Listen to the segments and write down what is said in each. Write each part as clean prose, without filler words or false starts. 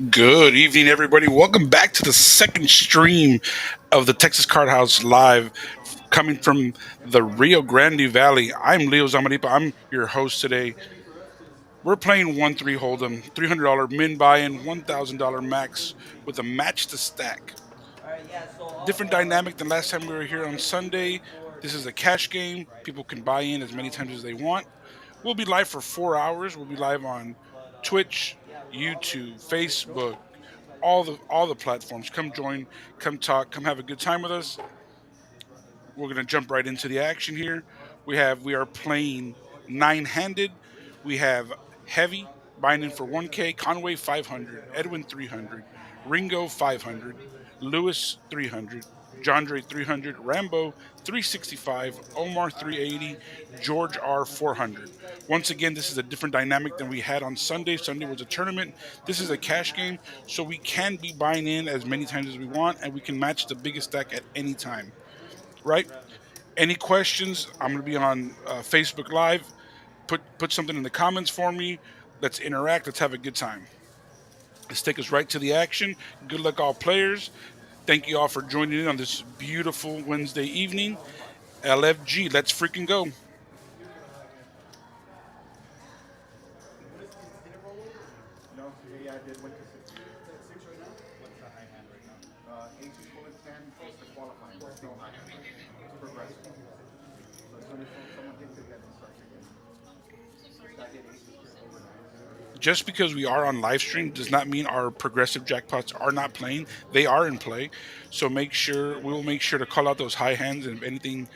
Good evening, everybody. Welcome back to the second stream of the Texas Card House Live, coming from the Rio Grande Valley. I'm Leo Zamaripa. I'm your host today. We're playing 1-3 Hold'em, $300 min buy-in, $1,000 max with a match to stack. Different dynamic than last time we were here on Sunday. This is a cash game. People can buy in as many times as they want. We'll be live for 4 hours. We'll be live on Twitch, YouTube, Facebook, all the platforms. Come join, come talk, come have a good time with us. We're gonna jump right into the action here. We are playing nine-handed. We have Heavy buying in for 1K, Conway 500, Edwin 300, Ringo 500, Lewis 300, Jandre 300, Rambo 365, Omar 380, George R 400. Once again, this is a different dynamic than we had on Sunday. Sunday was a tournament. This is a cash game, so we can be buying in as many times as we want, and we can match the biggest stack at any time. Right? Any questions? I'm going to be on Facebook Live. Put something in the comments for me. Let's interact. Let's have a good time. Let's take us right to the action. Good luck, all players. Thank you all for joining in on this beautiful Wednesday evening. LFG, let's freaking go. Just because we are on live stream does not mean our progressive jackpots are not playing. They are in play. So we will make sure to call out those high hands, and if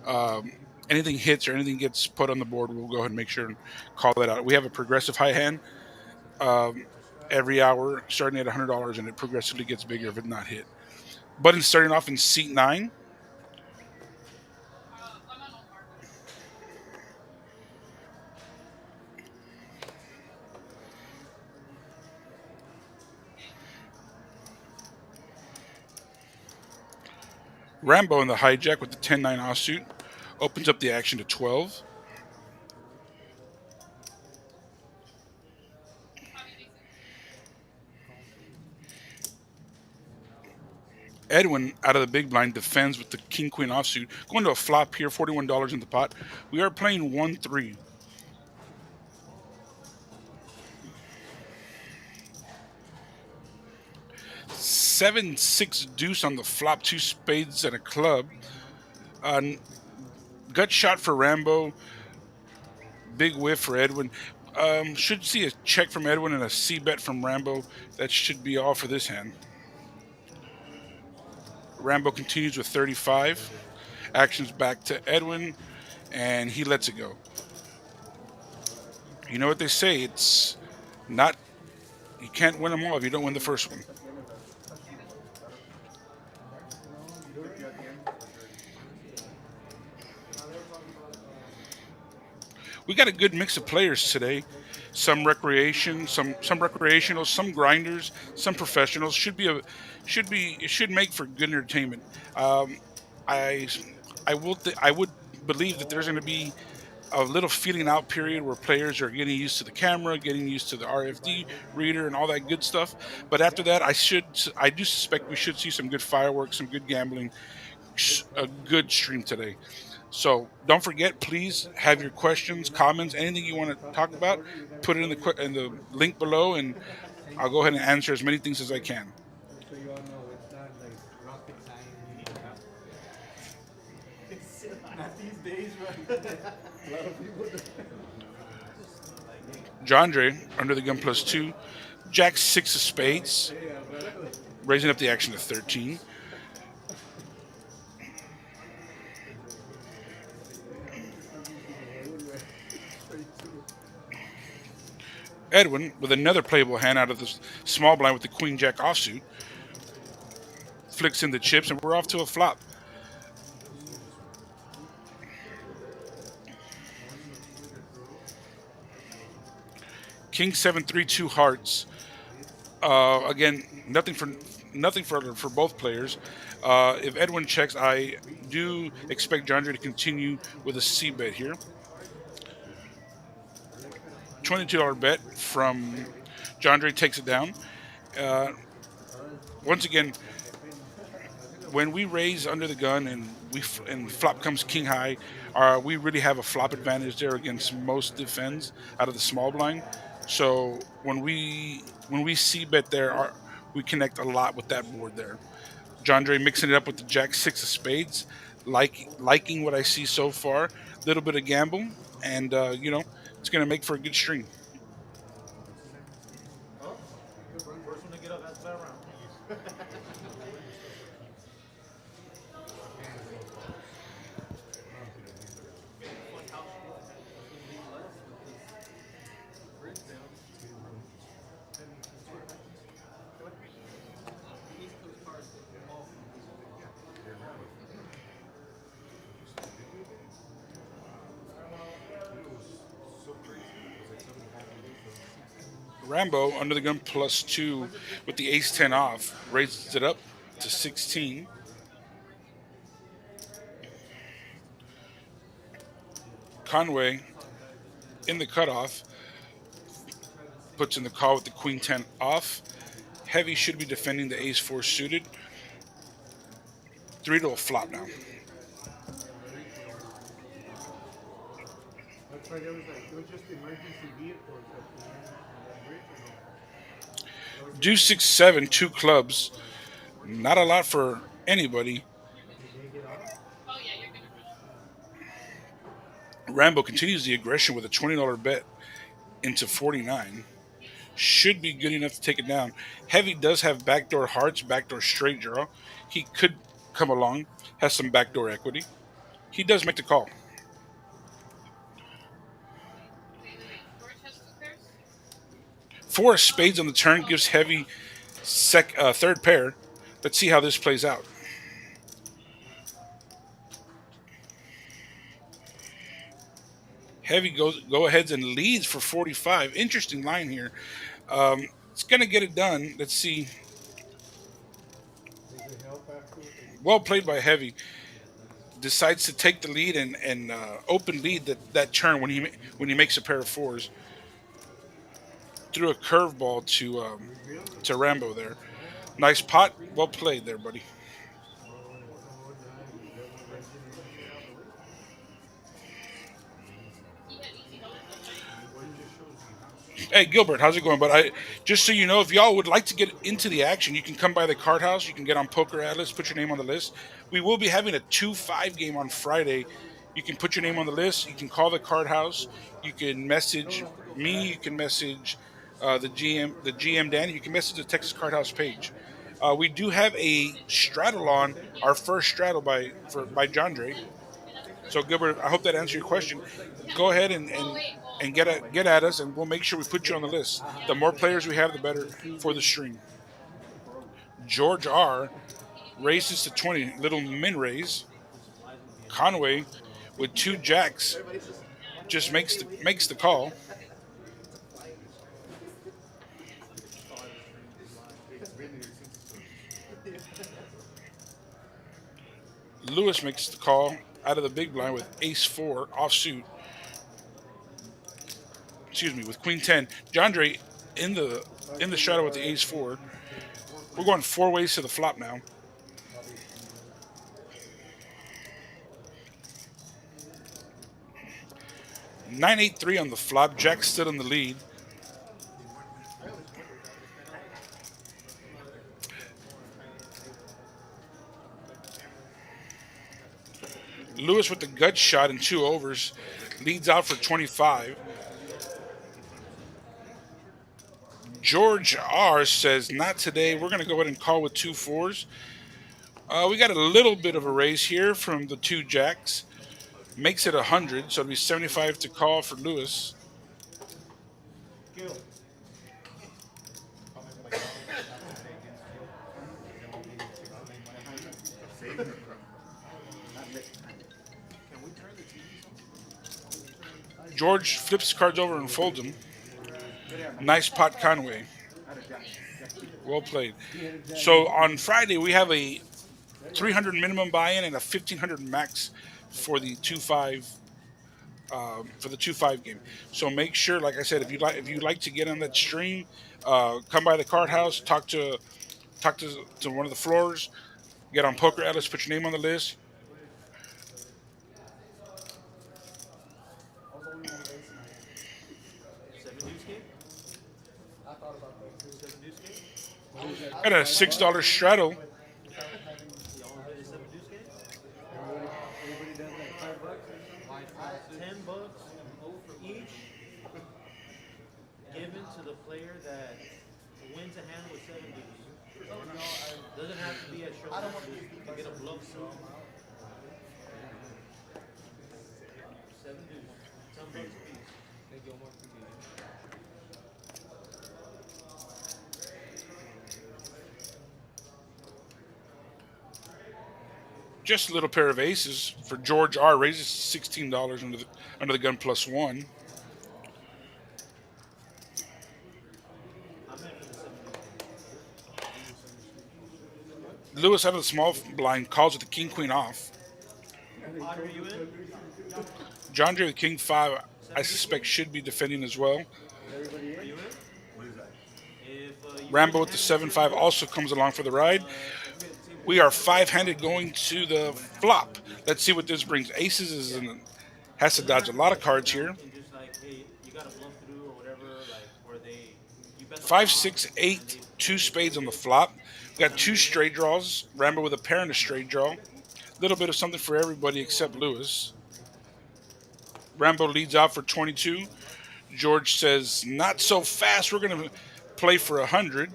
um, anything hits or anything gets put on the board, we'll go ahead and make sure and call that out. We have a progressive high hand um, every hour, starting at $100, and it progressively gets bigger if it's not hit. Button starting off in seat nine. Rambo in the hijack with the 10-9 offsuit opens up the action to 12. Edwin out of the big blind defends with the king queen offsuit. Going to a flop here, $41 in the pot. We are playing 1-3. 7-6 deuce on the flop, two spades and a club. Uh, gut shot for Rambo, big whiff for Edwin. Should see a check from Edwin and a C bet from Rambo. That should be all for this hand. Rambo continues with 35. Actions back to Edwin, and he lets it go. You know what they say? It's not, you can't win them all if you don't win the first one. We got a good mix of players today. Some recreational, some grinders, some professionals. It should make for good entertainment. Um, I I would believe that there's going to be a little feeling out period where players are getting used to the camera, getting used to the RFD reader, and all that good stuff. But after that, I do suspect we should see some good fireworks, some good gambling, a good stream today. So don't forget, please have your questions, comments, anything you want to talk about, put it in the link below, and I'll go ahead and answer as many things as I can. Jandre under the gun +2, Jack six of spades, raising up the action to 13. Edwin with another playable hand out of the small blind with the queen jack offsuit, flicks in the chips, and we're off to a flop. King 7 3 2 hearts. Again, nothing for both players. If Edwin checks, I do expect John Dre to continue with a C bet here. $22 bet from John Dre takes it down. Uh, Once again, when we raise under the gun and and flop comes king high, we really have a flop advantage there against most defends out of the small blind. So when we see bet there, we connect a lot with that board there. John Dre mixing it up with the Jack Six of Spades, liking what I see so far. Little bit of gamble, and it's going to make for a good string. Rambo under the gun +2 with the Ace 10 off raises it up to 16. Conway in the cutoff puts in the call with the Queen 10 off. Heavy should be defending the Ace 4 suited. 3 to a flop now. Deuce 6 7, two clubs. Not a lot for anybody. Rambo continues the aggression with a $20 bet into 49. Should be good enough to take it down. Heavy does have backdoor hearts, backdoor straight draw. He could come along, has some backdoor equity. He does make the call. Four of spades on the turn gives Heavy third pair. Let's see how this plays out. Heavy go aheads and leads for 45. Interesting line here. It's gonna get it done. Let's see. Well played by Heavy. Decides to take the lead and open lead that turn when he makes a pair of fours. Threw a curveball to Rambo there. Nice pot. Well played there, buddy. Hey Gilbert, how's it going? But just so you know, if y'all would like to get into the action, you can come by the card house. You can get on Poker Atlas, put your name on the list. We will be having a 2-5 game on Friday. You can put your name on the list. You can call the card house. You can message me. You can message the GM Danny. You can message the Texas Card House page. We do have a straddle on our first straddle by John Dre. So Gilbert, I hope that answered your question. Go ahead and get at us, and we'll make sure we put you on the list. The more players we have, the better for the stream. George R raises to 20, little min raise. Conway with two jacks just makes the call. Lewis makes the call out of the big blind with Ace 4 offsuit. Excuse me, with Queen 10. John Dre in the shadow with the Ace 4. We're going four ways to the flop now. Nine 8 3 on the flop. Jack stood in the lead. Lewis with the gut shot and two overs leads out for 25. George R says, not today. We're going to go ahead and call with two fours. We got a little bit of a raise here from the two jacks. Makes it 100, so it'll be 75 to call for Lewis. George flips cards over and folds them. Nice pot, Conway. Well played. So on Friday, we have a 300 minimum buy-in and a 1,500 max for the 2-5 for the 2-5 game. So make sure, like I said, if you like to get on that stream, come by the card house, talk to one of the floors, get on Poker Atlas, put your name on the list. Got a $6 straddle. Just a little pair of aces for George R. Raises $16 under the gun plus one. Lewis out of the small blind calls with the king queen off. John Jay with king five, I suspect should be defending as well. Rambo with the 7-5 also comes along for the ride. We are five-handed going to the flop. Let's see what this brings. Aces has to dodge a lot of cards here. 5, 6, 8, two spades on the flop. We got two straight draws. Rambo with a pair and a straight draw. A little bit of something for everybody except Lewis. Rambo leads out for 22. George says, not so fast. We're going to play for 100.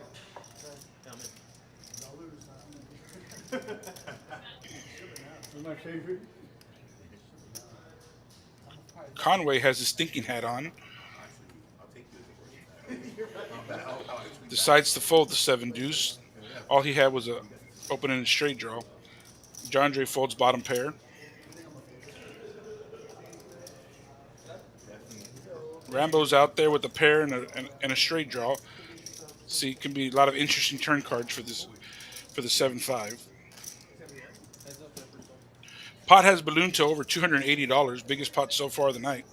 Conway has his thinking hat on. Decides to fold the 7 deuce. All he had was a open and a straight draw. John Dre folds bottom pair. Rambo's out there with a pair and a straight draw. See, it can be a lot of interesting turn cards for the 7-5. Pot has ballooned to over $280, biggest pot so far of the night.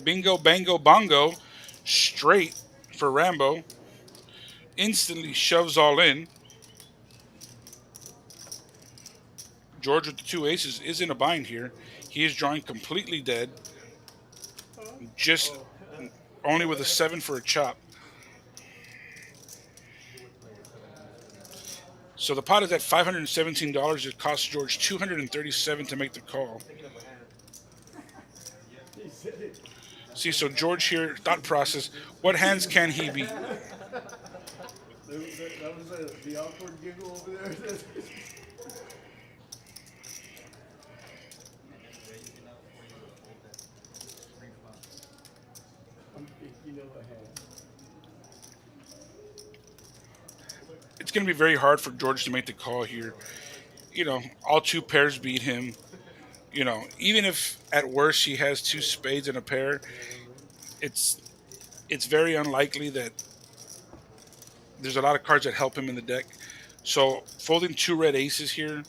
Bingo, bango, bongo, straight for Rambo. Instantly shoves all in. George with the two aces is in a bind here. He is drawing completely dead. Just only with a 7 for a chop. So the pot is at $517. It costs George $237 to make the call. See, so George here, thought process, what hands can he beat? That was the awkward giggle over there. It's going to be very hard for George to make the call here. All two pairs beat him. Even if at worst he has two spades and a pair, it's very unlikely that there's a lot of cards that help him in the deck. So folding two red aces here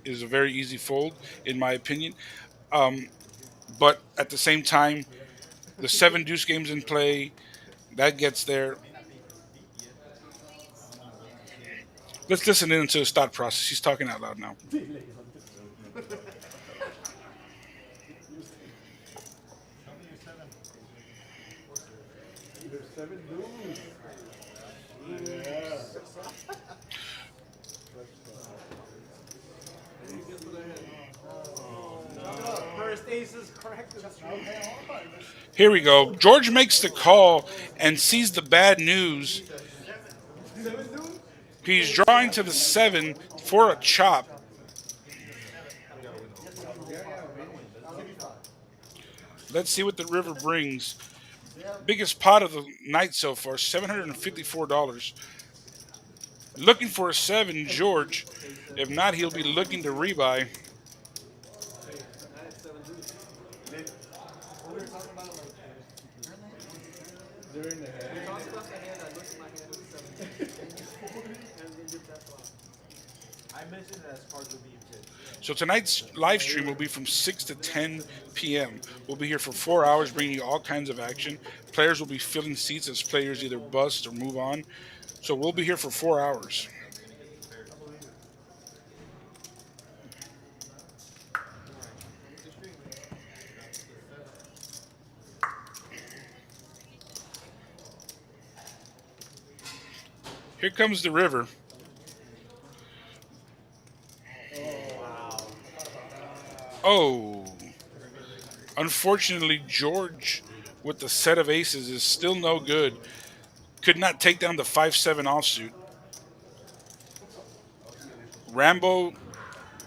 is a very easy fold, in my opinion. But at the same time, the 7 deuce game's in play. That gets there. Let's listen into his thought process. He's talking out loud now. Here we go. George makes the call and sees the bad news. He's drawing to the 7 for a chop. Let's see what the river brings. Biggest pot of the night so far, $754. Looking for a 7, George. If not, he'll be looking to rebuy. So tonight's live stream will be from 6 to 10 p.m. We'll be here for 4 hours bringing you all kinds of action. Players will be filling seats as players either bust or move on. So we'll be here for 4 hours. Here comes the river. Oh, unfortunately, George with the set of aces is still no good. Could not take down the 5-7 offsuit. Rambo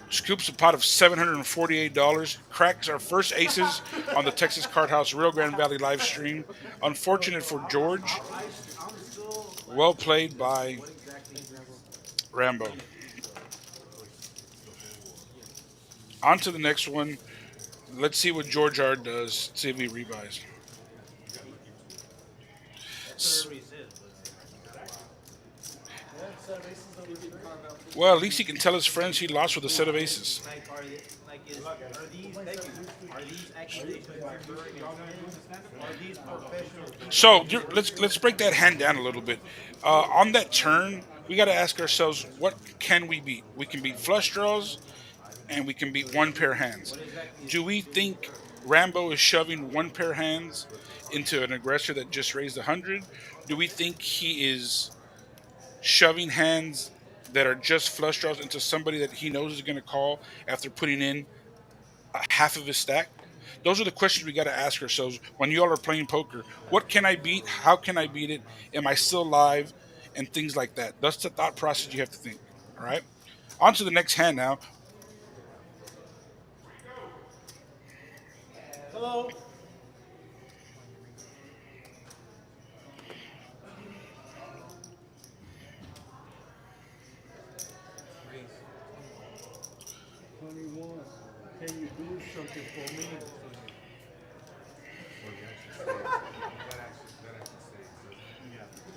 scoops a pot of $748, cracks our first aces on the Texas Card House Rio Grande Valley live stream. Unfortunate for George. Well played by Rambo. On to the next one. Let's see what George R does. See if he rebuys. Well, at least he can tell his friends he lost with a set of aces. So let's break that hand down a little bit. On that turn, we got to ask ourselves, what can we beat? We can beat flush draws, and we can beat one pair hands. Do we think Rambo is shoving one pair hands into an aggressor that just raised 100? Do we think he is shoving hands that are just flush draws into somebody that he knows is going to call after putting in half of his stack? Those are the questions we got to ask ourselves when you all are playing poker. What can I beat? How can I beat it? Am I still alive? And things like that. That's the thought process you have to think. All right. On to the next hand now. Hello. 21. Can you do something for me?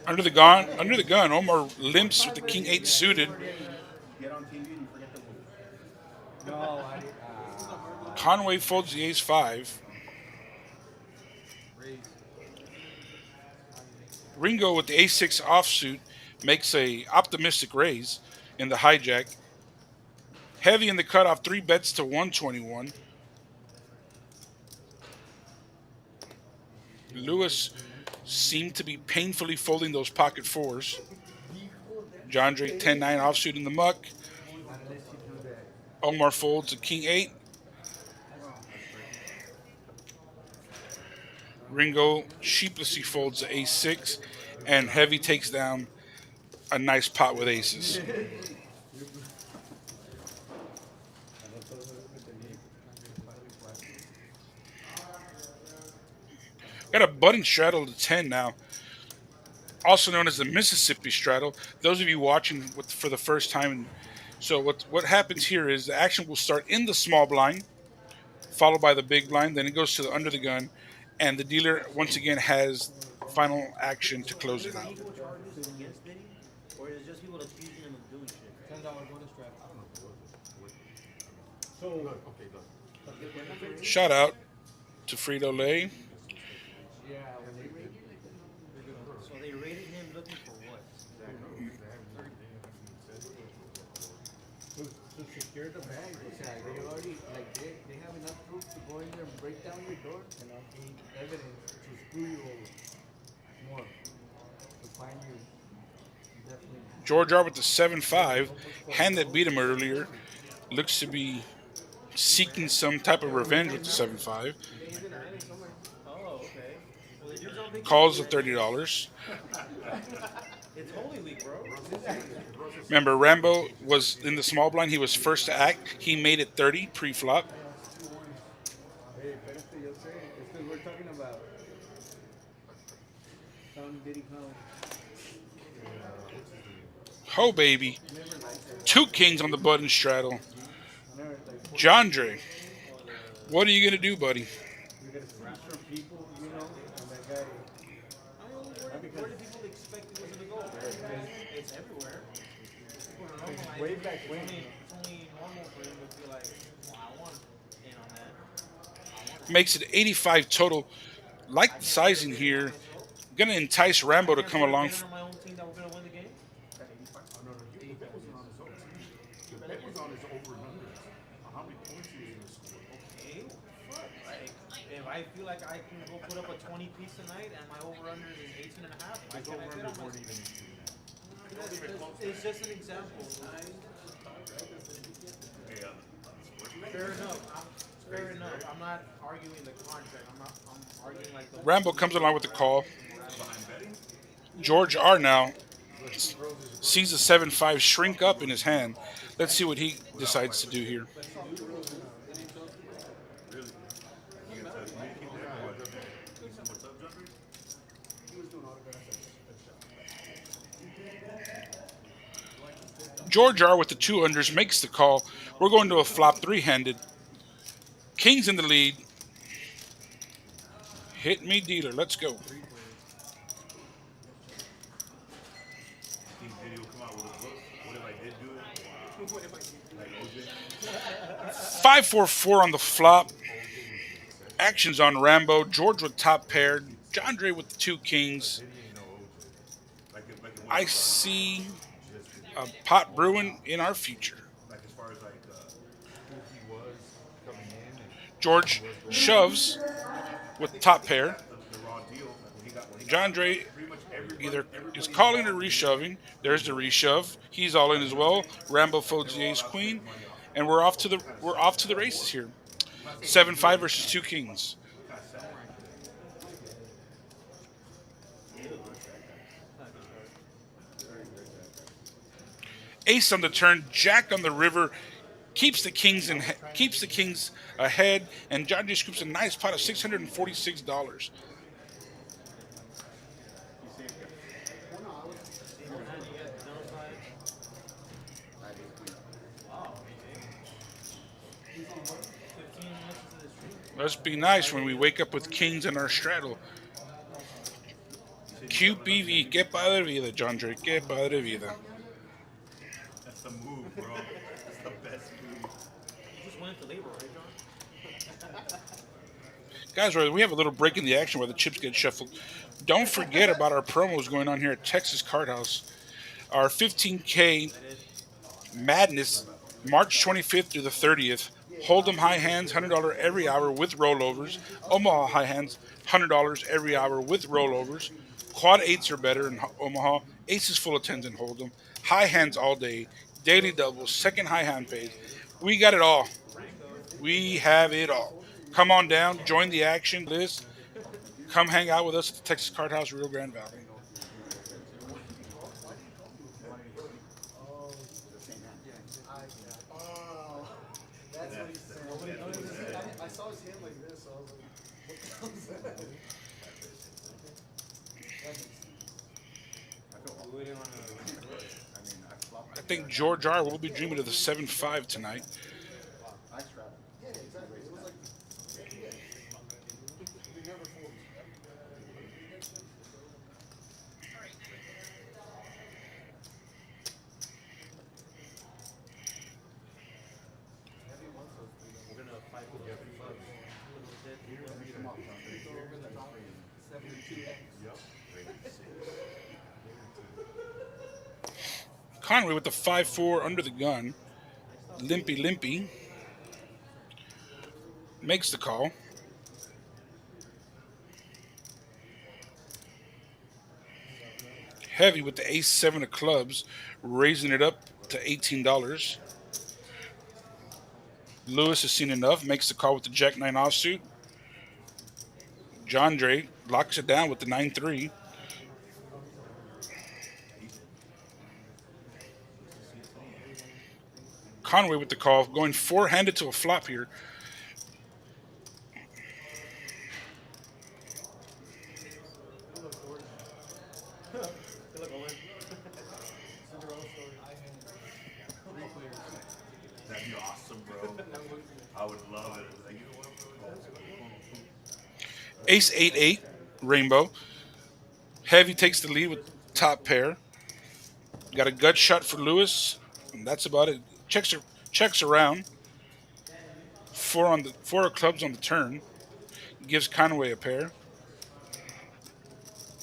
Under the gun, Omar limps with the king eight suited. No, Conway folds the ace five. Ringo with the ace six offsuit makes a optimistic raise in the hijack. Heavy in the cutoff, three bets to 121. Lewis seemed to be painfully folding those pocket fours. John Drake 10-9 offsuit in the muck. Omar folds a king 8. Ringo sheepishly folds the ace 6. And Heavy takes down a nice pot with aces. Got a button straddle to 10 now, also known as the Mississippi straddle. Those of you watching for the first time, so what happens here is the action will start in the small blind, followed by the big blind, then it goes to the under the gun, and the dealer once again has final action to close it out. Shout out to Frito Lay. to secure the bag. They already they have enough proof to go in there and break down your door and need evidence to screw you over more. To find you definitely. George R with the 7-5. Hand that beat him earlier. Looks to be seeking some type of revenge with the 7-5. Calls the $30. Remember, Rambo was in the small blind. He was first to act. He made it 30 pre-flop. Hey, espérate, yo sé. Es que we're talking about some diddy count. Ho, baby. Two kings on the button straddle. John Dre, what are you going to do, buddy? You gotta see some people, you know, and that guy. Where do people expect it was gonna go? It's everywhere. for normal life, Way back when, it's only normal for him to feel like, well, I want in on that. I want to Makes it 85 total. Like I the can't put a sizing bet in on here. myself. Gonna entice I Rambo to can't come put a along. bet in on my own team that we're gonna win the game. at 85. Oh, no, no, the bet wasn't on his own team. The bet was on his over and unders. On how many points he was going to score. Okay, what the fuck? Like, if I feel like I can go put up a 20 piece tonight and my over unders is 18 and a half, why His can't I over bet on unders weren't myself? even into that. It's just an example. Hey, Fair enough. Fair enough. I'm not arguing the contract. I'm arguing like the Rambo comes along with the call. morality. George R now sees the 7-5 shrink up in his hand. Let's see what he decides to do here. George R with the 2 unders makes the call. We're going to a flop 3-handed. King's in the lead. Hit me, dealer. Let's go. video come out with a book. What if I did do it? Like OJ? 5-4-4 on the flop. Actions on Rambo. George with top pair. John Dre with the 2 kings. I see a pot brewing in our future. Like as far as like who he was coming in and George shoves with top pair. the raw deal. Like when he got John Dre pretty much everybody. either is calling or reshoving. There's the reshove. He's all in as well. Rambo folds the ace queen, and we're off to the races here. 7-5 versus 2 kings. Ace on the turn, Jack on the river, keeps the kings ahead, and John Dre scoops a nice pot of $646. Wow. 15 minutes into the stream. Let's be nice when we wake up with kings in our straddle. QPV, que padre vida, John Dre, que padre vida. That's the move, bro. That's the best move. You just went into labor, right, John? Guys, we have a little break in the action where the chips get shuffled. Don't forget about our promos going on here at Texas Card House. Our 15K Madness, March 25th through the 30th. Hold'em high hands, $100 every hour with rollovers. Omaha high hands, $100 every hour with rollovers. Quad eights are better in Omaha. Aces full of tens in Hold'em. High hands all day. Daily doubles. Second high hand pays. We got it all. We have it all. Come on down. Join the action. Liz, come hang out with us at the Texas Card House, Rio Grande Valley. Oh, that's what he said. I saw his hand like this, so I was like, what the hell is that? I think George R. will be dreaming of the 7-5 tonight. Yeah, exactly. It was like, we never fooled. We're gonna fight with the bugs. Conway with the 5-4 under the gun. Limpy Limpy makes the call. Heavy with the ace-7 of clubs, raising it up to $18. Lewis has seen enough, makes the call with the Jack-9 offsuit. John Dre locks it down with the 9-3. Conway with the call, going four-handed to a flop here. That'd be awesome, bro. I would love it. Ace 8-8, Rainbow. Heavy takes the lead with top pair. Got a gut shot for Lewis. And that's about it. Checks around. Four of clubs on the turn. Gives Conway a pair.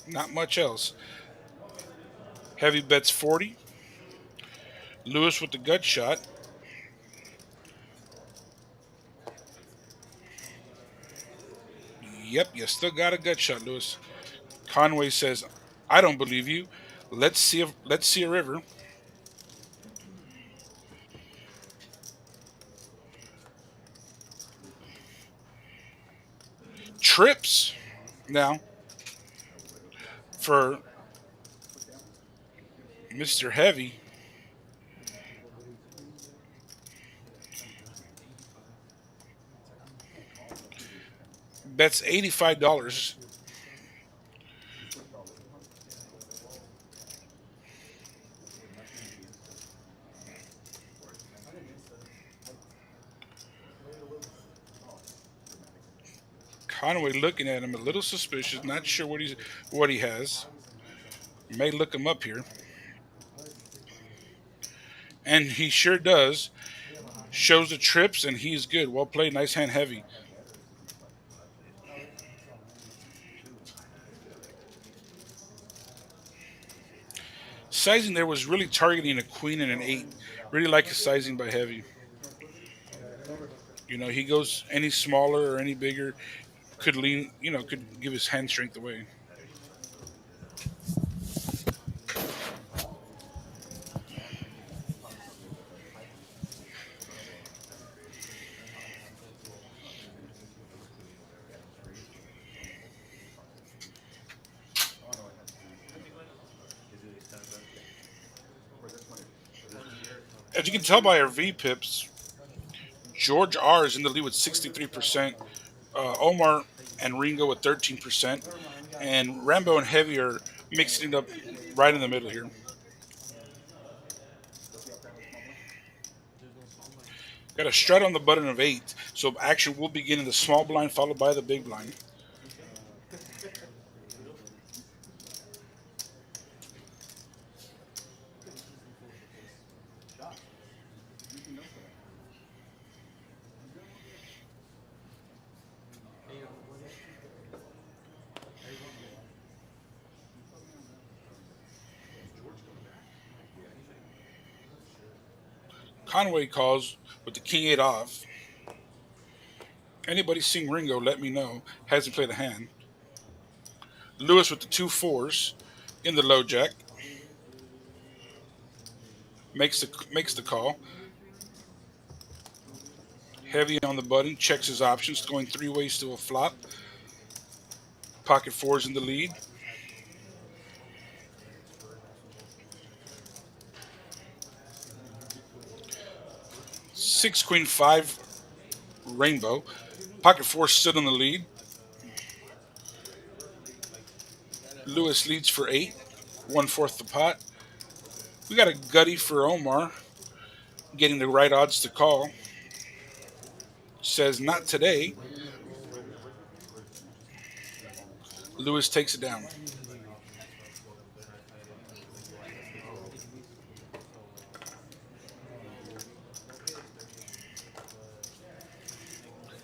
Not much else. Heavy bets 40. Lewis with the gut shot. Yep, you still got a gut shot, Lewis. Conway says, "I don't believe you. Let's see a river." Trips now for Mr. Heavy. Bets $85. Conway looking at him a little suspicious, not sure what he has. May look him up here. And he sure does. Shows the trips and he's good. Well played, nice hand Heavy. Sizing there was really targeting a queen and an eight. Really like his sizing by Heavy. He goes any smaller or any bigger, could lean, could give his hand strength away. As you can tell by our V pips, George R is in the lead with 63%. Omar and Ringo with 13%. And Rambo and Heavy are mixing it up right in the middle here. Got a strut on the button of 8. So action will begin in the small blind followed by the big blind. Conway calls with the king 8 off. Anybody seen Ringo, let me know. Hasn't played a hand. Lewis with the two fours in the low jack. Makes the call. Heavy on the button, checks his options, going three ways to a flop. Pocket fours in the lead. Six, queen, five, rainbow. Pocket four stood on the lead. Lewis leads for 8, 1/4 the pot. We got a gutty for Omar, getting the right odds to call. Says not today. Lewis takes it down.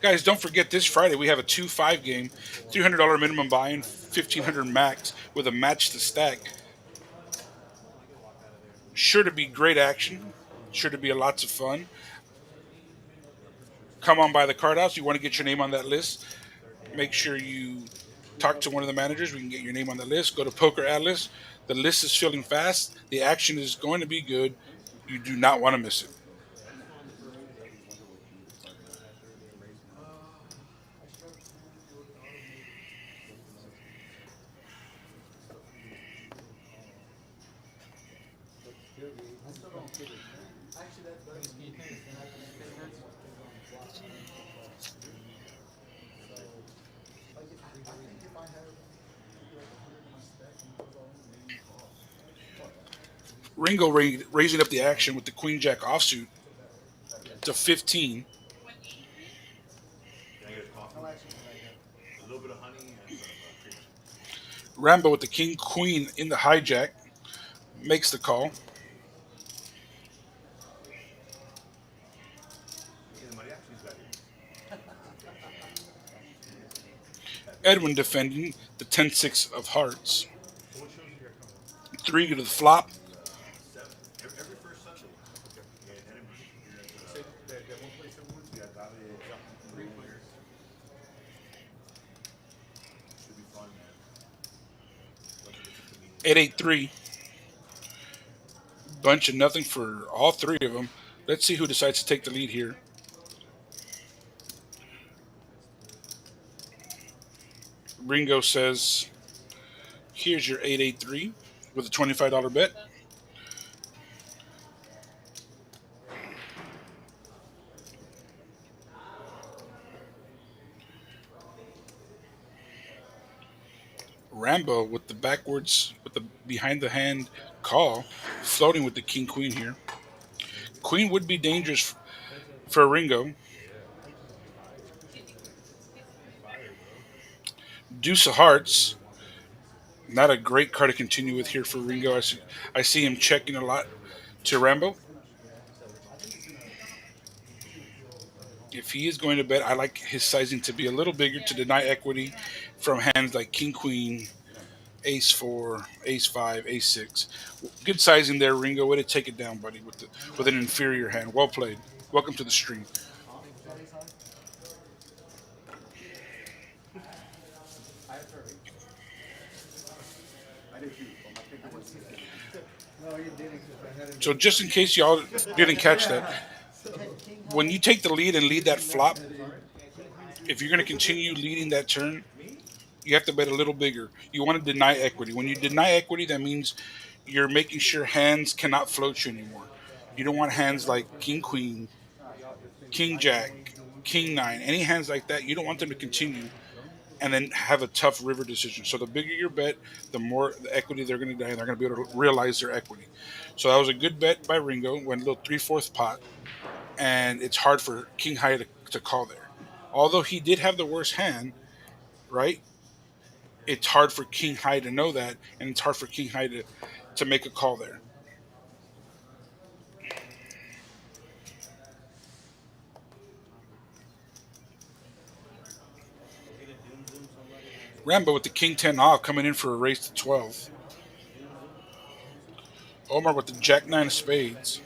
Guys, don't forget this Friday we have a 2-5 game, $300 minimum buy-in, 1,500 max with a match to stack. Sure to be great action. Sure to be lots of fun. Come on by the card house. You want to get your name on that list. Make sure you talk to one of the managers. We can get your name on the list. Go to Poker Atlas. The list is filling fast. The action is going to be good. You do not want to miss it. Ringo raising up the action with the Queen Jack offsuit to 15. Rambo with the King Queen in the hijack makes the call. Edwin defending the 10-6 of hearts. So what shows you got coming up? 3 to the flop. Okay. Say that one place everyone's three players. 883. Bunch of nothing for all three of them. Let's see who decides to take the lead here. Ringo says, here's your 883 with a $25 bet. Rambo with the backwards, with the behind the hand call, floating with the king queen here. Queen would be dangerous for Ringo. Deuce of hearts, not a great card to continue with here for Ringo. I see him checking a lot to Rambo. If he is going to bet, I like his sizing to be a little bigger to deny equity from hands like King Queen, Ace 4, Ace 5, Ace 6. Good sizing there, Ringo. Way to take it down, buddy, with an inferior hand. Well played. Welcome to the stream. No, you didn't, because I had it. So just in case y'all didn't catch that, when you take the lead and lead that flop, if you're going to continue leading that turn, you have to bet a little bigger. You want to deny equity. When you deny equity, that means you're making sure hands cannot float you anymore. You don't want hands like King Queen, King Jack, King Nine, any hands like that. You don't want them to continue and then have a tough river decision. So the bigger your bet, the more the equity they're going to die, and they're going to be able to realize their equity. So that was a good bet by Ringo. Went a little 3/4 pot, and it's hard for King High to call there. Although he did have the worst hand, right? It's hard for King High to know that, and it's hard for King High to make a call there. Rambo with the King 10 off coming in for a race to 12. Omar with the Jack 9 of spades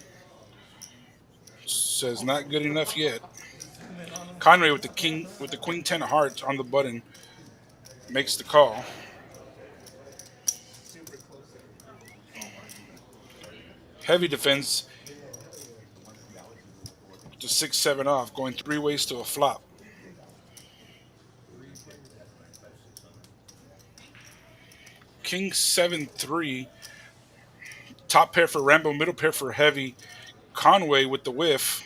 says not good enough yet. Conway with the Queen 10 of hearts on the button makes the call. Heavy defense to 6-7 off, going three ways to a flop. King 7-3. Top pair for Rambo, middle pair for Heavy. Conway with the whiff.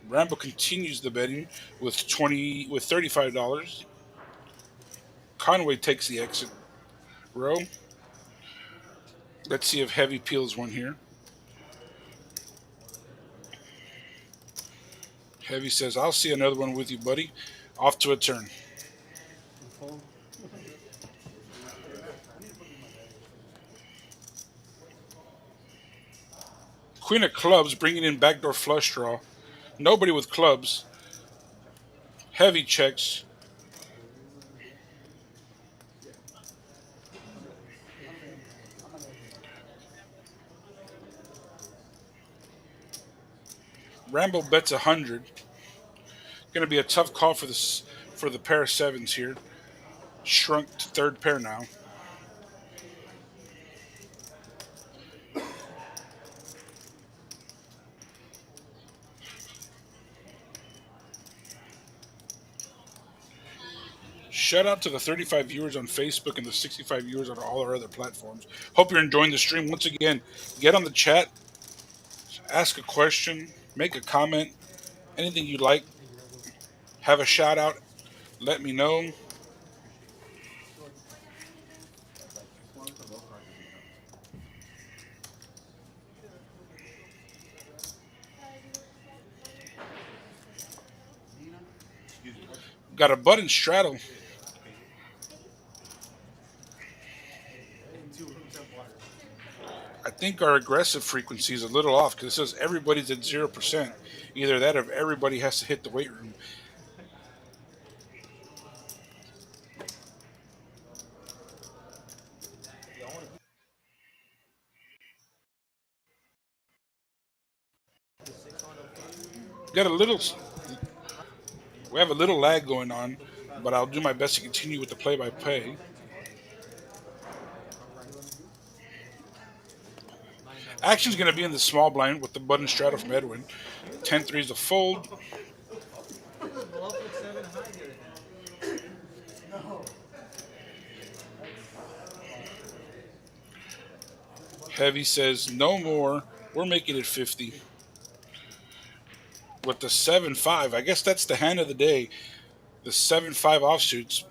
Rambo continues the betting with $35. Conway takes the exit row. Let's see if Heavy peels one here. Heavy says, I'll see another one with you, buddy. Off to a turn. Queen of clubs bringing in backdoor flush draw. Nobody with clubs. Heavy checks. Rambo bets 100. Going to be a tough call for the pair of sevens here. Shrunk to third pair now. Shout out to the 35 viewers on Facebook and the 65 viewers on all our other platforms. Hope you're enjoying the stream. Once again, get on the chat, ask a question, make a comment, anything you like. Have a shout out. Let me know. Got a button straddle. I think our aggressive frequency is a little off because it says everybody's at 0%. Either that or everybody has to hit the weight room. got a little, we have a little lag going on, but I'll do my best to continue with the play-by-play. Action's going to be in the small blind with the button straddle from Edwin. 10-3 is a fold. Bluff with 7 high here. Heavy says no more. We're making it 50. With the 7-5, I guess that's the hand of the day. The 7-5 offsuits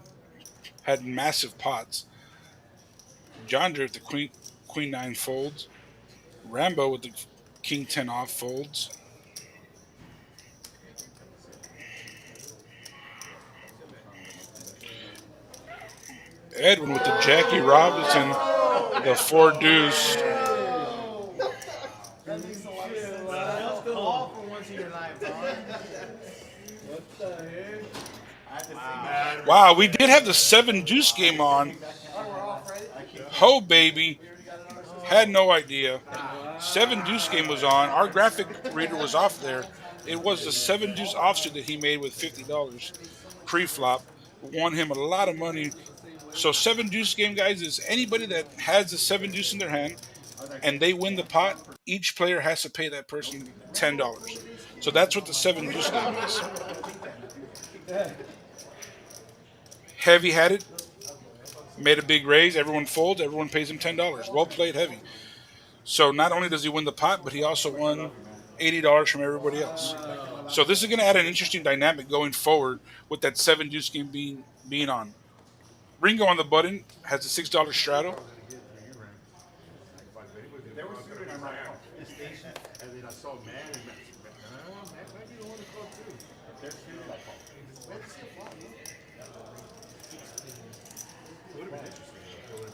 had massive pots. John Deere with the Queen 9 folds. Rambo with the King 10 off folds. Edwin with the Jackie Robinson, the 4 deuce. Just go off for once in your life, dog. What the heck? Wow, we did have the 7 deuce game on. Ho, baby. Had no idea. 7 deuce game was on. Our graphic reader was off there. It was the 7 deuce offsuit that he made with $50 pre-flop. Won him a lot of money. So 7 deuce game, guys, is anybody that has the 7 deuce in their hand and they win the pot, each player has to pay that person $10. So that's what the 7 deuce game is. Heavy had it, made a big raise. Everyone folds. Everyone pays him $10. Well played, Heavy. So not only does he win the pot, but he also won $80 from everybody else. So this is going to add an interesting dynamic going forward with that 7 deuce game being on. Ringo on the button has a $6 straddle.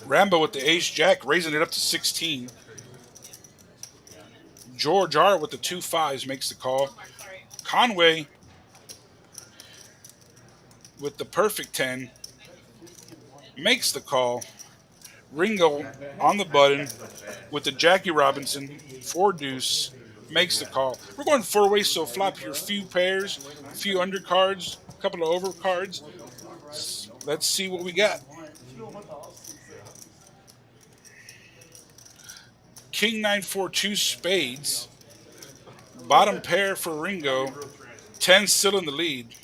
Rambo with the ace jack, raising it up to 16. George R with the 2 5s makes the call. Conway with the perfect 10 makes the call. Ringo on the button with the Jackie Robinson 4 deuce makes the call. We're going 4-way, so flop your few pairs, a few undercards, a couple of overcards. Let's see what we got. King 9-4 2 spades. Bottom pair for Ringo. 10 still in the lead.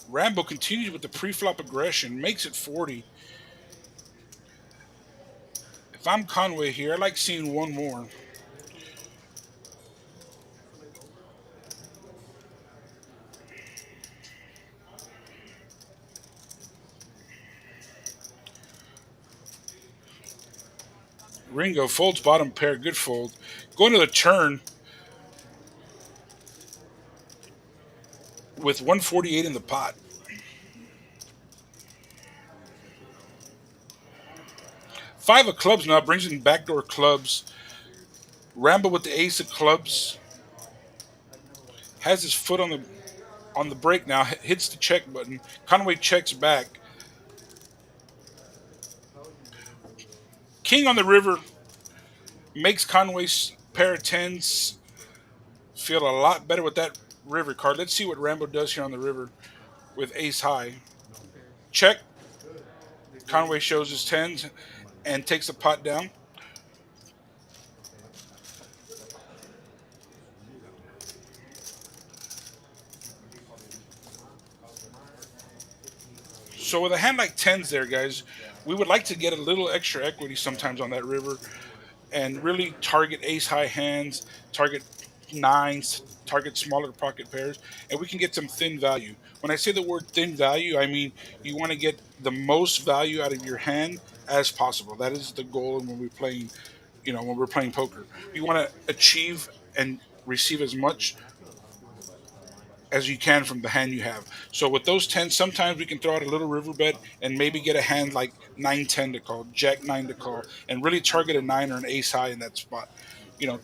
Rambo continues with the pre-flop aggression, makes it 40. If I'm Conway here, I like seeing one more. Ringo folds bottom pair, good fold. Going to the turn with 148 in the pot. Five of clubs now brings in backdoor clubs. Rambo with the ace of clubs has his foot on the brake now. Hits the check button. Conway checks back. King on the river makes Conway's pair of tens feel a lot better with that river card. Let's see what Rambo does here on the river with ace high. Check. Conway shows his tens and takes the pot down. So with a hand like tens there, guys, we would like to get a little extra equity sometimes on that river and really target ace high hands, target nines, target smaller pocket pairs, and we can get some thin value. When I say the word thin value, I mean you want to get the most value out of your hand as possible. That is the goal when we're playing, when we're playing poker. You want to achieve and receive as much as you can from the hand you have. So with those 10s, sometimes we can throw out a little river bet and maybe get a hand like 9-10 to call, Jack 9 to call, and really target a 9 or an ace high in that spot.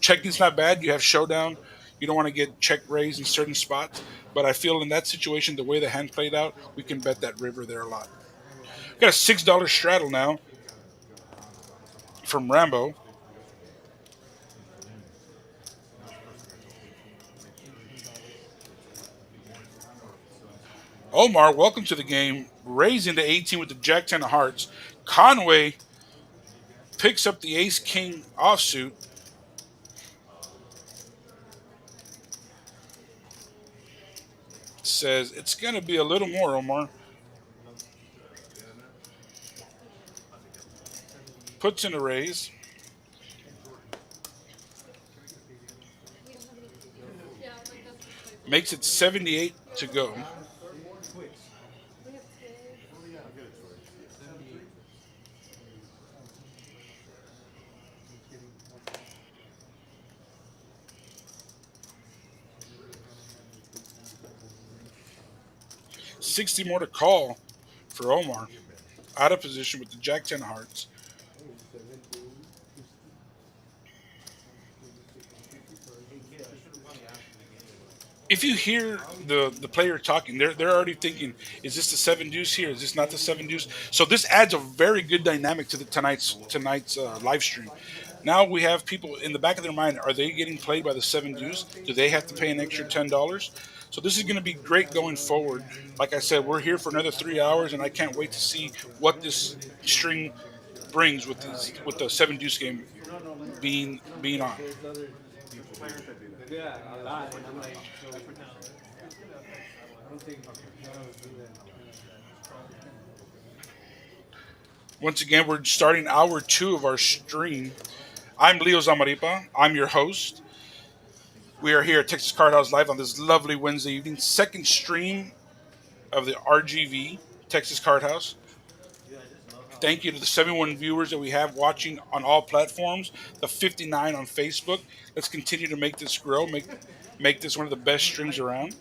Checking's not bad. You have showdown. You don't want to get check raised in certain spots. But I feel in that situation, the way the hand played out, we can bet that river there a lot. Got a $6 straddle now from Rambo. Omar, welcome to the game. Raising to 18 with the Jack 10 of hearts. Conway picks up the Ace King offsuit. Says it's going to be a little more, Omar. Puts in a raise. Makes it 78 to go. Twix. 60 more to call for Omar. Out of position with the Jack 10 of hearts. Hey kid, you should have probably asked in the beginning. If you hear the player talking, they're already thinking, is this the seven deuce here? Is this not the seven deuce? So this adds a very good dynamic to the tonight's live stream. Now we have people in the back of their mind: are they getting played by the seven deuce? Do they have to pay an extra $10? So this is going to be great going forward. Like I said, we're here for another 3 hours, and I can't wait to see what this string brings with the seven deuce game being on. There's other yeah, a lot, and I'm like, so I don't think none of us do that. Once again, we're starting hour two of our stream. I'm Leo Zamaripa. I'm your host. We are here at Texas Card House Live on this lovely Wednesday evening, second stream of the RGV Texas Card House. Thank you to the 71 viewers that we have watching on all platforms, the 59 on Facebook. Let's continue to make this grow, make this one of the best streams around.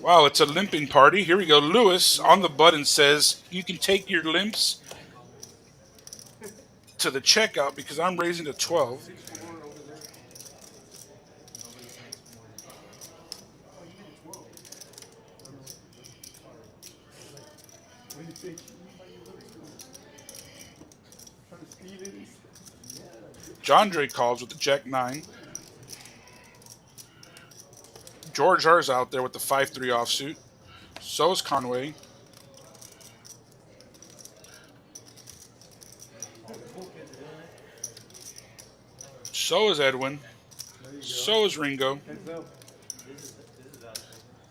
Wow, it's a limping party. Here we go. Lewis on the button says, you can take your limps to the checkout because I'm raising to 12. John Dre calls with the Jack 9. George R's out there with the 5-3 offsuit. So is Conway. So is Edwin. So is Ringo.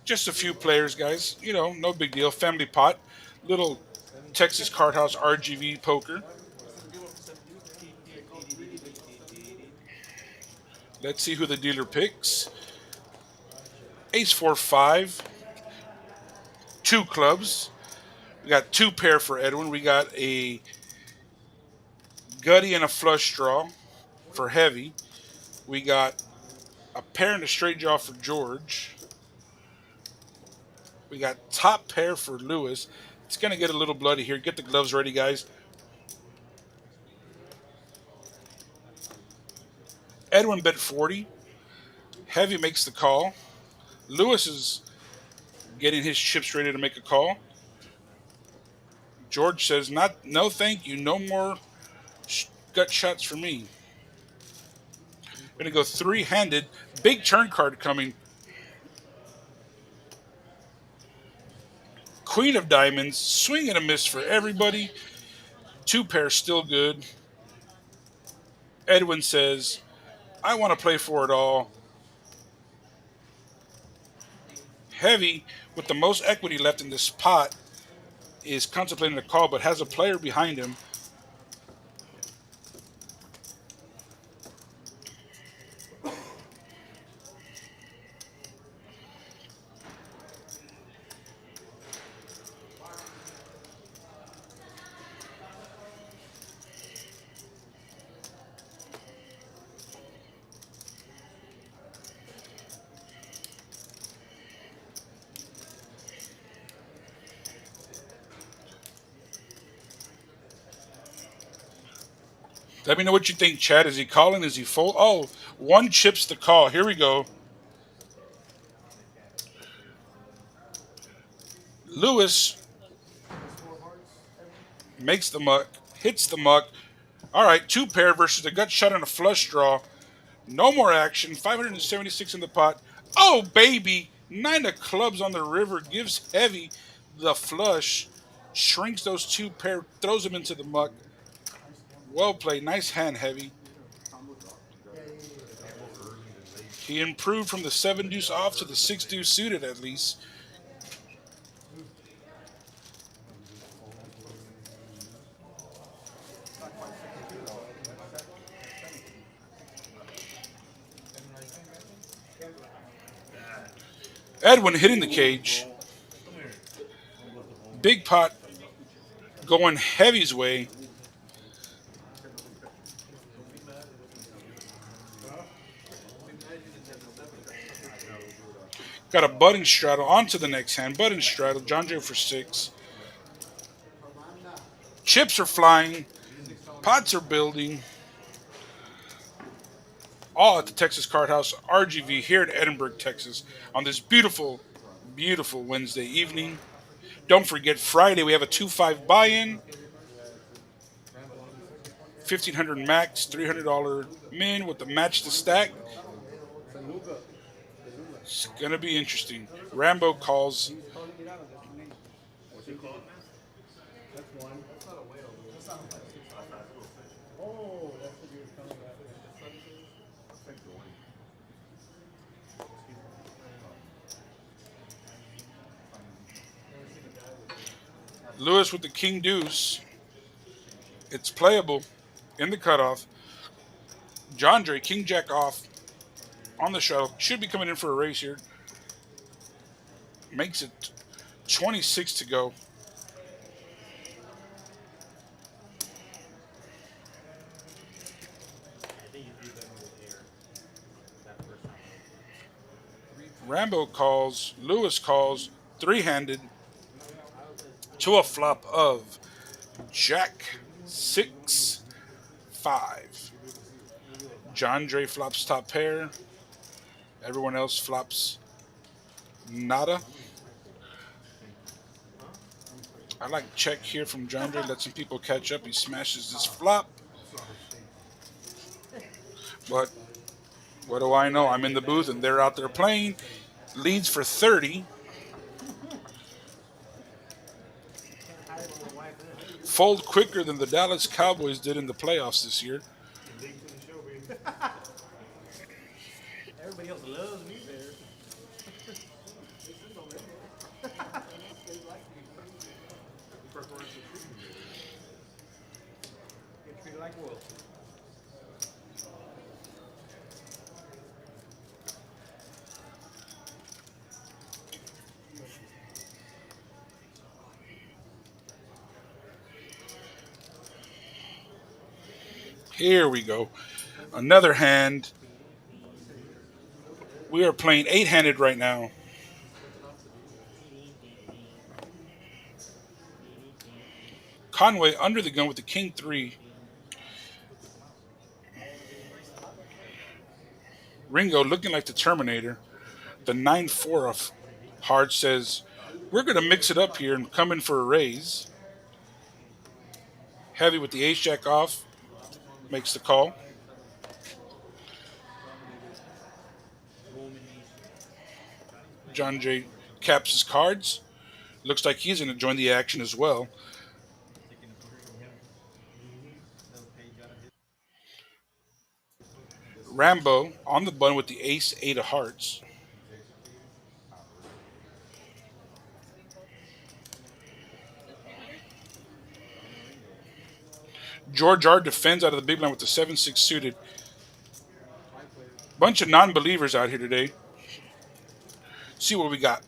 Just a few players, guys. You know, no big deal. Family pot. Little Texas Card House RGV poker. Let's see who the dealer picks. Ace 4-5. Two clubs. We got two pair for Edwin. We got a gutty and a flush draw for Heavy. We got a pair and a straight draw for George. We got top pair for Lewis. It's going to get a little bloody here. Get the gloves ready, guys. Edwin bet 40. Heavy makes the call. Lewis is getting his chips ready to make a call. George says, no thank you. No more gut shots for me. Going to go three-handed. Big turn card coming. Queen of diamonds. Swing and a miss for everybody. Two pairs still good. Edwin says, I want to play for it all. Heavy, with the most equity left in this pot, is contemplating a call, but has a player behind him. Let me know what you think, Chad. Is he calling? Is he full? Oh, one chips the call. Here we go. Lewis There's four hearts, Evan. makes the muck, hits the muck. All right, two pair versus a gut shot and a flush draw. No more action. 576 in the pot. Oh, baby. Nine of clubs on the river gives Heavy the flush. Shrinks those two pair, throws them into the muck. Well played. Nice hand, Heavy. Yeah, yeah, yeah. He improved from the 7 deuce off to the 6 deuce suited at least. Edwin hitting the cage. Big pot going Heavy's way. Got a button straddle onto the next hand. Button straddle. John Joe for 6. Chips are flying. Pots are building. All at the Texas Card House, RGV, here in Edinburg, Texas, on this beautiful, beautiful Wednesday evening. Don't forget, Friday we have a 2-5 buy-in, 1,500 max, $300 min with the match to stack. It's gonna be interesting. Rambo calls. That's one. That's not a whale, dude. That's not a whale. Oh, that's what you were telling me. Lewis with the King Deuce. It's playable in the cutoff. John Dre, King Jack off on the shuttle. Should be coming in for a race here. Makes it 26 to go. Rambo calls. Lewis calls. Three-handed to a flop of Jack 6 5. John Dre flops top pair. Everyone else flops nada. I like check here from John Dre. Let some people catch up. He smashes this flop. But what do I know? I'm in the booth and they're out there playing. Leads for 30. Fold quicker than the Dallas Cowboys did in the playoffs this year. Everybody else loves me there. Get treated like royalty. Here we go. Another hand. We are playing 8-handed right now. Conway under the gun with the King 3. Ringo looking like the Terminator. The 9-4 of hearts says, we're going to mix it up here and come in for a raise. Heavy with the ace jack off. Makes the call. John J caps his cards. Looks like he's going to join the action as well. Rambo on the button with the ace 8 of hearts. George R defends out of the big blind with the 7-6 suited. Bunch of non-believers out here today. See what we got.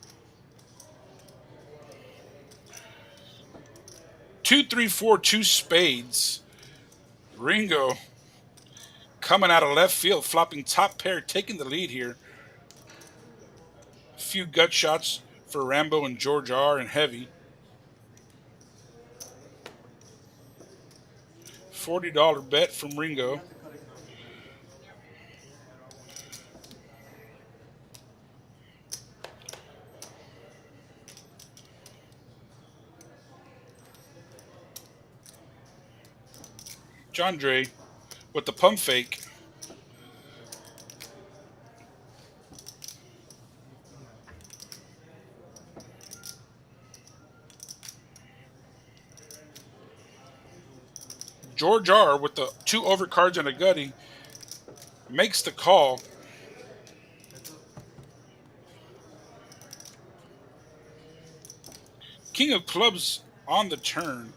2, 3, 4, 2 spades. Ringo coming out of left field, flopping top pair, taking the lead here. A few gut shots for Rambo and George R and Heavy. $40 bet from Ringo. John Dre with the pump fake. George R with the two overcards and a gutty makes the call. King of clubs on the turn.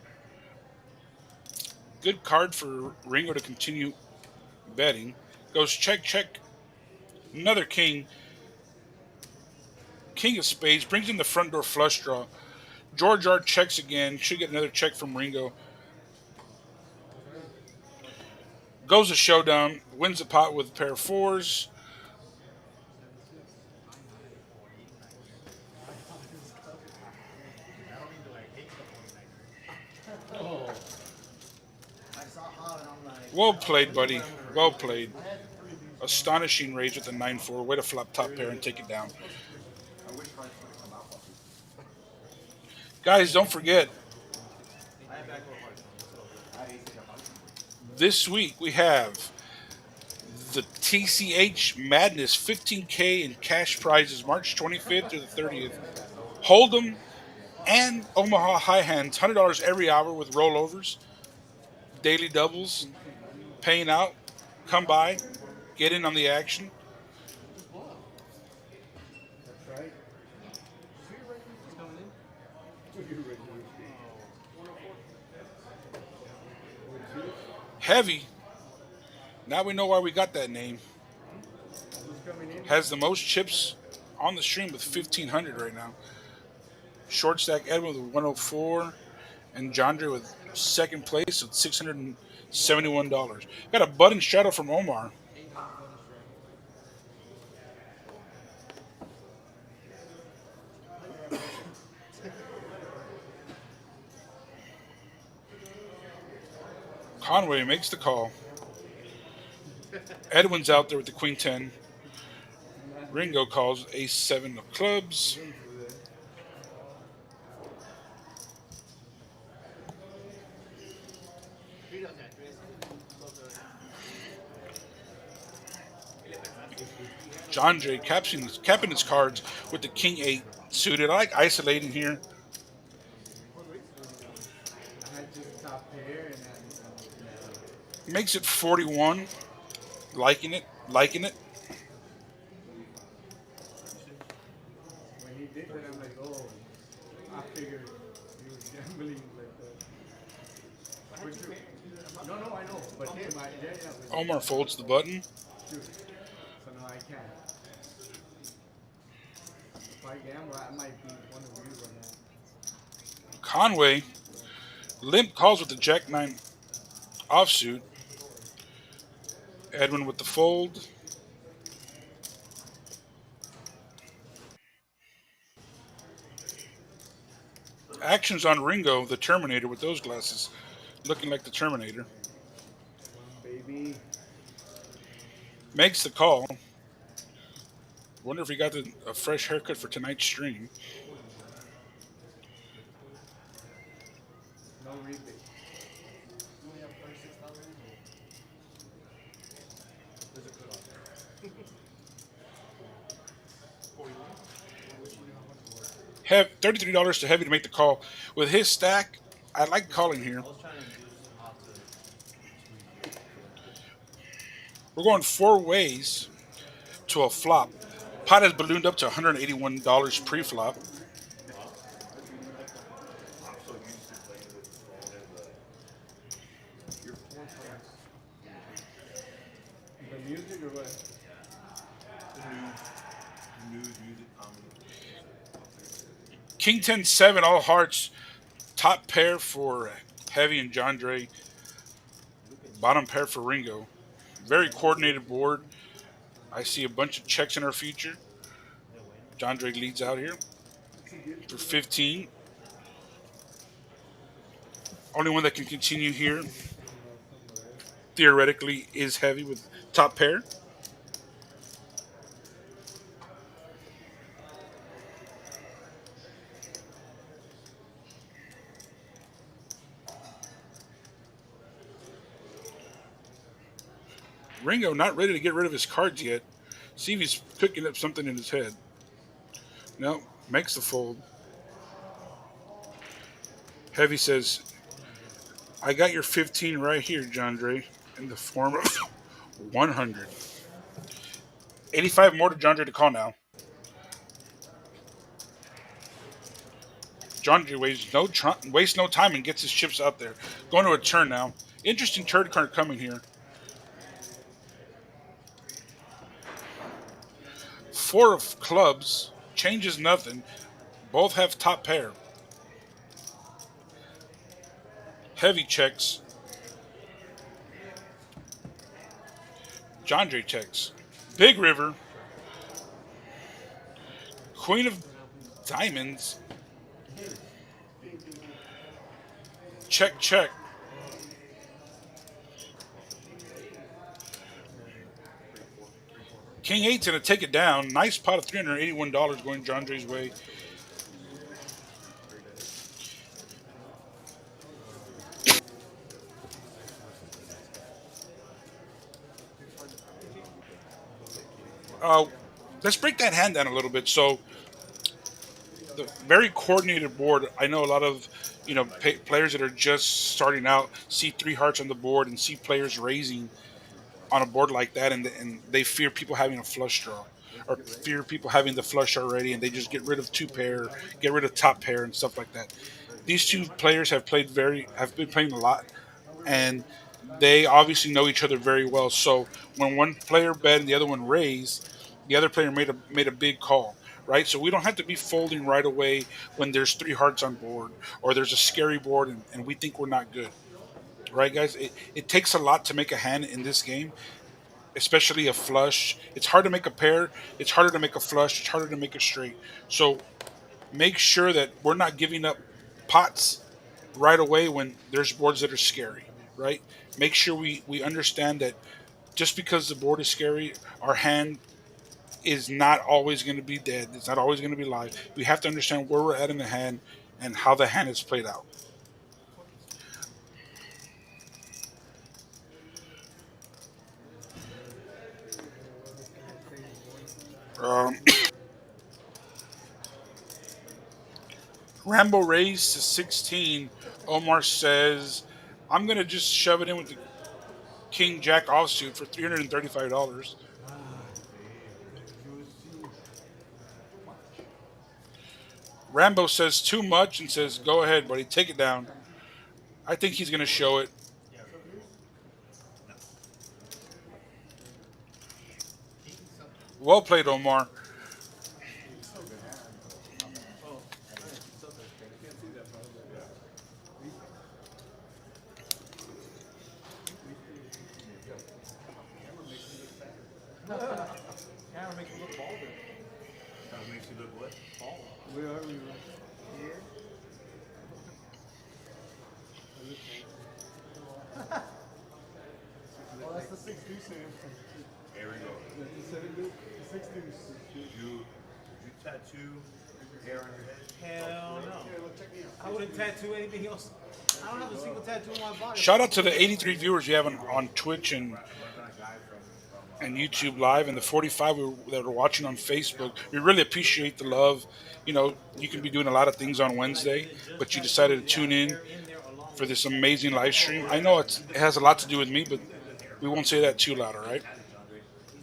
Good card for Ringo to continue betting. Goes check, check. Another king. King of spades brings in the front door flush draw. George R checks again. Should get another check from Ringo. Goes to showdown. Wins the pot with a pair of fours. Oh, I saw how and I'm like, Well played, buddy. Well played. Astonishing raise with the 9-4. Way to flop top pair and take it down. Guys, don't forget, I have back over this week we have the TCH Madness 15K in cash prizes March 25th through the 30th. Hold'em and Omaha High Hands, $100 every hour with rollovers, daily doubles, paying out. Come by, get in on the action. that's right. Heavy. Now we know why we got that name. Has the most chips on the stream with 1,500 right now. Short stack Edwin with 104, and Jandre with second place with $671. Got a button shadow from Omar. Conway makes the call. Edwin's out there with the queen 10. Ringo calls ace 7 of clubs. John Jay capping his cards with the king 8 suited. I like isolating here. I had just top pair and Makes it 41. Liking it. Liking it. when he did that, I'm like, oh, I figured he was gambling like that. But no, I know. But him, yeah. Omar folds the button. Dude, so no, I can't. If I gamble, I might be one of you right now. Conway limp calls with the jack 9 offsuit. Edwin with the fold. Actions on Ringo, the Terminator, with those glasses. Looking like the Terminator. Baby. Makes the call. Wonder if he got a fresh haircut for tonight's stream. No rebate. $33 to Heavy to make the call. With his stack, I like calling here. I was trying to induce how to. We're going 4 ways to a flop. Pot has ballooned up to $181 pre-flop. The music or what? King 10-7, all hearts. Top pair for Heavy and John Dre. Bottom pair for Ringo. Very coordinated board. I see a bunch of checks in our future. John Dre leads out here for 15. Only one that can continue here theoretically is heavy with top pair. Ringo not ready to get rid of his cards yet. See if he's cooking up something in his head. No, makes the fold. Heavy says, I got your 15 right here, John Dre, in the form of 100. 85 more to John Dre to call now. John Dre wastes no time and gets his chips out there. Going to a turn now. Interesting turn card coming here. Four of clubs changes nothing. Both have top pair. Heavy checks. John Dre checks. Big river. Queen of diamonds. Check, check. King eight's gonna take it down. Nice pot of $381 going John Dre's way. Uh, let's break that hand down a little bit. So the very coordinated board. I know a lot of players that are just starting out see three hearts on the board and see players raising on a board like that, and they fear people having a flush draw, or fear people having the flush already, and they just get rid of two pair, get rid of top pair, and stuff like that. These two players have been playing a lot, and they obviously know each other very well. So when one player bet and the other one raised, the other player made a big call, right? So we don't have to be folding right away when there's three hearts on board or there's a scary board and we think we're not good, right, guys? It takes a lot to make a hand in this game, especially a flush. It's hard to make a pair. It's harder to make a flush. It's harder to make a straight. So make sure that we're not giving up pots right away when there's boards that are scary, right? Make sure we understand that just because the board is scary, our hand is not always going to be dead. It's not always going to be live. We have to understand where we're at in the hand and how the hand is played out. Um, Rambo raised to 16. Omar says, I'm going to just shove it in with the King Jack offsuit for $335. Rambo says too much and says, go ahead, buddy, take it down. I think he's going to show it. Well played, Omar. Camera makes me look balder. That makes you look what? Bald. Where are we? Here? Oh, that's the 6 deuce. Here we go. The 7 deuce. The 6 deuce. You tattoo hair on your head? Hell no. Here, look, check me out. I wouldn't tattoo anything else. I don't have a single tattoo on my body. Shout out to the 83 viewers we have on Twitch and YouTube Live, and the 45 that are watching on Facebook. We really appreciate the love. You can be doing a lot of things on Wednesday, but you decided to tune in for this amazing live stream. I know it has a lot to do with me, but we won't say that too loud, all right?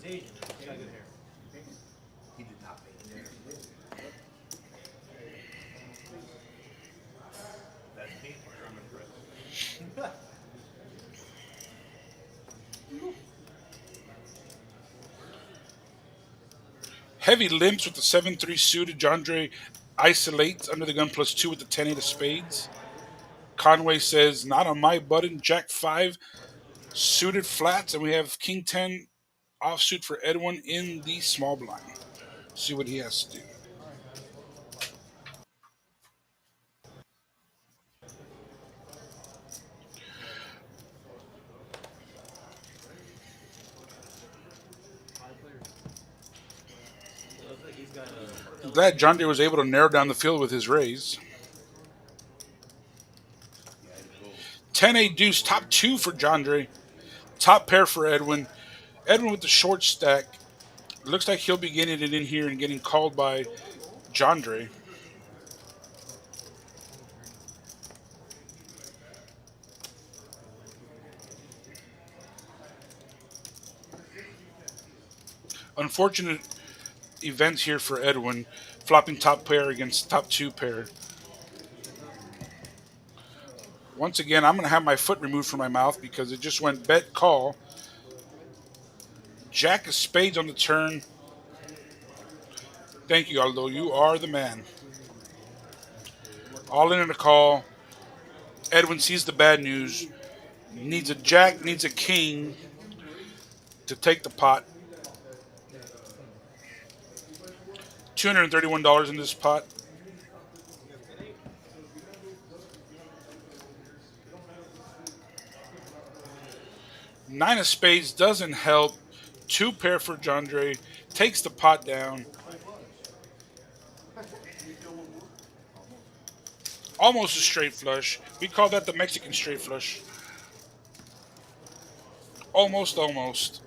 He's Asian. He's got good hair. He did not pay. That's me. I'm impressed. Heavy limps with the 7-3 suited. John Dre isolates under the gun +2 with the 10-8 of spades. Conway says, not on my button. Jack 5 suited flats, and we have King 10 offsuit for Edwin in the small blind. See what he has to do. I'm glad John Deere was able to narrow down the field with his raise. 10-8 deuce, top two for John Deere. Top pair for Edwin. Edwin with the short stack. Looks like he'll be getting it in here and getting called by John Deere. Unfortunate events here for Edwin, flopping top pair against top two pair. Once again, I'm going to have my foot removed from my mouth because it just went bet call. Jack of spades on the turn. Thank you, Aldo. You are the man. All in a call. Edwin sees the bad news. Needs a jack, needs a king to take the pot. $231 in this pot. Nine of spades doesn't help. Two pair for John Deere. Takes the pot down. Almost a straight flush. We call that the Mexican straight flush. Almost, almost.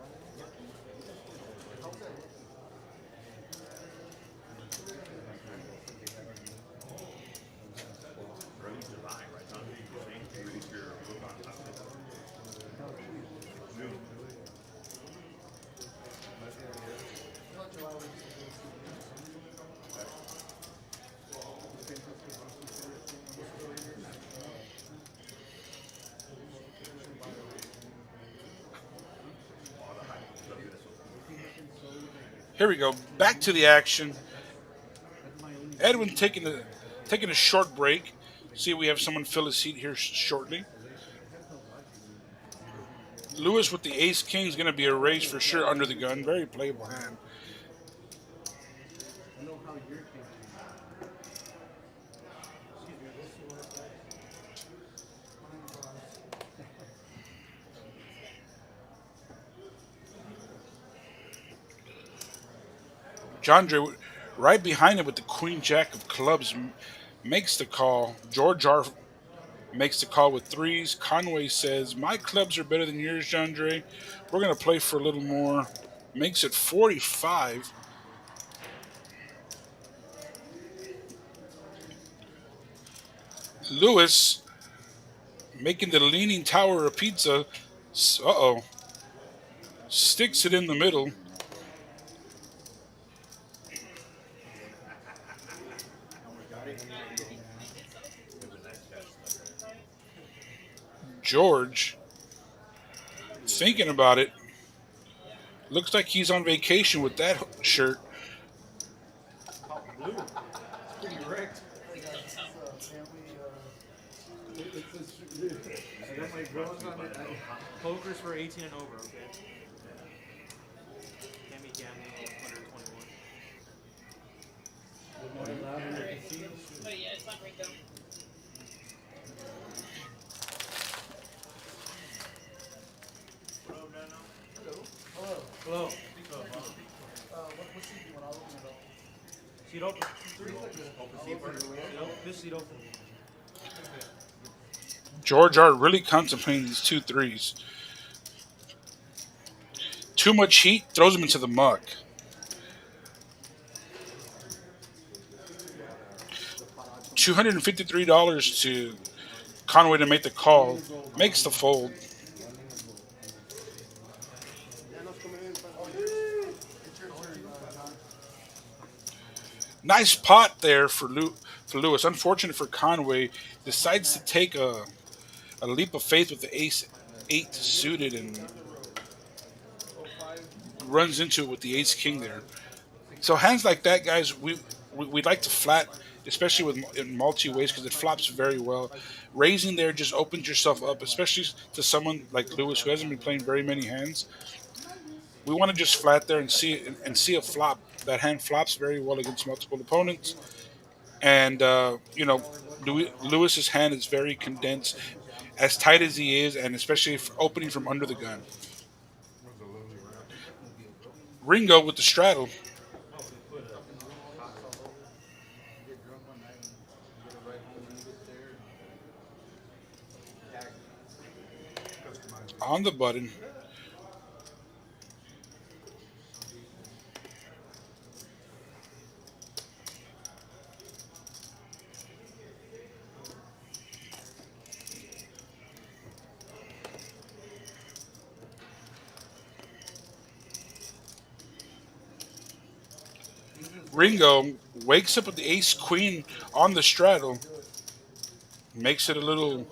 Here we go. Back to the action. Edwin taking a short break. See, we have someone fill his seat here shortly. Lewis with the ace king is going to be a raise for sure under the gun. Very playable hand. John Deere right behind him with the queen jack of clubs makes the call. George R makes the call with threes. Conway says, "My clubs are better than yours, John Deere. We're going to play for a little more." Makes it 45. Lewis making the leaning tower of pizza. Uh-oh. Sticks it in the middle. George thinking about it. Looks like he's on vacation with that shirt. Pretty wrecked. I got my girls on it. Poker's for 18 and over, okay? Can't be gambling under 21. They're not allowed in the casinos. Hello. Seat open. This seat open. George R really contemplating these two threes. Too much heat throws him into the muck. $253 to Conway to make the call. Makes the fold. Nice pot there for Lewis. Unfortunate for Conway. Decides to take a leap of faith with the ace 8 suited and runs into it with the ace king there. So hands like that, guys, we'd like to flat, especially with in multi ways because it flops very well. Raising there just opens yourself up, especially to someone like Lewis who hasn't been playing very many hands. We want to just flat there and see a flop. That hand flops very well against multiple opponents, and Lewis's hand is very condensed, as tight as he is, and especially for opening from under the gun. Ringo with the straddle. on the button. Ringo wakes up with the ace queen on the straddle, makes it a little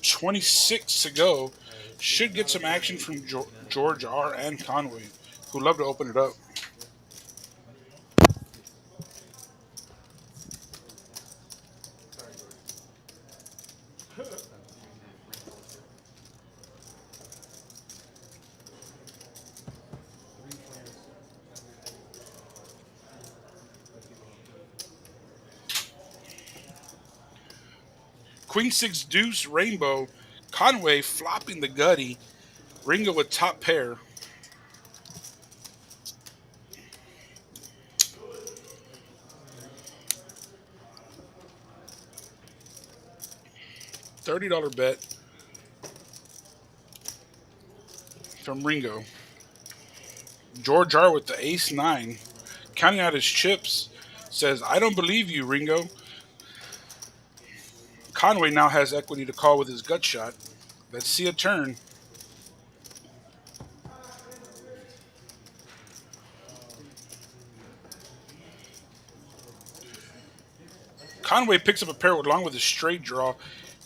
26 to go. Should get some action from George R. and Conway, who love to open it up. Queen 6 deuce rainbow. Conway flopping the gutty. Ringo with top pair. $30 bet from Ringo. George R with the ace 9. Counting out his chips. Says, I don't believe you, Ringo. Conway now has equity to call with his gut shot. Let's see a turn. Conway picks up a pair along with his straight draw.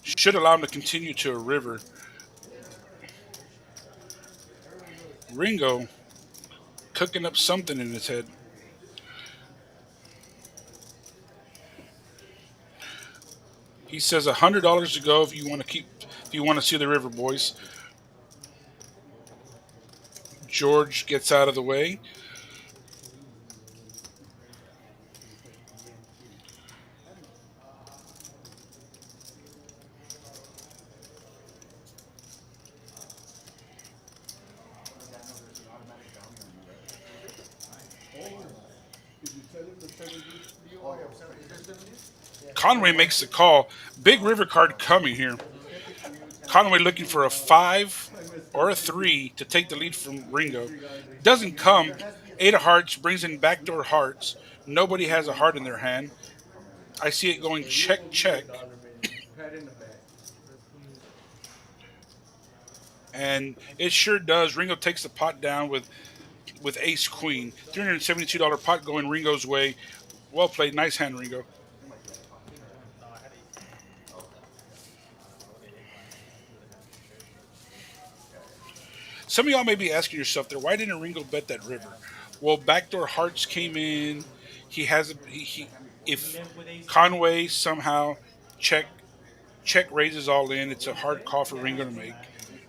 Should allow him to continue to a river. Ringo cooking up something in his head. He says $100 to go if you want to see the river, boys. George gets out of the way. Conway makes the call. Big river card coming here. Conway looking for a 5 or a 3 to take the lead from Ringo. Doesn't come. 8 of hearts brings in backdoor hearts. Nobody has a heart in their hand. I see it going check, check. And it sure does. Ringo takes the pot down with ace queen. $372 pot going Ringo's way. Well played. Nice hand, Ringo. Some of y'all may be asking yourself there, why didn't Ringo bet that river? Well, backdoor hearts came in. He has if Conway somehow check raises all in, it's a hard call for Ringo to make,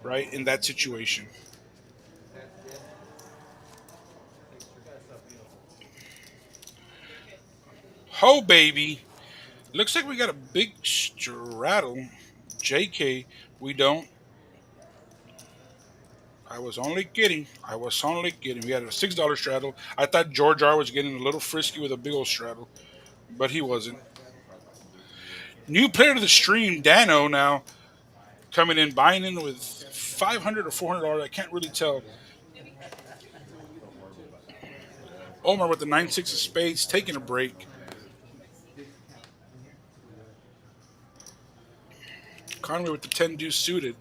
right? In that situation. Ho baby. Looks like we got a big straddle. JK, we don't. I was only kidding. I was only kidding. We had a $6 straddle. I thought George R was getting a little frisky with a big old straddle, but he wasn't. New player to the stream, Dano now coming in, buying in with 500 or $400. I can't really tell. Omar with the 9-6 of spades, taking a break. Conway with the 10 deuce suited.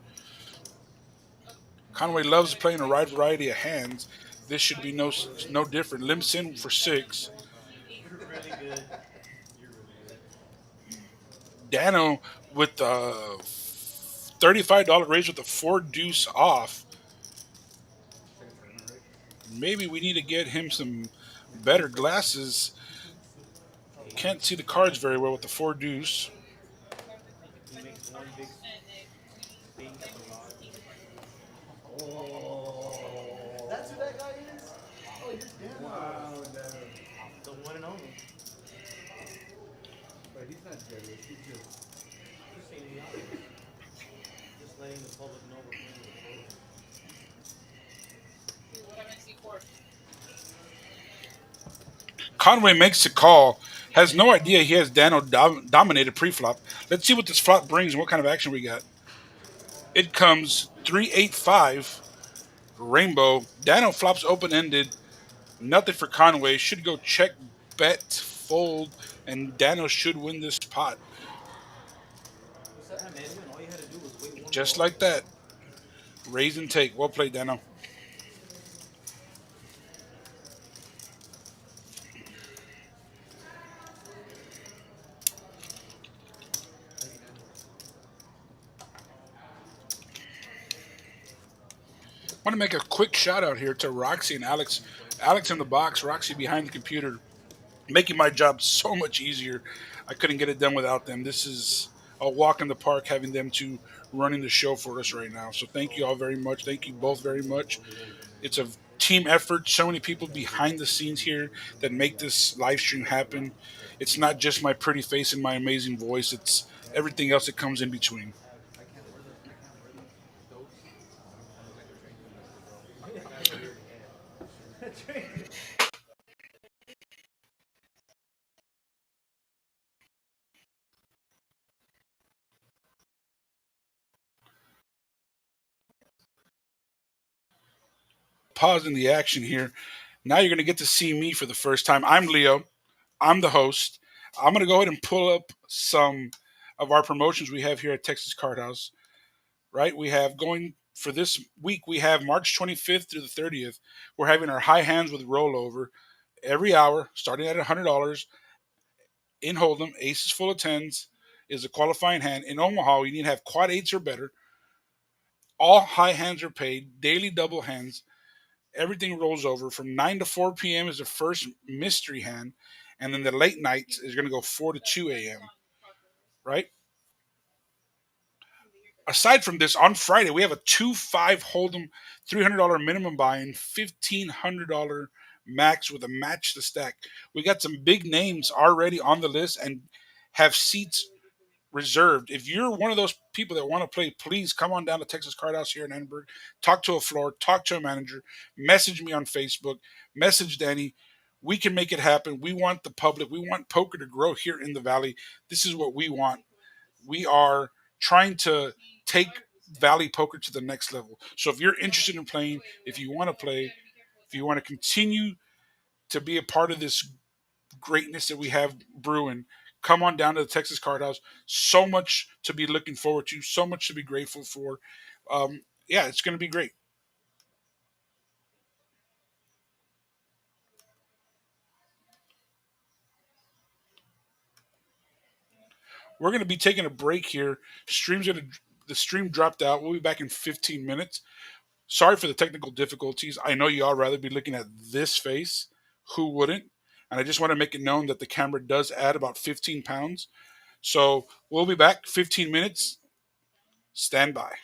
Conway loves playing a wide variety of hands. This should be no different. Limps in for 6. Dano with the $35 raise with the 4 deuce off. Maybe we need to get him some better glasses. Can't see the cards very well with the 4 deuce. That's who that guy is? Oh, you're damn wow. The one and only. But he's not jealous. He's Just saying the obvious. Just letting the public know we're playing with Conway makes the call. Has no idea he has Dano dominated pre-flop. Let's see what this flop brings and what kind of action we got. It comes 3-8-5. Rainbow. Dano flops open ended. Nothing for Conway. Should go check, bet, fold, and Dano should win this pot. Yeah, man. Even all you had to do was wait one Just ball. like that. Raise and take. Well played, Dano. Thank you, man. I want to make a quick shout out here to Roxy and Alex. Alex in the box, Roxy behind the computer, making my job so much easier. I couldn't get it done without them. This is a walk in the park having them to running the show for us right now. So thank you all very much. Thank you both very much. It's a team effort. So many people behind the scenes here that make this live stream happen. It's not just my pretty face and my amazing voice. It's everything else that comes in between. I can't wear the Dose. I look like a train conductor, bro. I got a weird head. Pausing the action here. Now you're going to get to see me for the first time. I'm Leo. I'm the host. I'm going to go ahead and pull up some of our promotions we have here at Texas Card House. Right? We have going for this week, we have March 25th through the 30th. We're having our high hands with rollover every hour, starting at $100 in Hold'em. Aces full of tens is a qualifying hand. In Omaha, you need to have quad eights or better. All high hands are paid, daily double hands. Everything rolls over from 9 to 4 p.m. is the first mystery hand, and then the late nights is going to go 4 to 2 a.m. Right? Aside from this, on Friday we have a 2-5 Hold'em, $300 minimum buy-in, $1,500 max with a match to stack. We got some big names already on the list and have seats reserved. If you're one of those people that want to play, please come on down to Texas Card House here in Edinburg. Talk to a floor, talk to a manager, message me on Facebook, message Danny. We can make it happen. We want the public. We want poker to grow here in the valley. This is what we want. We are trying to take Valley Poker to the next level. So if you're interested in playing, if you want to play, if you want to continue to be a part of this greatness that we have brewing, come on down to the Texas Card House. So much to be looking forward to, so much to be grateful for. Yeah, it's going to be great. We're going to be taking a break here. The stream dropped out. We'll be back in 15 minutes. Sorry for the technical difficulties. I know you all rather be looking at this face. Who wouldn't? And I just want to make it known that the camera does add about 15 pounds. So we'll be back 15 minutes. Stand by.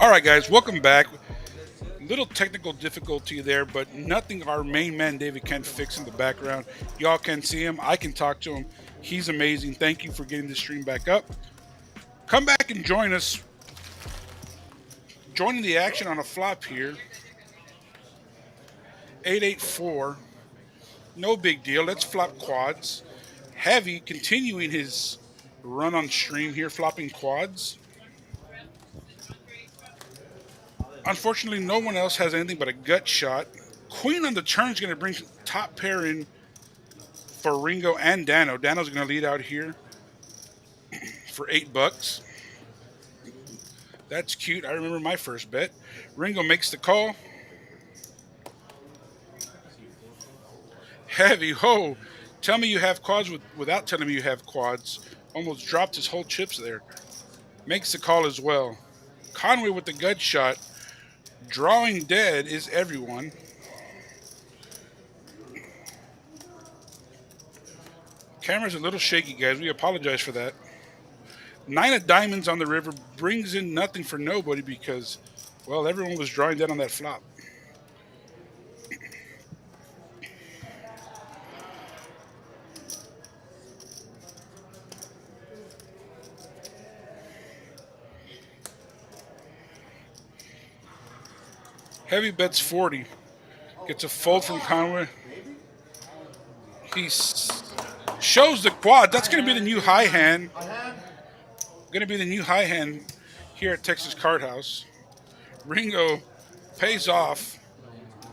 All right, guys, welcome back. Little technical difficulty there, but nothing our main man David can't fix in the background. Y'all can see him. I can talk to him. He's amazing. Thank you for getting the stream back up. Come back and join us. Joining the action on a flop here. 884. No big deal. Let's flop quads. Heavy continuing his run on stream here, flopping quads. Unfortunately, no one else has anything but a gut shot. Queen on the turn is going to bring top pair in for Ringo and Dano. Dano's going to lead out here for $8. That's cute. I remember my first bet. Ringo makes the call. Heavy, ho. Tell me you have quads without telling me you have quads. Almost dropped his whole chips there. Makes the call as well. Conway with the gut shot. Drawing dead is everyone. Camera's a little shaky, guys. We apologize for that. 9 of diamonds on the river brings in nothing for nobody because, well, everyone was drawing dead on that flop. Heavy bets 40. Gets a fold from Conway. He shows the quad. That's going to be the new high hand. Going to be the new high hand here at Texas Card House. Ringo pays off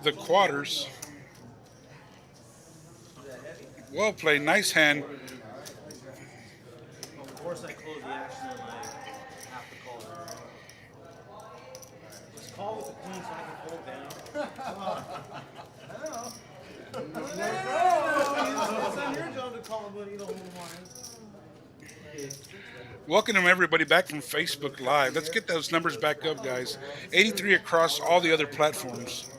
the quarters. Well played. Nice hand. Of course, I close the action on like half the call. Just call with the queen so I can fold down. It's not your job to call, but you don't hold mine. Welcome everybody back from Facebook Live. Let's get those numbers back up, guys. 83 across all the other platforms.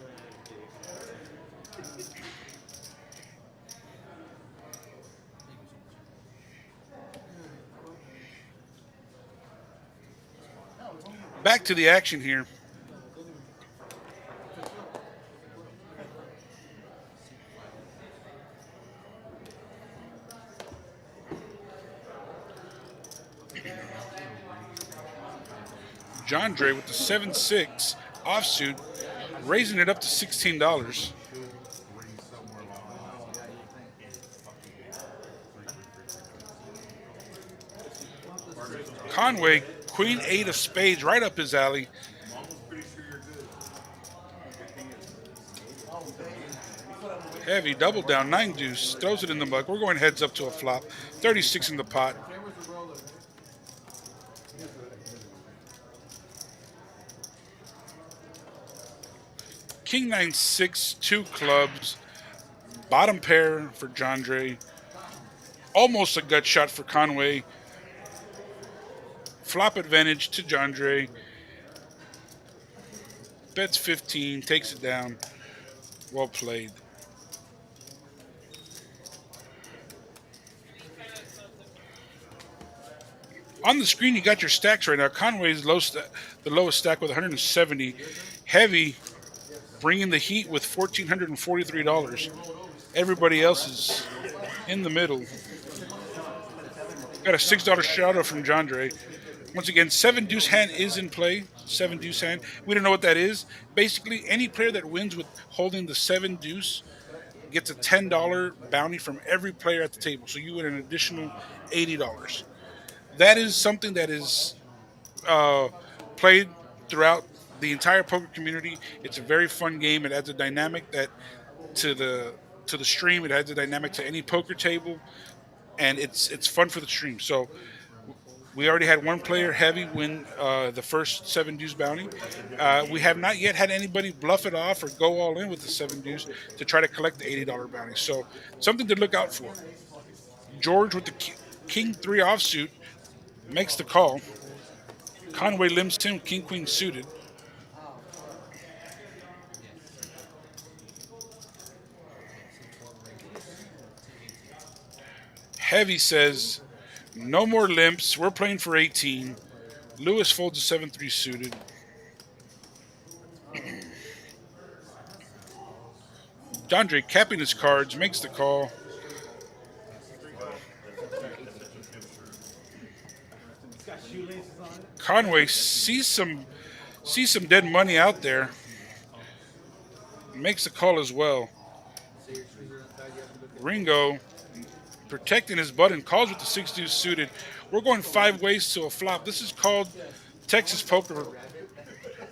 Back to the action here. John Dre with the 7-6 offsuit, raising it up to $16. Conway, Queen 8 of spades, right up his alley. Heavy double down, 9 deuce, throws it in the mug. We're going heads up to a flop. 36 in the pot. King 9-6, 2 clubs. Bottom pair for John Dre. Almost a gut shot for Conway. Flop advantage to John Dre. Bets 15, takes it down. Well played. On the screen, you got your stacks right now. Conway's the lowest stack with 170. Heavy bringing the heat with $1,443. Everybody else is in the middle. Got a $6 shout out from John Dre. Once again, 7 deuce hand is in play. 7 deuce hand. We don't know what that is. Basically, any player that wins with holding the 7 deuce gets a $10 bounty from every player at the table. So you win an additional $80. That is something that is played throughout the entire poker community. It's a very fun game. It adds a dynamic that to the stream. It adds a dynamic to any poker table, and it's fun for the stream. So we already had one player, Heavy, win the first 7 deuce bounty. We have not yet had anybody bluff it off or go all in with the 7 deuce to try to collect the $80 bounty. So something to look out for. George with the King 3 offsuit makes the call. Conway limps him, King Queen suited. Heavy says, no more limps. We're playing for 18. Lewis folds a 7-3 suited. Jandre capping his cards, makes the call. It's got shoelaces on it. Conway sees some dead money out there, makes the call as well. Ringo protecting his button, calls with the 6 deuce suited. We're going 5 ways to a flop. This is called Texas poker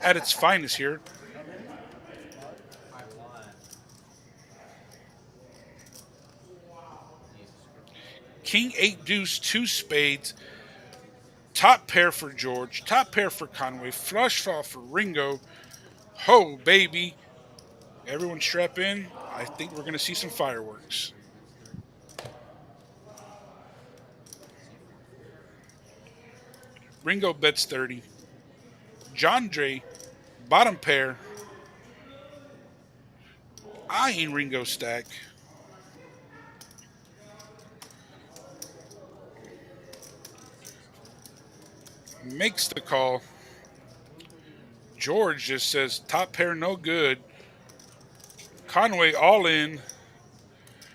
at its finest here. King 8 deuce, 2 spades. Top pair for George, top pair for Conway, flush fall for Ringo. Ho, baby. Everyone strap in. I think we're going to see some fireworks. Ringo bets 30. Jandre, bottom pair, eyeing Ringo stack. Makes the call. George just says top pair no good. Conway all in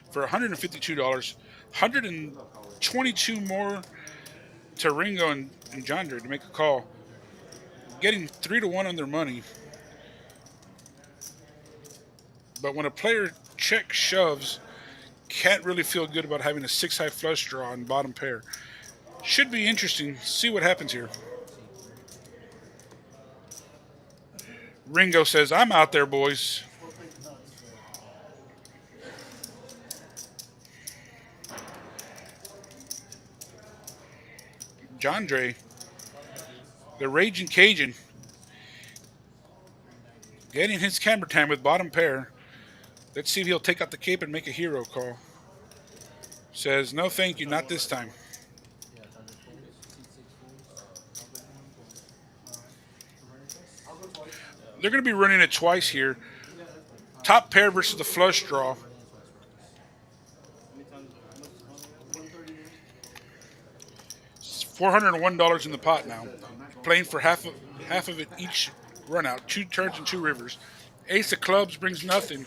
for $152. 122 more to Ringo and Jandre to make a call. Getting 3-1 on their money. But when a player check shoves, can't really feel good about having a 6 high flush draw on bottom pair. Should be interesting. See what happens here. Ringo says, I'm out there, boys. Jandre, the Raging Cajun, getting his camera time with bottom pair. Let's see if he'll take out the cape and make a hero call. Says, no thank you, not this time. They're going to be running it twice here. Top pair versus the flush draw. It's $401 in the pot now. Playing for half of it each run out. 2 turns and 2 rivers. Ace of clubs brings nothing.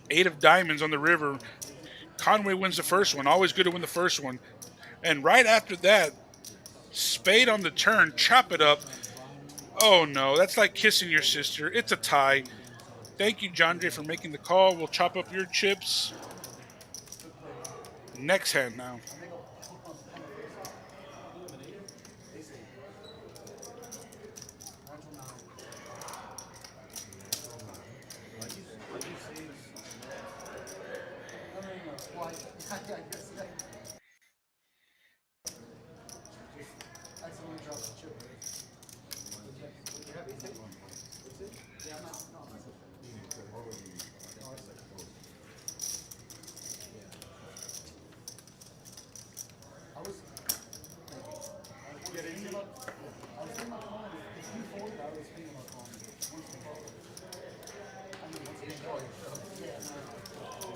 8 of diamonds on the river. Conway wins the first one. Always good to win the first one. And right after that, spade on the turn. Chop it up. Oh no, that's like kissing your sister. It's a tie. Thank you, Jandre, for making the call. We'll chop up your chips. Next hand now.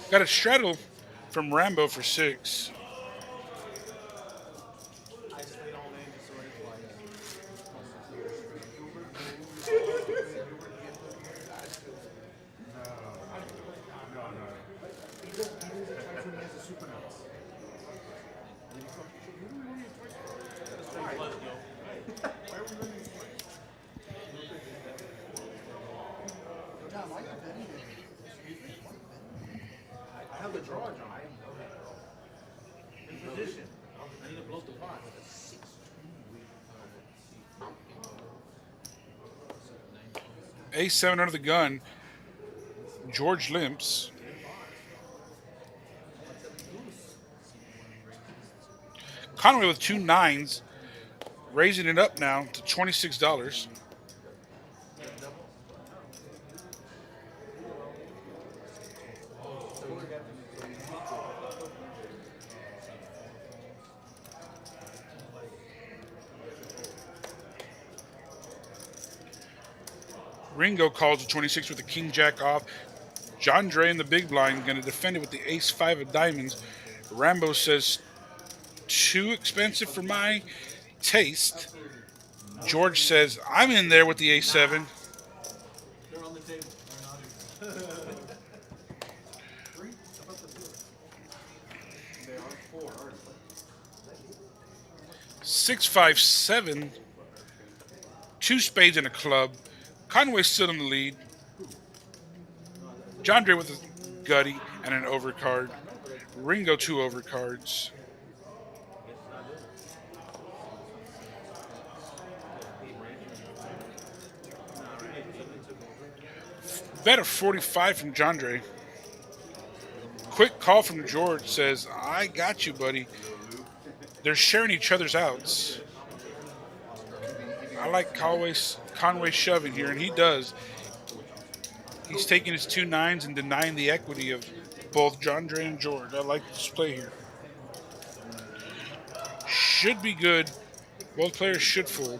Got a straddle from Rambo for 6. I just laid all in just so I have the draw, John. In position. I need to blow the pot. A7 under the gun. George limps. Conway with 2 9s. Raising it up now to $26. Ringo calls the 26 with the king jack off. Jandre in the big blind going to defend it with the ace 5 of diamonds. Rambo says, too expensive for my taste. George says, I'm in there with the ace 7. They're on the table. 6-5-7, two spades and a club. Conway still in the lead. John Dre with a gutty and an overcard. Ringo two overcards. Bet of 45 from John Dre. Quick call from George says, I got you, buddy. They're sharing each other's outs. I like Conway shoving here, and he does. He's taking his two nines and denying the equity of both John Dre and George. I like this play here. Should be good. Both players should fold.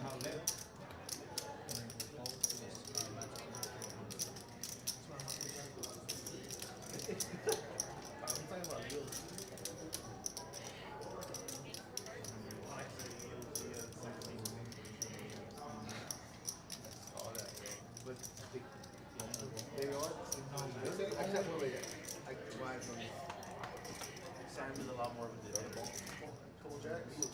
Sam is a lot more of a detail. Couple jacks.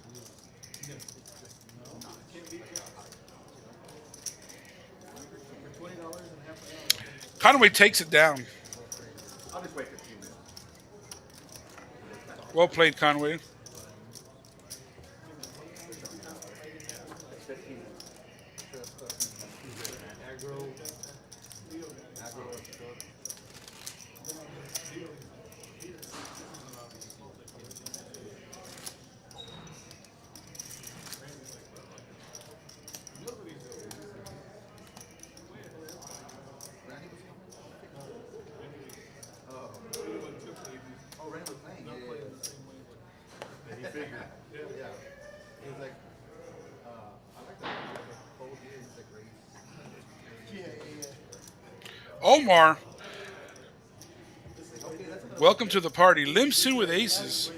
Conway takes it down. I'll just wait 15 minutes. Well played, Conway. Oh, Randy was playing. He figured. Yeah. He was like, I like that. Whole year, he's like race. Omar, welcome to the party. Limps in with aces.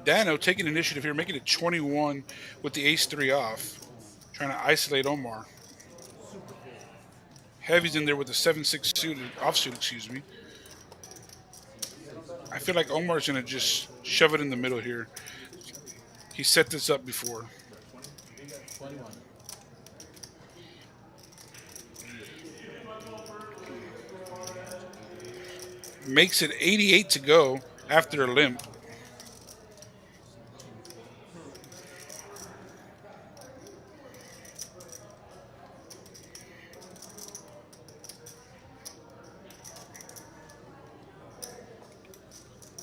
Dano taking initiative here, making it 21 with the ace 3 off. Trying to isolate Omar. Heavy's in there with the 7-6 suited, offsuit, excuse me. I feel like Omar's going to just shove it in the middle here. He set this up before. Makes it 88 to go after a limp.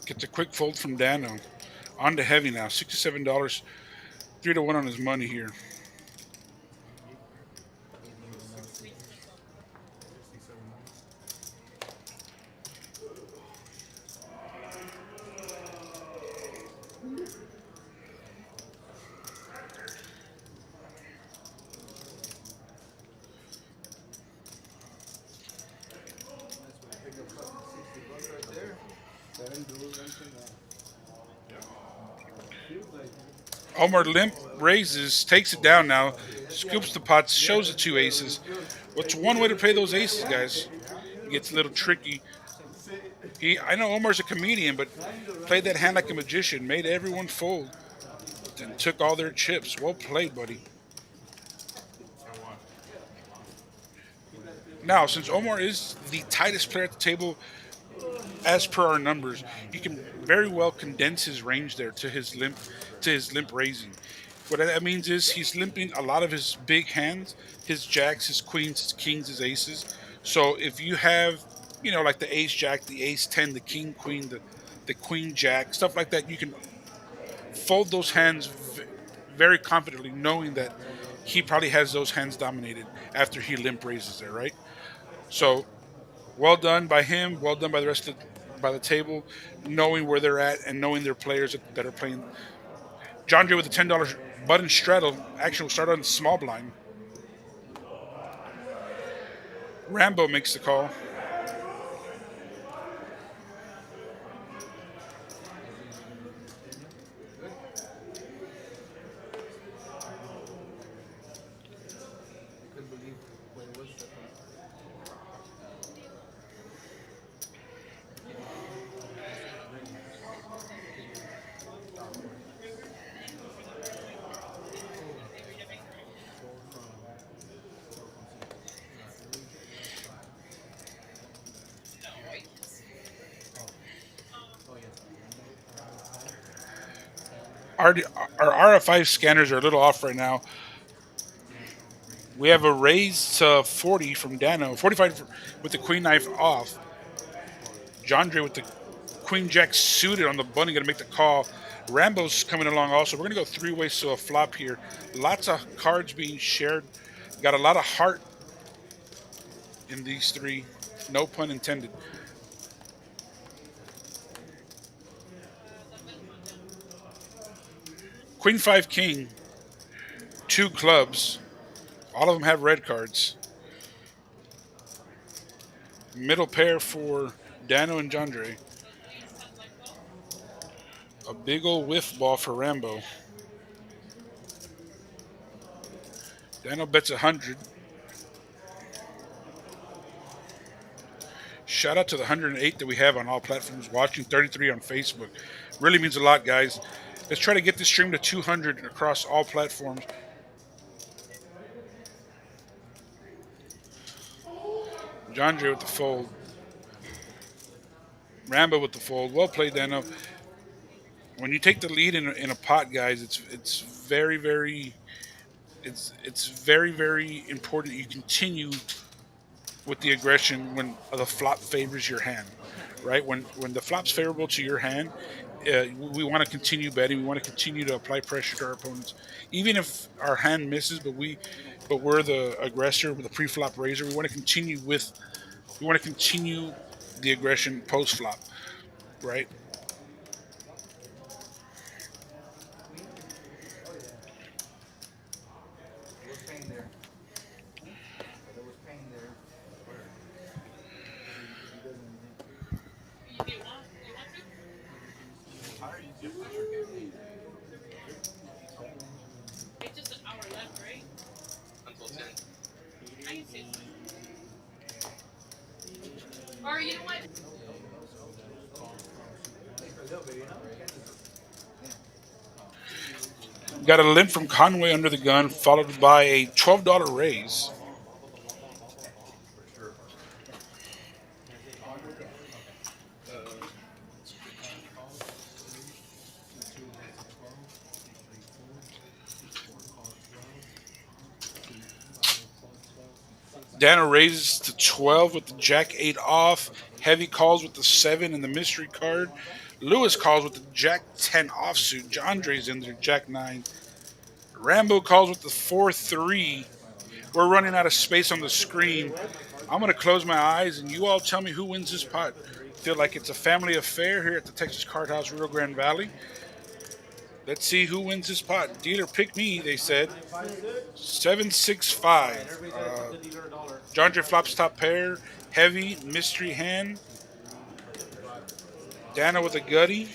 Gets a quick fold from Dano. On to heavy now. $67. 3-1 on his money here. Omar limp raises, takes it down now, scoops the pots, shows the two aces. What's one way to play those aces, guys? It gets a little tricky. I know Omar's a comedian, but played that hand like a magician, made everyone fold, and took all their chips. Well played, buddy. Now, since Omar is the tightest player at the table, as per our numbers, he can very well condense his range there to his limp raising. What that means is he's limping a lot of his big hands, his jacks, his queens, his kings, his aces. So if you have, like the ace jack, the ace 10, the king queen, the queen jack, stuff like that, you can fold those hands very confidently, knowing that he probably has those hands dominated after he limp raises there, right? So well done by him. Well done by the rest of by the table, knowing where they're at and knowing their players that are playing. John Dre with a $10 button straddle. Action will start on the small blind. Rambo makes the call. Our, our RFI scanners are a little off right now. We have a raise to 40 from Dano, 45 with the queen knife off. Jandre with the queen jack suited on the button, going to make the call. Rambo's coming along also. We're going to go three ways to a flop here. Lots of cards being shared. Got a lot of heart in these three. No pun intended. Queen 5 king, two clubs. All of them have red cards. Middle pair for Dano and Jandre. A big old whiff ball for Rambo. Dano bets 100. Shout out to the 108 that we have on all platforms watching, 33 on Facebook. Really means a lot, guys. Let's try to get this stream to 200 across all platforms. Jandre with the fold. Rambo with the fold. Well played, Dano. When you take the lead in a pot, guys, it's very very it's very very important you continue with the aggression when the flop favors your hand, right? When the flop's favorable to your hand, we want to continue betting. We want to continue to apply pressure to our opponents, even if our hand misses. But we're the aggressor with the pre-flop raiser. We want to continue with. We want to continue the aggression post-flop, right? There was pain there. There was pain there. If he doesn't. A little bit, you know. Got a limp from Conway under the gun, followed by a $12 raise. Dano raises to 12 with the Jack 8 off. Heavy calls with the 7 and the mystery card. Lewis calls with the Jack 10 offsuit. Jandre's in there, Jack 9. Rambo calls with the 4-3. We're running out of space on the screen. I'm going to close my eyes and you all tell me who wins this pot. Feel like it's a family affair here at the Texas Card House, Rio Grande Valley. Let's see who wins this pot. Dealer pick me, they said. 765. Jandre flops top pair. Heavy, mystery hand. Dana with a gutty.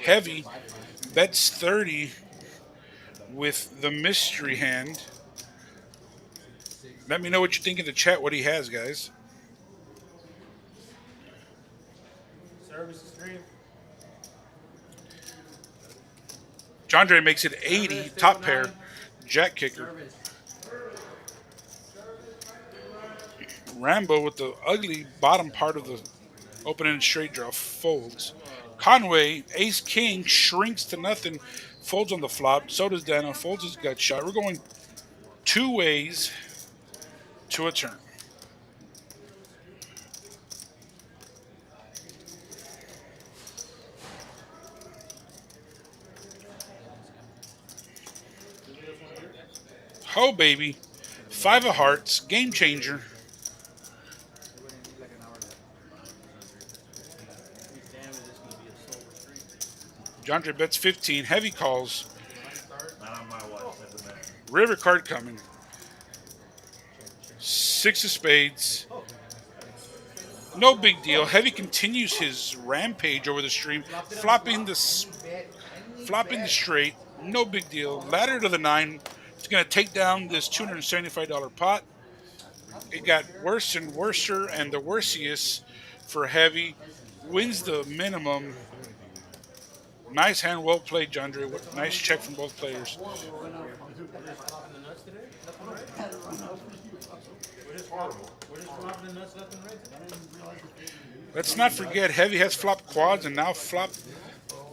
Heavy bets 30 with the mystery hand. Let me know what you think in the chat, what he has, guys. Service is stream. Jandre makes it 80, top pair, jack kicker. Rambo with the ugly bottom part of the open-ended straight draw folds. Conway, ace king, shrinks to nothing, folds on the flop. So does Dano, folds his gut shot. We're going two ways to a turn. Ho, baby. 5 of hearts, game changer. Jandre bets 15, heavy calls. River card coming. 6 of spades. No big deal. Heavy continues his rampage over the stream, flopping the straight. No big deal. Ladder to the 9. It's going to take down this $275 pot. It got worse and worser, and the worsiest for Heavy. Wins the minimum. Nice hand, well played, Jandre. Nice check from both players. We're just flopping the nuts left and right today. Let's not forget, Heavy has flopped quads and now flopped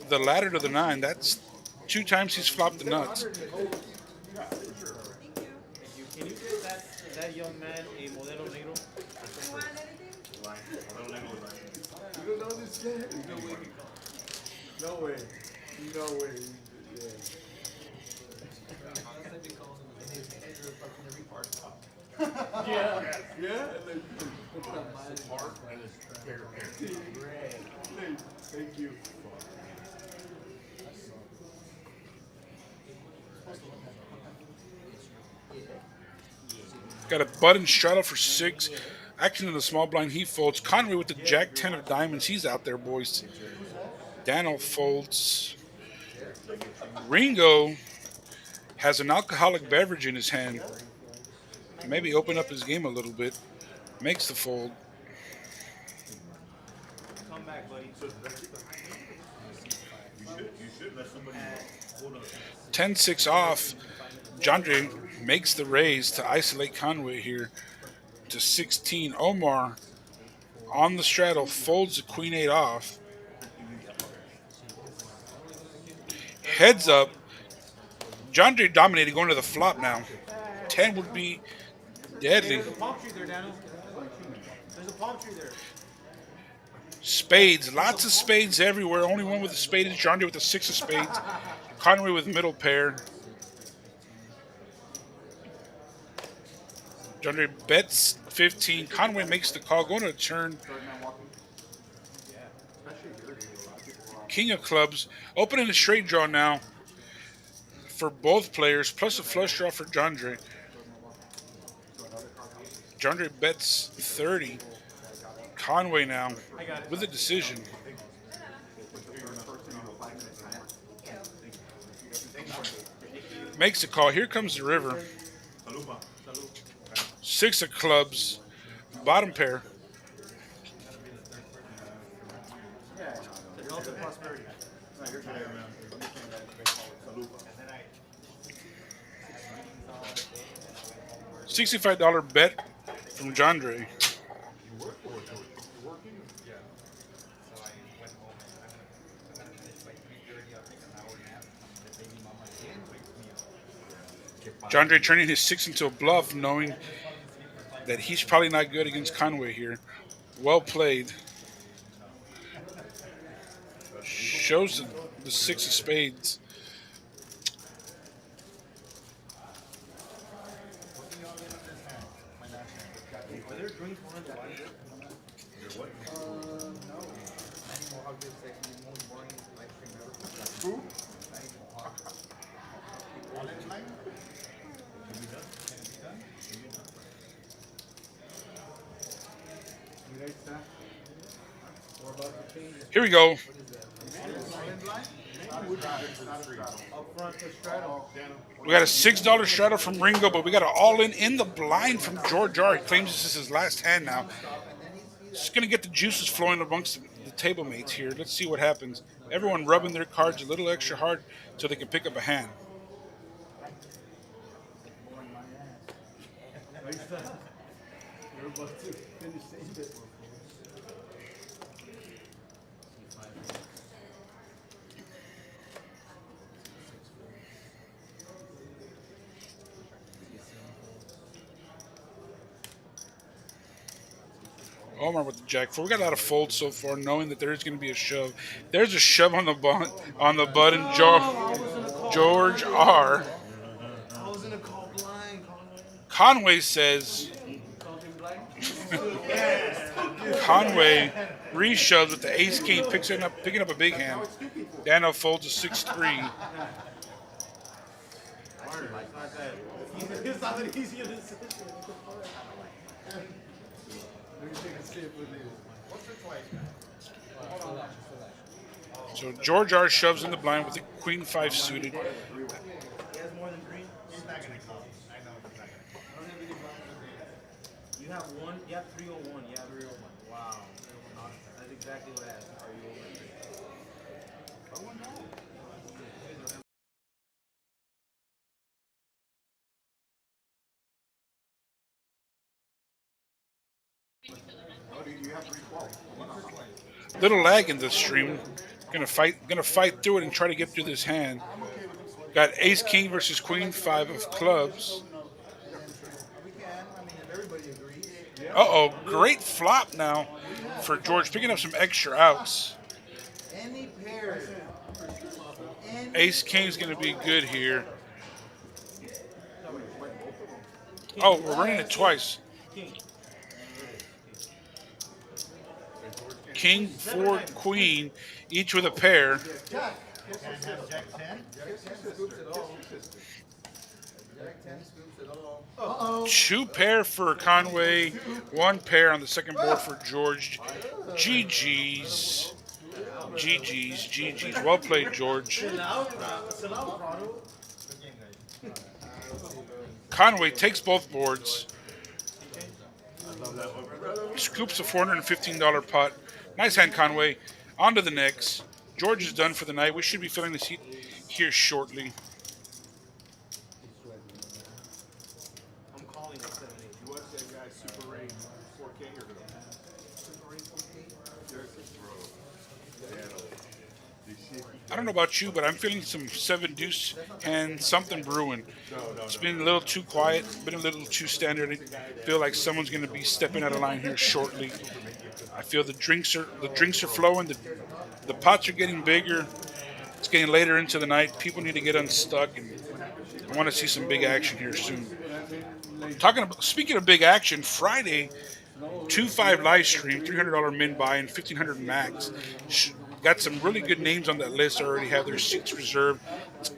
the ladder to the nine. That's two times he's flopped the nuts. Thank you. Can you get that young man a modelo negro? You don't know this guy? No way. No way. Yeah. Yeah. Yeah. Thank you. Got a button straddle for six. Action in the small blind. He folds. Conway with the jack 10 of diamonds. He's out there, boys. Daniel folds. Ringo has an alcoholic beverage in his hand. Maybe open up his game a little bit. Makes the fold. Come back, buddy. 10-6 off. Jandre makes the raise to isolate Conway here to 16. Omar on the straddle folds the queen 8 off. Heads up. Jandre dominated going to the flop now. 10 would be deadly. There's a palm tree there, Daniel. There's a palm tree there. Spades. Lots of spades everywhere. Only one with a spade is Jandre with the 6 of spades. Conway with middle pair. Jandre bets 15. Conway makes the call. Going to a turn. King of clubs. Opening a straight draw now for both players, plus a flush draw for Jandre. Jandre bets 30. Conway now with a decision. Makes the call. Here comes the river. 6 of clubs. Bottom pair. The health and prosperity. $65 bet from Jandre. Jandre turning his 6 into a bluff, knowing that he's probably not good against Conway here. Well played. Shows the 6 of spades. Are there drinks behind the line? Here we go. Up front to straddle. We got a $6 straddle from Ringo, but we got an all-in the blind from George R. He claims this is his last hand now. Just going to get the juices flowing amongst the table mates here. Let's see what happens. Everyone rubbing their cards a little extra hard so they can pick up a hand. You're about to finish saying it. Omar with the jack 4. We got a lot of folds so far, knowing that there is going to be a shove. There's a shove on the button. George R. I was in a call blind, Conway says. Conway reshoves with the ace king, picking up a big hand. Dano folds a 6-3. It's not that easy of a decision. Let me take a sip with this. So George R shoves in the blind with the queen 5 suited. He has more than 3. He's not gonna call. I know he's not gonna. You have 1. You have 301. You have 301. Wow. That's exactly what I asked. Are you over? Little lag in this stream. Gonna fight through it and try to get through this hand. Got Ace King versus Queen Five of Clubs. We can. I mean, if everybody agrees. Uh oh, great flop now for George, picking up some extra outs. Any pair. Any Ace King's gonna be good here. King. Oh, we're running it twice. King. King, four, queen, each with a pair. Jack. Jack 10. Jack 10 scoops it all. Jack 10 scoops it all. Uh-oh. Two pair for Conway, one pair on the second board for George. GG's. GG's. Well played, George. Conway takes both boards. Scoops a $415 pot. Nice hand, Conway. On to the next. George is done for the night. We should be filling this heat here shortly. I'm calling it 7-8. You watch that guy Super Ray 4K or no? I don't know about you, but I'm feeling some seven deuce and something brewing. It's been a little too quiet, been a little too standard. I feel like someone's going to be stepping out of line here shortly. I feel the drinks are flowing. The pots are getting bigger. It's getting later into the night. People need to get unstuck, and I want to see some big action here soon. Speaking of big action, Friday, 2-5 live stream, $300 min buy and $1,500 max. Got some really good names on that list. Already have their seats reserved. It's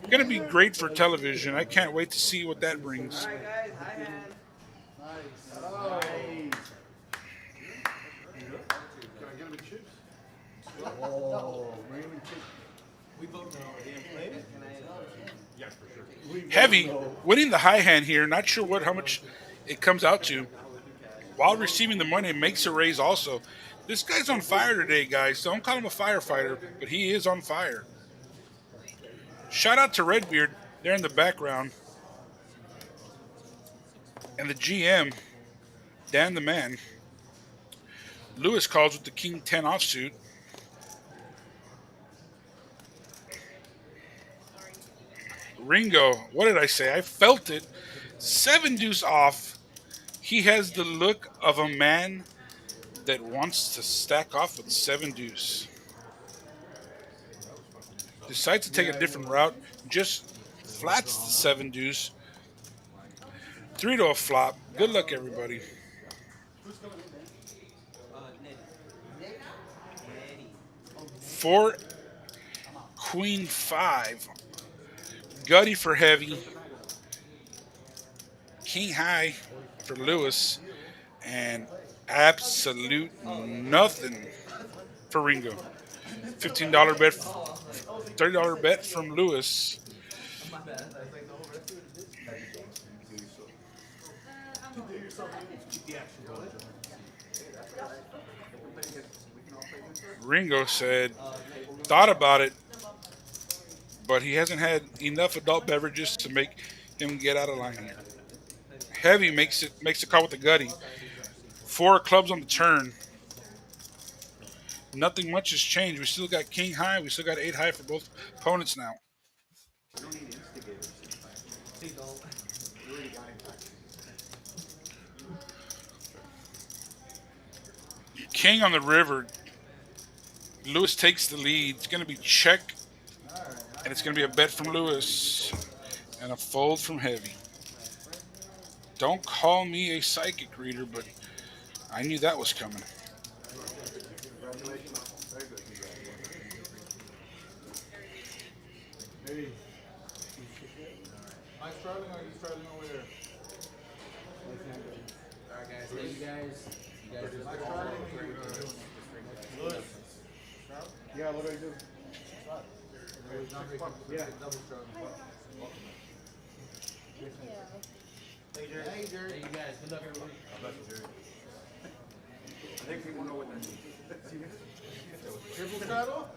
going to be great for television. I can't wait to see what that brings. Heavy winning the high hand here. Not sure how much it comes out to. While receiving the money, makes a raise also. This guy's on fire today, guys. Don't call him a firefighter, but he is on fire. Shout out to Redbeard there in the background. And the GM, Dan the Man. Lewis calls with the King 10 offsuit. Ringo, what did I say? I felt it. 7 deuce off. He has the look of a man that wants to stack off with 7 deuce. Decides to take a different route. Just flats the 7 deuce. 3 to a flop. Good luck, everybody. Four, queen 5. Gutty for Heavy. King high for Lewis. And absolute nothing for Ringo. $15 bet, $30 bet from Lewis. Ringo said, thought about it, but he hasn't had enough adult beverages to make him get out of line here. Heavy makes the call with the Gutty. 4 clubs on the turn. Nothing much has changed. We still got king high. We still got 8 high for both opponents now. King on the river. Lewis takes the lead. It's going to be check, and it's going to be a bet from Lewis and a fold from Heavy. Don't call me a psychic reader, but I knew that was coming. Hey. Am I struggling or are you struggling over there? Alright, guys. Thank you guys. You guys Am I struggling or are you doing? Yeah, what do I do? Yeah. Hey, Jerry. Hey, you guys. Good luck, everybody. I think people know what that means. Triple straddle?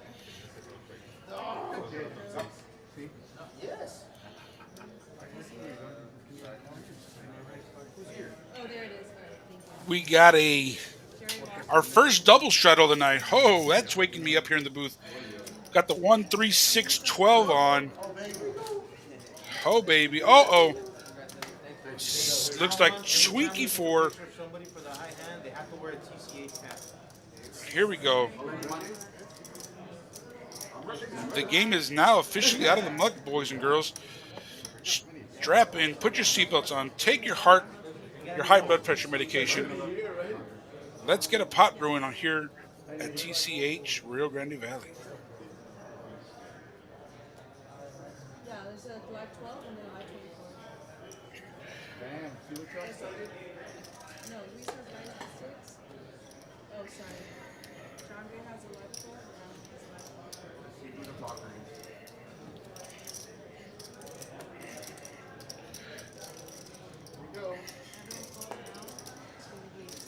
Oh, okay. Yes. Oh, there it is. All right, thank you. We got a Our first double straddle of the night. Oh, that's waking me up here in the booth. Got the 1-3-6-12 on. Oh, baby. Uh-oh. Looks like Anytime Twinkie we 4. research somebody for the high hand, they have to wear a TCH cap. Here we go. The game is now officially out of the muck, boys and girls. Strap in, put your seatbelts on, take your high blood pressure medication. Let's get a pot brewing on here at TCH Rio Grande Valley. Yeah, there's a live 12 and then a live 24. Damn, see what y'all started? No, we serve right at 6. Oh, sorry. Grande has a live 12 and Brown has a live 12. Here we go. Everyone call now to leave.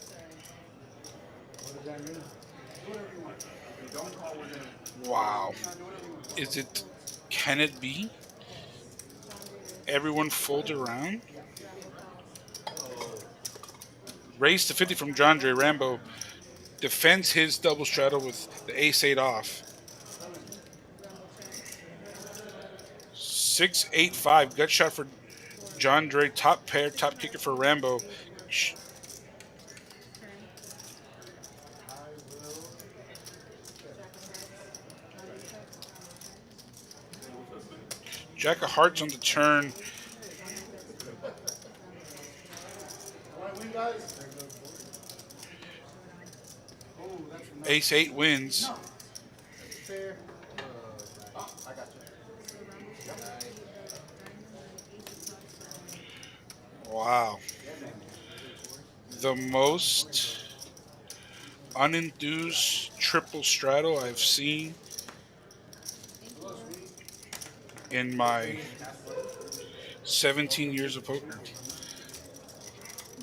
Sorry. What does that mean? Wow. Is it, can it be? Everyone fold around? Raise to 50 from John Dre. Rambo defends his double straddle with the ace-8 off. 6-8-5. Gut shot for John Dre. Top pair, top kicker for Rambo. Jack of hearts on the turn. Ace-8 wins. Fair. Wow. The most unenthused triple straddle I've seen in my 17 years of poker.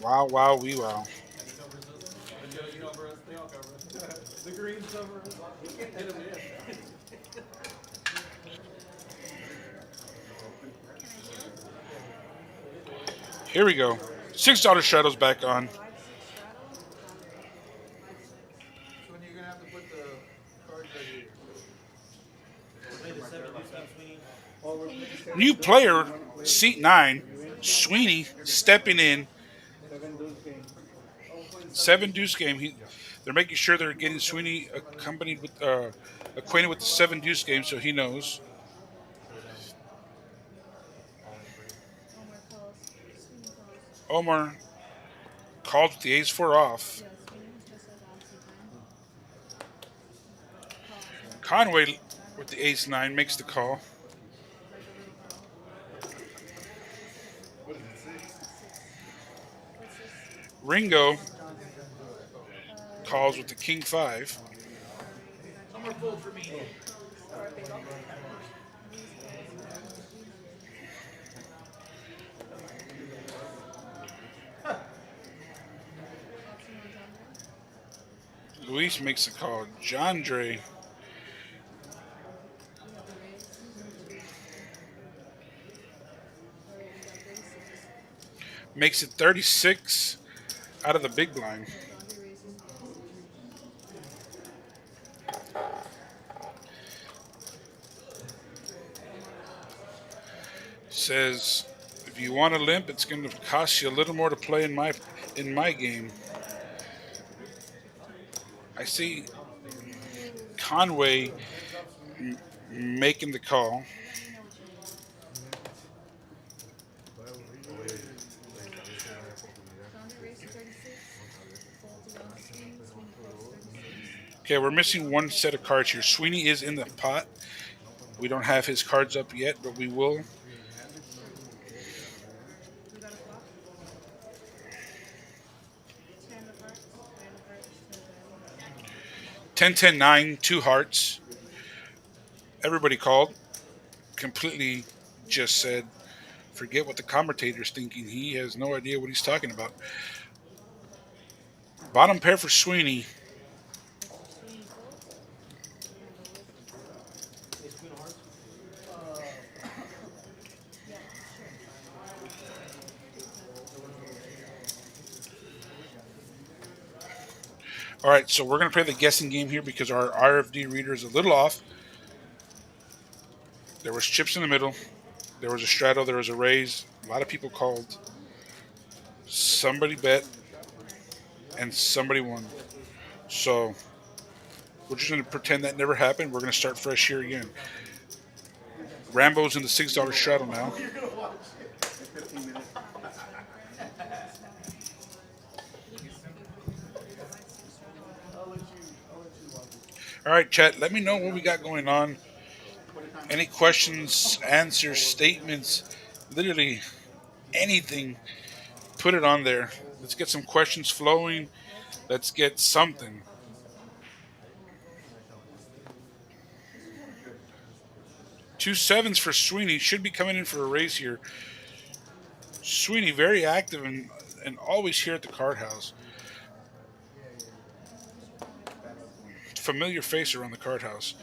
Wow, wow, wee wow. The green cover. Here we go. $6 straddles back on. Live 6 straddle, So when you're gonna have to put the cards right here. Play the 7 deuce game swinging. Oh, we're playing New player, seat 9. Sweeney stepping in. 7 deuce game. 7 deuce game. They're making sure they're getting Sweeney accompanied with acquainted with the 7 deuce game so he knows. Omar calls. Sweeney calls. Omar calls with the ace-4 off. Yeah, Sweeney just says obviously fine. Conway with the ace-9 makes the call. Ringo calls with the king-5. Somewhere fold for me. Luis makes the call. John Dre makes it 36 out of the big blind. Says, if you want to limp, it's going to cost you a little more to play in my game. I see Conway making the call. Okay, we're missing one set of cards here. Sweeney is in the pot. We don't have his cards up yet, but we will. 10-10-9, 2 hearts. Everybody called. Completely just said, forget what the commentator's thinking. He has no idea what he's talking about. Bottom pair for Sweeney. All right, so we're going to play the guessing game here because our RFD reader is a little off. There was chips in the middle. There was a straddle. There was a raise. A lot of people called. Somebody bet, and somebody won. So we're just going to pretend that never happened. We're going to start fresh here again. Rambo's in the $6 straddle now. All right, chat. Let me know what we got going on. Any questions, answers, statements, literally anything. Put it on there. Let's get some questions flowing. Let's get something. Two sevens for Sweeney. Should be coming in for a raise here. Sweeney, very active and always here at the card house. Familiar face around the card house.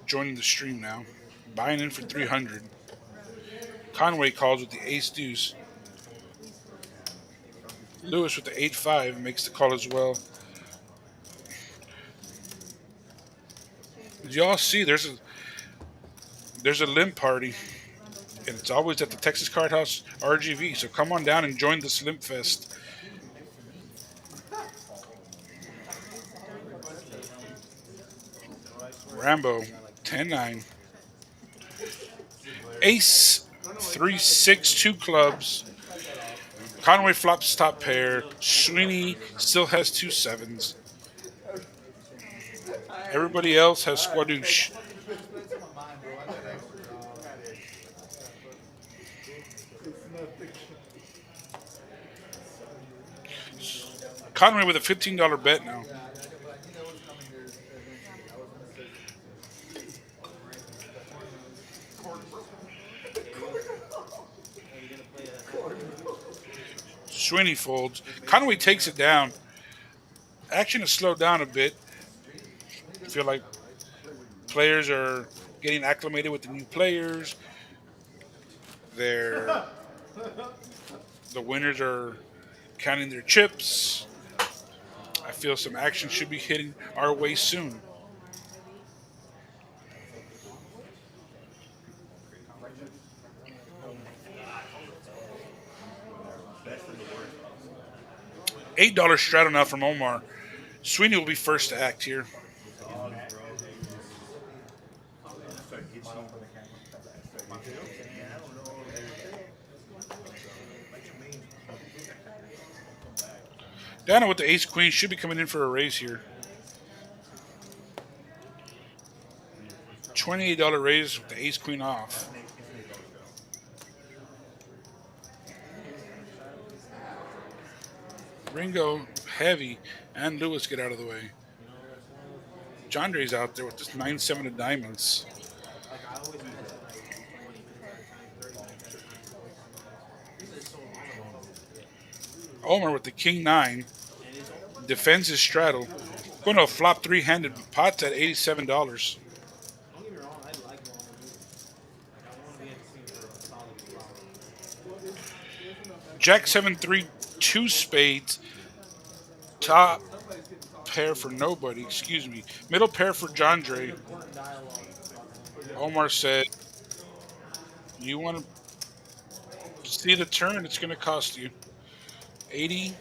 Joining the stream now. Buying in for 300. Conway calls with the ace deuce. Lewis with the 8-5 makes the call as well. As y'all see, there's a limp party, and it's always at the Texas Card House RGV. So come on down and join this limp fest. Rambo 10-9. Ace 3-6 2 clubs. Conway flops top pair. Sweeney still has two sevens. Everybody else has squadouche. Conway with a $15 bet now. Sweeney folds. Conway takes it down. Action has slowed down a bit. I feel like players are getting acclimated with the new players. They're the winners are counting their chips. I feel some action should be hitting our way soon. $8 straddle now from Omar. Sweeney will be first to act here. Dana with the ace queen should be coming in for a raise here. $28 raise with the ace queen off. Ringo, Heavy, and Lewis get out of the way. Jandre's out there with this 9-7 of diamonds. Omar with the king 9. Defends his straddle. Going to flop three-handed pots at $87. Don't get me wrong, I like going I want to be at the scene for a solid flop. Jack 7-3 2 spades. Top pair for nobody. Excuse me. Middle pair for Jandre. Omar said, "You want to see the turn? It's going to cost you 80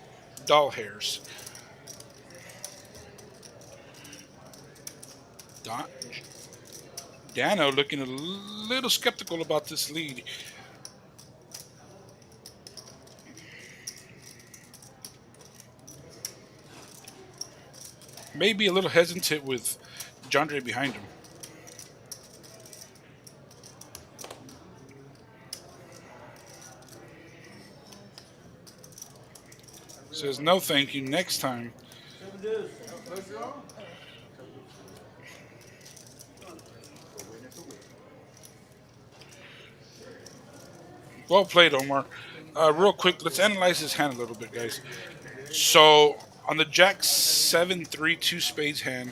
doll hairs." Dano looking a little skeptical about this lead. Maybe a little hesitant with Jandre behind him. Says no thank you next time. Well played, Omar. Real quick, let's analyze his hand a little bit, guys. So on the Jack 7-3 2 spades hand,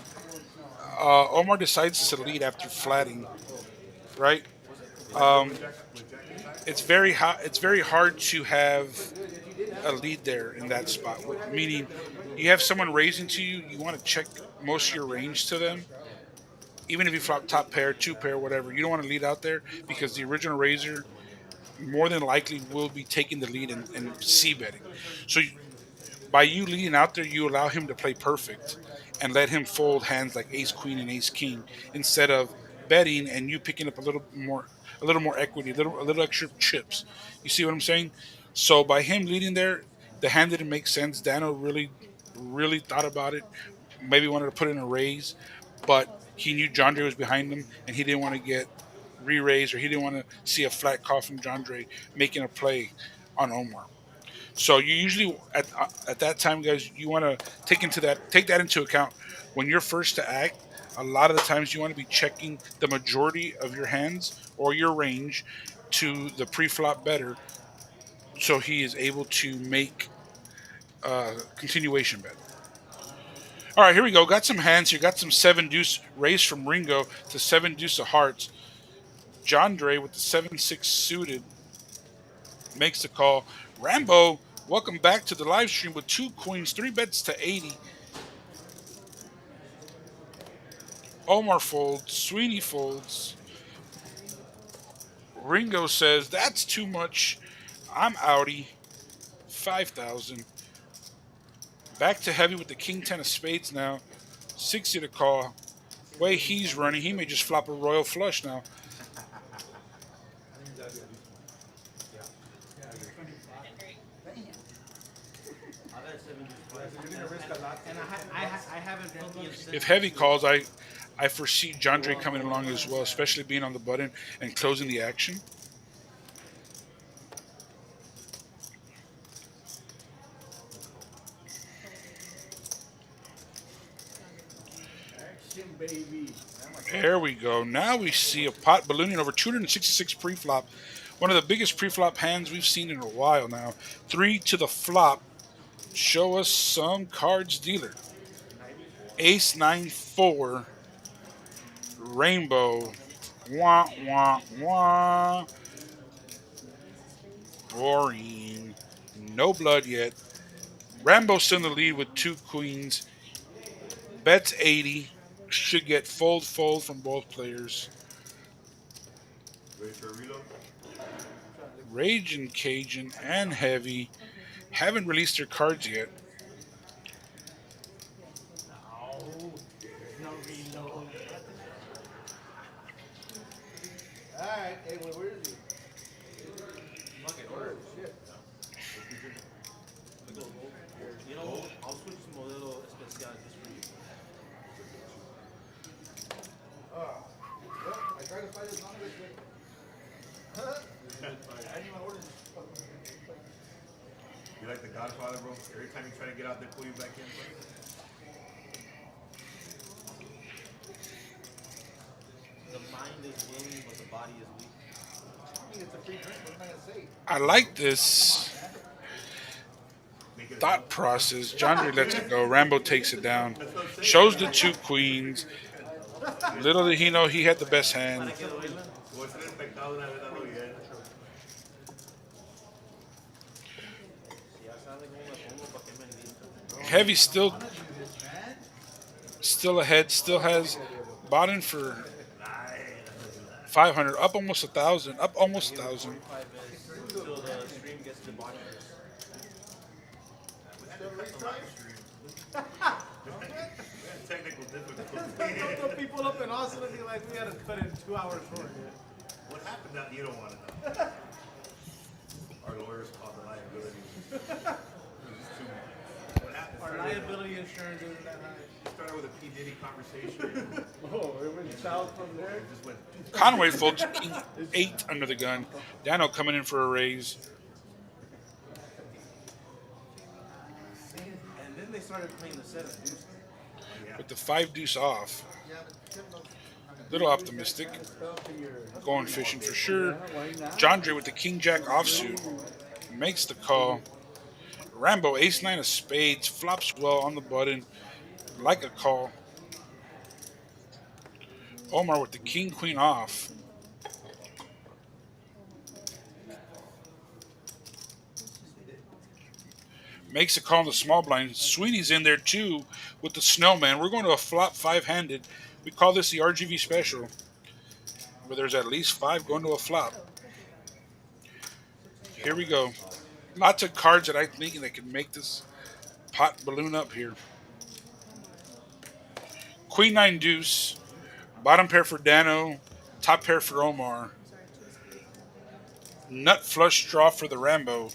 Omar decides to lead after flatting, right? Um, it's very hard to have a lead there in that spot. Meaning, you have someone raising to you, you want to check most of your range to them. Even if you flop top pair, two pair, whatever, you don't want to lead out there because the original raiser more than likely will be taking the lead and c betting. So by you leading out there, you allow him to play perfect and let him fold hands like ace queen and ace king instead of betting and you picking up a little more equity, a little extra chips. You see what I'm saying? So by him leading there, the hand didn't make sense. Dano really thought about it. Maybe wanted to put in a raise, but he knew John Dre was behind him and he didn't want to get re-raised or he didn't want to see a flat call from John Dre making a play on Omar. So you usually at that time, guys, you want to take that into account when you're first to act. A lot of the times, you want to be checking the majority of your hands or your range to the pre-flop better, so he is able to make continuation bet. All right, here we go. Got some hands here. Got some seven deuce raised from Ringo to seven deuce of hearts. John Dre with the 7-6 suited makes the call. Rambo, welcome back to the live stream with two queens, three bets to 80. Omar folds, Sweeney folds. Ringo says, that's too much. I'm outie. 5,000. Back to heavy with the king 10 of spades now. 60 to call. Way he's running, he may just flop a royal flush now. And I haven't felt the incentive. If heavy calls, I foresee John Dre coming along as well, especially being on the button and closing the action. Action, baby. There we go. Now we see a pot ballooning over 266 pre-flop. One of the biggest pre-flop hands we've seen in a while now. Three to the flop. Show us some cards, dealer. Ace 9-4. Rainbow. Wah, wah, wah. Boring. No blood yet. Rambo still in the lead with two queens. Bets 80. Should get fold from both players. Ready for a reload? Rage and Cajun and Heavy haven't released their cards yet. No reload. Alright, hey, where is he? Fucking Where? order. Shit. You know, I'll switch to modelo especial just for you. Well, I tried to find his number, but I knew my order. You like the Godfather, bro? Every time you try to get out, they pull you back in. The mind is willing, but the body is weak. I mean, it's a free drink. What am I gonna say? I like this Make it a thought process. John Dre lets it go. Rambo takes it down. Shows the two queens. Little did he know he had the best hand. What's el pecado una vez dado bien? Si ya saben cómo me pongo, ¿para qué me invitan? Heavy still ahead. Still has bought in for 500. Up almost 1,000. Up almost 1,000. 5 is until the stream gets debauchery. Technical difficulty. Don't the people up in Austin would be like, we had to cut in 2 hours short. What happened that you don't want to know? Our lawyers called the liability. It was just too much. What happened? Our liability insurance isn't that high. It started with a P. Diddy conversation. Oh, it went south from there. It just went. Conway folks, king 8 under the gun. Dano coming in for a raise. And then they started playing the 7 deuce. With the 5 deuce off. Little optimistic. Going fishing for sure. John Dre with the king jack offsuit. Makes the call. Rambo, ace 9 of spades. Flops well on the button. Like a call. Omar with the king queen off. Makes a call on the small blind. Sweetie's in there too with the snowman. We're going to a flop five handed. We call this the RGV special, where there's at least five going to a flop. Here we go. Lots of cards that I think that can make this pot balloon up here. Queen nine deuce, bottom pair for Dano, top pair for Omar. Nut flush draw for the Rambo.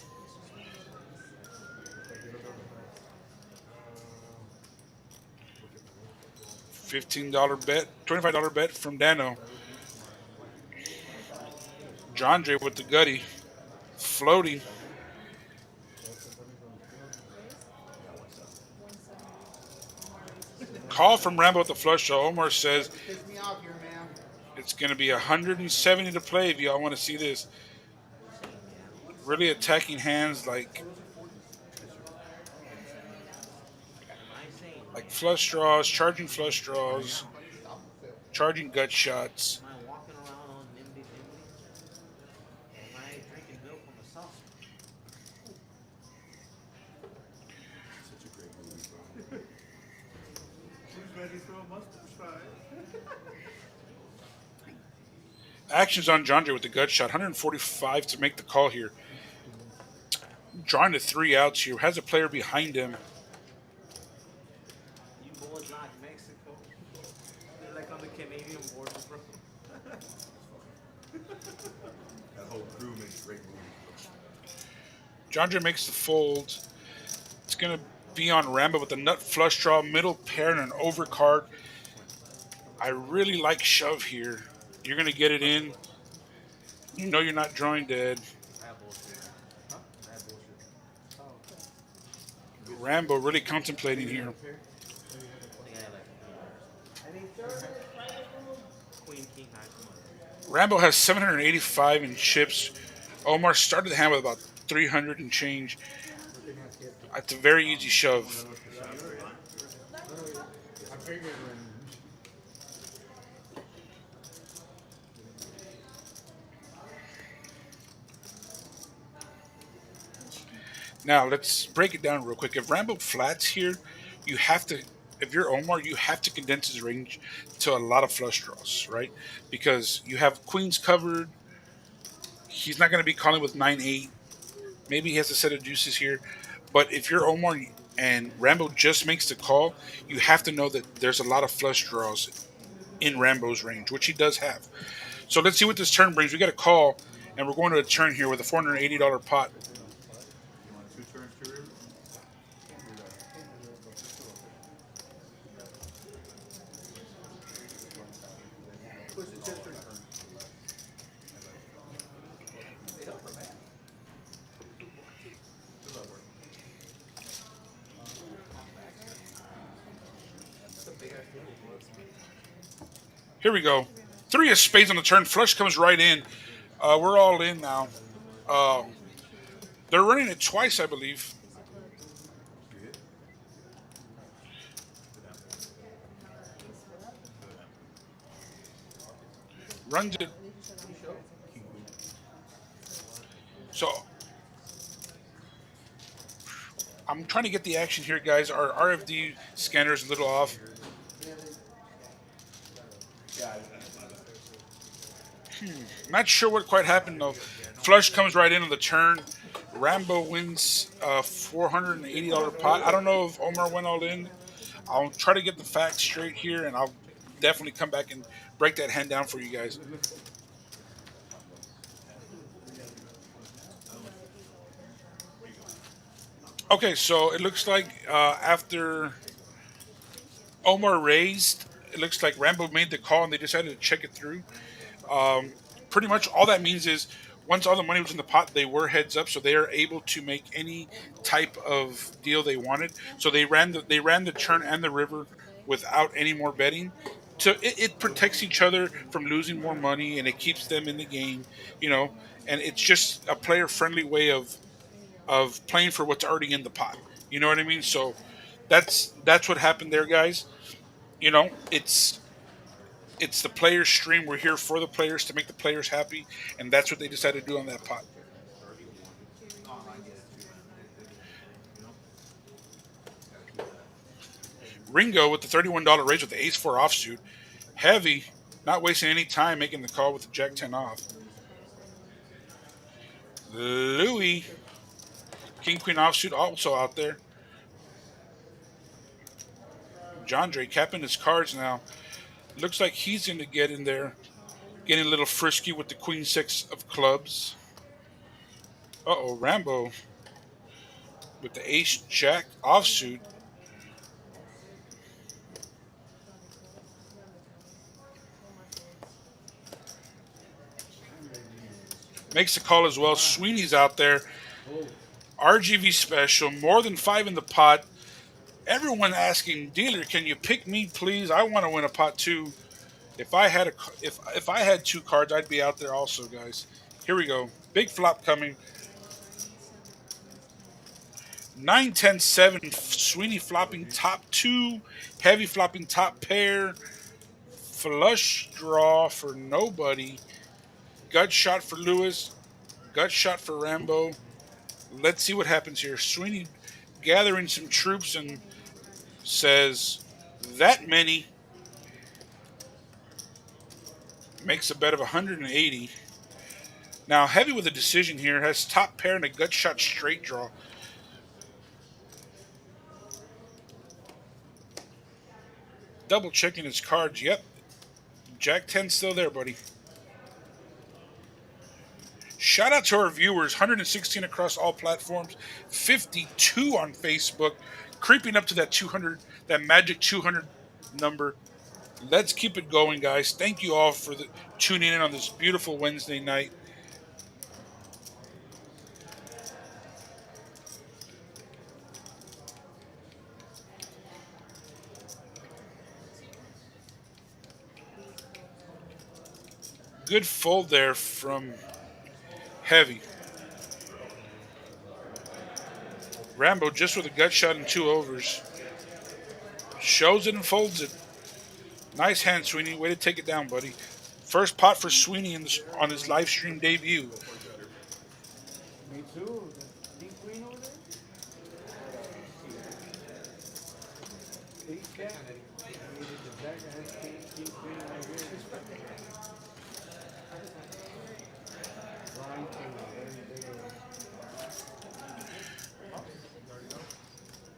$15 bet, $25 bet from Dano. Jandre with the gutty, floating. Call from Rambo with the flush draw. Omar says Piss me off here, man. it's going to be 170 to play if y'all want to see this. Really attacking hands like flush draws, charging flush draws, charging gut shots. Am I walking around on nimby nimby? Or am I drinking milk from a saucer? Who's ready for a mustard fry? Actions on Jandre with the gut shot. 145 to make the call here. Drawing to three outs here. Has a player behind him. You boys like Mexico? They're like on the Canadian border, bro. That whole crew makes great movies. Jandre makes the fold. It's going to be on Rambo with a nut flush draw, middle pair, and an overcard. I really like shove here. You're going to get it in. You know you're not drawing dead. That bullshit. That bullshit. Rambo really contemplating here. I think I had like Queen King High. Come on. Rambo has 785 in chips. Omar started the hand with about 300 and change. It's a very easy shove. I figured when Now let's break it down real quick. If Rambo flats here, you have to. If you're Omar, you have to condense his range to a lot of flush draws, right? Because you have queens covered. He's not going to be calling with 9-8. Maybe he has a set of deuces here. But if you're Omar and Rambo just makes the call, you have to know that there's a lot of flush draws in Rambo's range, which he does have. So let's see what this turn brings. We got a call, and we're going to a turn here with a $480 pot. You want two turns to river? push the chest. Here we go. Three of spades on the turn. Flush comes right in. We're all in now. They're running it twice, I believe. Runs it. So I'm trying to get the action here, guys. Our RFD scanner is a little off. Not sure what quite happened though. Flush comes right in on the turn. Rambo wins a $480 pot. I don't know if Omar went all in. I'll try to get the facts straight here, and I'll definitely come back and break that hand down for you guys. Okay, so it looks like after Omar raised, it looks like Rambo made the call and they decided to check it through. Pretty much all that means is once all the money was in the pot, they were heads up, so they are able to make any type of deal they wanted. So they ran the turn and the river without any more betting. So it protects each other from losing more money, and it keeps them in the game, you know. And it's just a player friendly way of playing for what's already in the pot. You know what I mean? So that's what happened there, guys. You know, it's the players' stream. We're here for the players to make the players happy, and that's what they decided to do on that pot. Ringo with the $31 raise with the ace 4 offsuit. Heavy, not wasting any time making the call with the jack 10 off. Louis, king queen offsuit also out there. Jandre capping his cards now. Looks like he's going to get in there, getting a little frisky with the queen 6 of clubs. Rambo with the ace jack offsuit. Makes the call as well. Sweeney's out there. RGV special, more than 5 in the pot. Everyone asking, dealer, can you pick me, please? I want to win a pot too. If I had if I had 2 cards, I'd be out there also, guys. Here we go. Big flop coming. 9, 10, 7. Sweeney flopping top 2. Heavy flopping top pair. Flush draw for nobody. Gut shot for Lewis. Gut shot for Rambo. Let's see what happens here. Sweeney gathering some troops and says that many. Makes a bet of 180. Now, Heavy with a decision here has top pair and a gut shot straight draw. Double checking his cards. Yep. Jack 10 still there, buddy. Shout out to our viewers. 116 across all platforms. 52 on Facebook. Creeping up to that 200, that magic 200 number. Let's keep it going, guys. Thank you all for tuning in on this beautiful Wednesday night. Good fold there from Heavy. Rambo just with a gut shot and 2 overs. Shows it and folds it. Nice hand, Sweeney. Way to take it down, buddy. First pot for Sweeney on his live stream debut. Me too. The king queen over there? Ace jack. I mean, the jack has king queen right here. Blind king.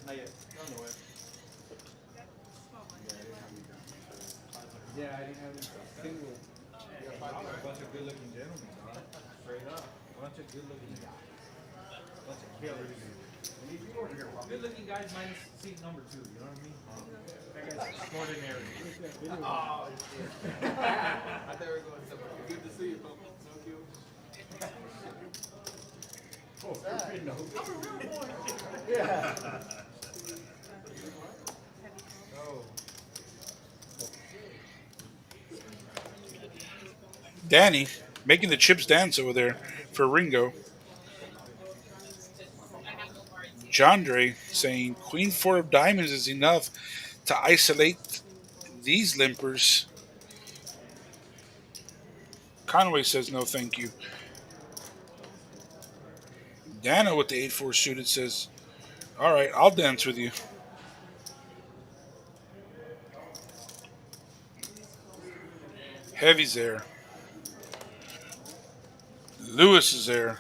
Not yet. On the way. Yeah, I didn't have any single. A bunch of good-looking gentlemen, dog. Straight up. A bunch of good-looking guys. A bunch of killers. Good-looking guys minus seat number 2. You know what I mean? That guy's extraordinary. Oh, shit. I thought we were going somewhere. Good to see you, Papa. So cute. Yeah. Oh. Danny making the chips dance over there for Ringo. Jandre saying Queen 4 of diamonds is enough to isolate these limpers. Conway says no thank you. Dano with the 8-4 suited says, all right, I'll dance with you. Heavy's there. Lewis is there.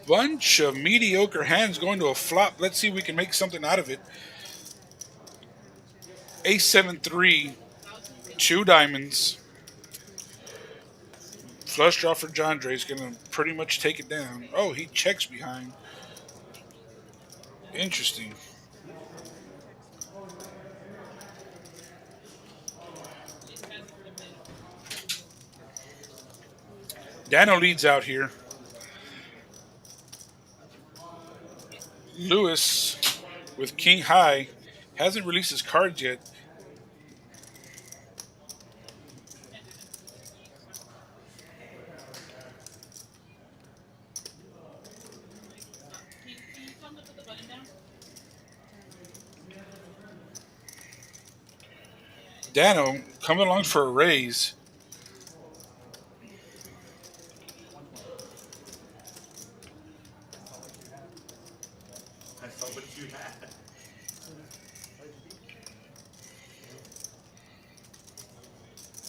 Bunch of mediocre hands going to a flop. Let's see if we can make something out of it. Ace 7-3, 2 diamonds. Flush draw for Jandre is going to pretty much take it down. Oh, he checks behind. Interesting. Dano leads out here. Lewis with King High hasn't released his cards yet. Dano coming along for a raise. I saw what you had.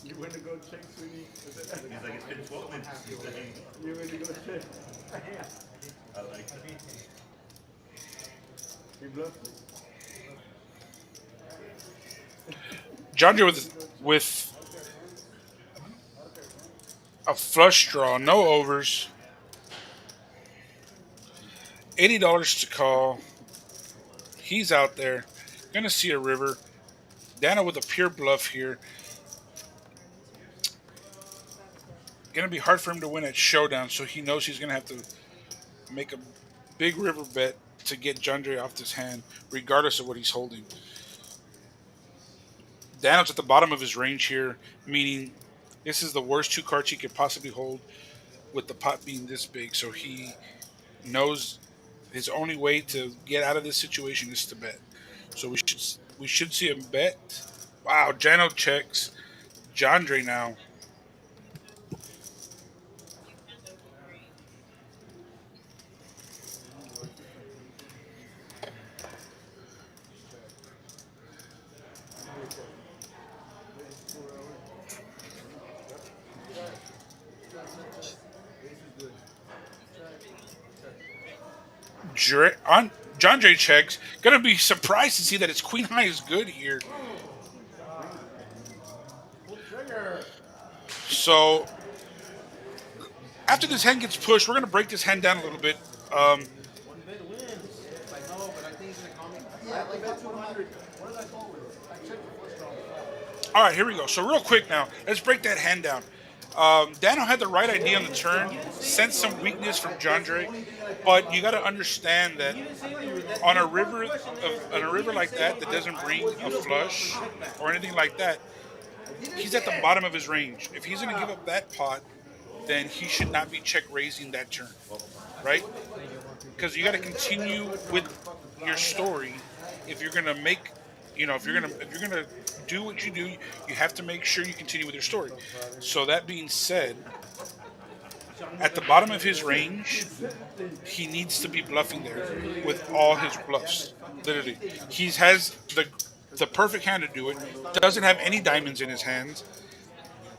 You went to go check, Sweeney. He's like, it's been 12 minutes. He's like, You went to go check. I like that. He bluffed it. Grande with a flush draw, no overs, $80 to call. He's out there, gonna see a river. Dano with a pure bluff here. Gonna be hard for him to win at showdown, so he knows he's gonna have to make a big river bet to get Grande off this hand, regardless of what he's holding. Dano's at the bottom of his range here, meaning this is the worst two cards he could possibly hold with the pot being this big. So he knows his only way to get out of this situation is to bet. So we should see him bet. Wow, Dano checks. Grande now. Grande checks. Gonna be surprised to see that his queen high is good here. So after this hand gets pushed, we're gonna break this hand down a little bit. One bet wins. I know, but I think he's gonna call me. I have to bet 200. What did I call with? I checked the first round. All right, here we go. So real quick now, let's break that hand down. Dano had the right idea on the turn, sensed some weakness from Grande, but you got to understand that on a river like that doesn't bring a flush or anything like that, he's at the bottom of his range. If he's going to give up that pot, then he should not be check raising that turn, right? Because you got to continue with your story if you're going to make, if you're gonna do what you do, you have to make sure you continue with your story. So that being said, at the bottom of his range, he needs to be bluffing there with all his bluffs. Literally, he has the perfect hand to do it. Doesn't have any diamonds in his hands.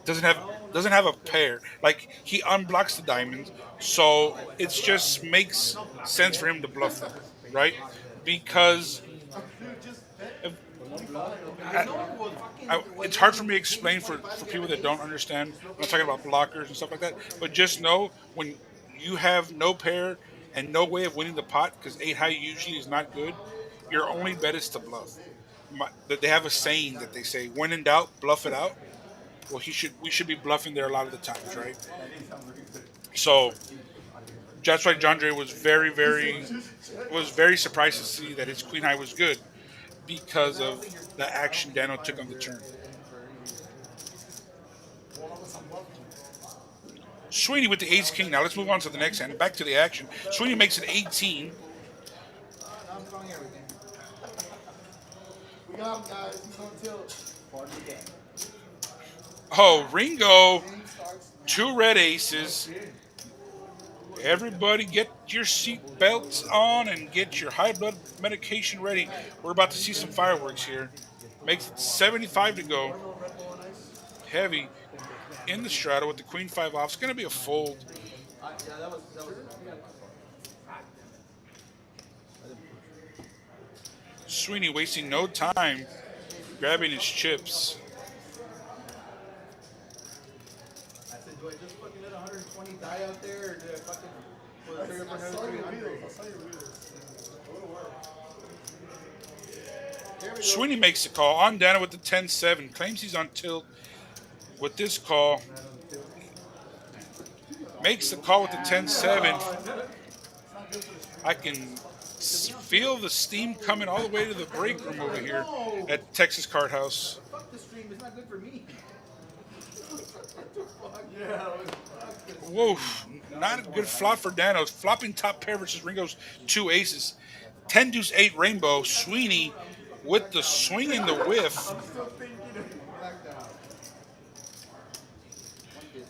Doesn't have a pair. Like, he unblocks the diamonds, so it just makes sense for him to bluff them, right? Because it's hard for me to explain for people that don't understand. I'm not talking about blockers and stuff like that, but just know when you have no pair and no way of winning the pot, because 8 high usually is not good, your only bet is to bluff. They have a saying that they say, when in doubt, bluff it out. Well, we should be bluffing there a lot of the times, right? So that's why Grande was very surprised to see that his queen high was good, because of the action Dano took on the turn. Sweeney with the ace king. Now let's move on to the next hand. Back to the action. Sweeney makes it 18. I'm throwing everything. We got him, guys. He's on tilt. Pardon the game. Oh, Ringo. 2 red aces. Everybody get your seat belts on and get your high blood medication ready. We're about to see some fireworks here. Makes it 75 to go. Heavy in the straddle with the queen 5 off. It's going to be a fold. Sweeney wasting no time grabbing his chips. I said, do I just fucking let 120 die out there, or do I fucking put a trigger for another 300? Sweeney makes the call. On Dano with the 10-7. Claims he's on tilt with this call. Makes the call with the 10-7. I can feel the steam coming all the way to the break room over here at Texas Card House. Fuck the stream, it's not good for me. Whoa, not a good flop for Dano. Flopping top pair versus Ringo's 2 aces. 10 deuce 8 rainbow. Sweeney with the swing and the whiff.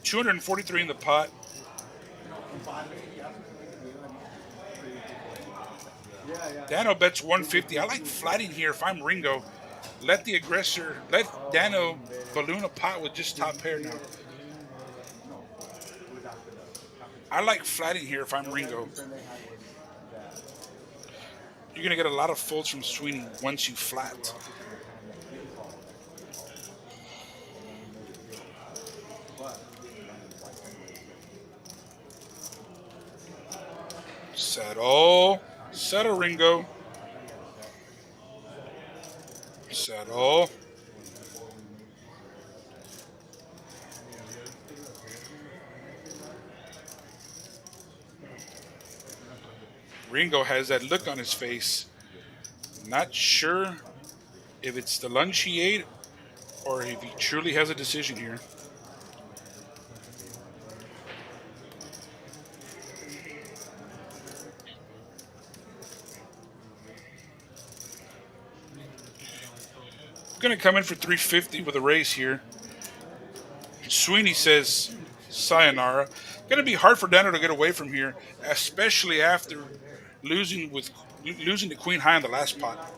243 in the pot. Dano bets 150. I like flatting here if I'm Ringo. Let Dano balloon a pot with just top pair now. I like flatting here if I'm Ringo. You're going to get a lot of folds from Sweeney once you flat. Settle. Settle, Ringo. Settle. Ringo has that look on his face. Not sure if it's the lunch he ate or if he truly has a decision here. Going to come in for 350 with a raise here. Sweeney says sayonara. Going to be hard for Dano to get away from here, especially after losing to Queen High on the last pot.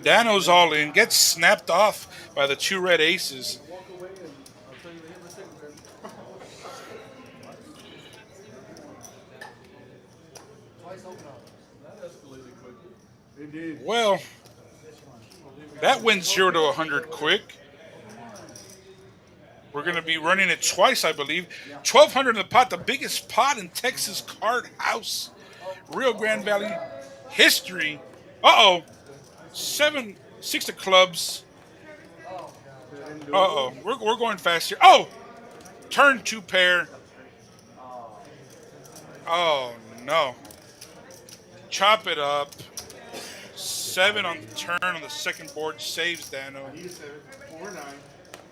Dano's all in, gets snapped off by the two red aces. Well, that wins 0 to 100 quick. We're going to be running it twice, I believe. 1,200 in the pot, the biggest pot in Texas Card House, Rio Grande Valley history. Uh-oh. 6 of clubs. Uh-oh. We're going fast here. Oh! Turn 2 pair. Oh, no. Chop it up. 7 on the turn on the second board saves Dano. He said 4-9.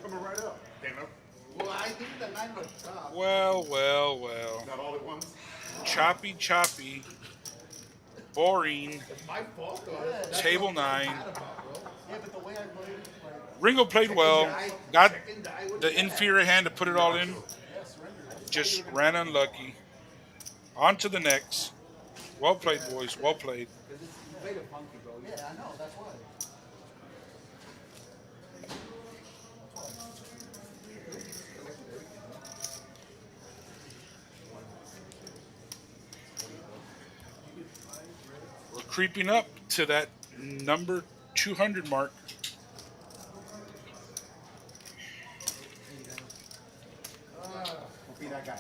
Coming right up. Damn it. Well, I think the 9 was top. Well. Not all at once. Choppy. Boring. It's my fault, though. Table 9. Yeah, but the way I played, like, Ringo played well. Got the inferior hand to put it all in. Just ran unlucky. On to the next. Well played, boys. Well played. you played it funky, bro. Yeah, I know. That's why. We're creeping up to that number 200 mark. We'll be that guy.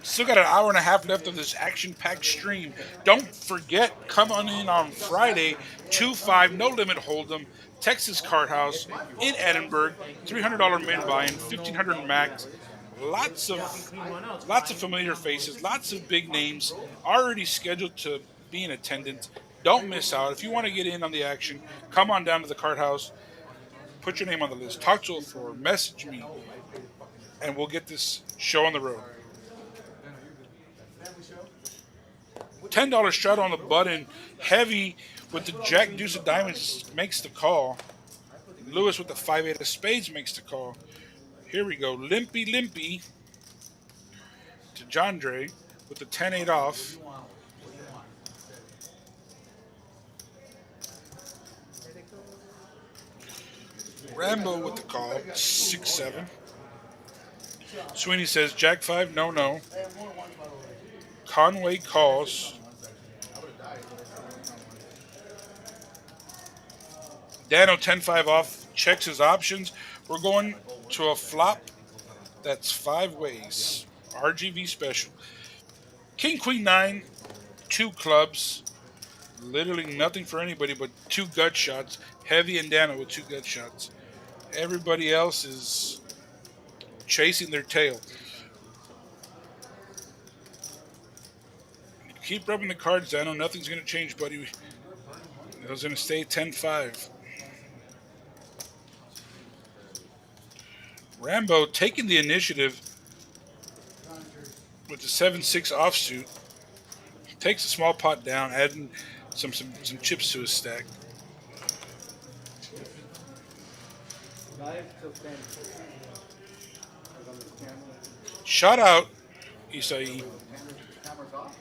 Still got an hour and a half left of this action-packed stream. Don't forget, come on in on Friday, 2-5, no limit hold'em, Texas Card House in Edinburg, $300 min buy-in, $1,500 max. Lots of familiar faces, lots of big names already scheduled to be in attendance. Don't miss out. If you want to get in on the action, come on down to the Card House. Put your name on the list. Talk to us or message me, and we'll get this show on the road. $10 straddle on the button. Heavy with the Jack Deuce of Diamonds makes the call. Lewis with the 5-8 of Spades makes the call. Here we go. Limpy to John Dre with the 10-8 off. Rambo with the call. 6-7. Sweeney says Jack 5. No. Conway calls. Dano 10-5 off, checks his options. We're going to a flop that's 5 ways. RGV special. King, Queen 9, 2 clubs. Literally nothing for anybody but 2 gut shots. Heavy and Dano with 2 gut shots. Everybody else is chasing their tail. Keep rubbing the cards, Dano. Nothing's going to change, buddy. It was going to stay 10-5. Rambo taking the initiative with the 7-6 offsuit. Takes a small pot down, adding some chips to his stack. Shot out, Isai. Camera's off?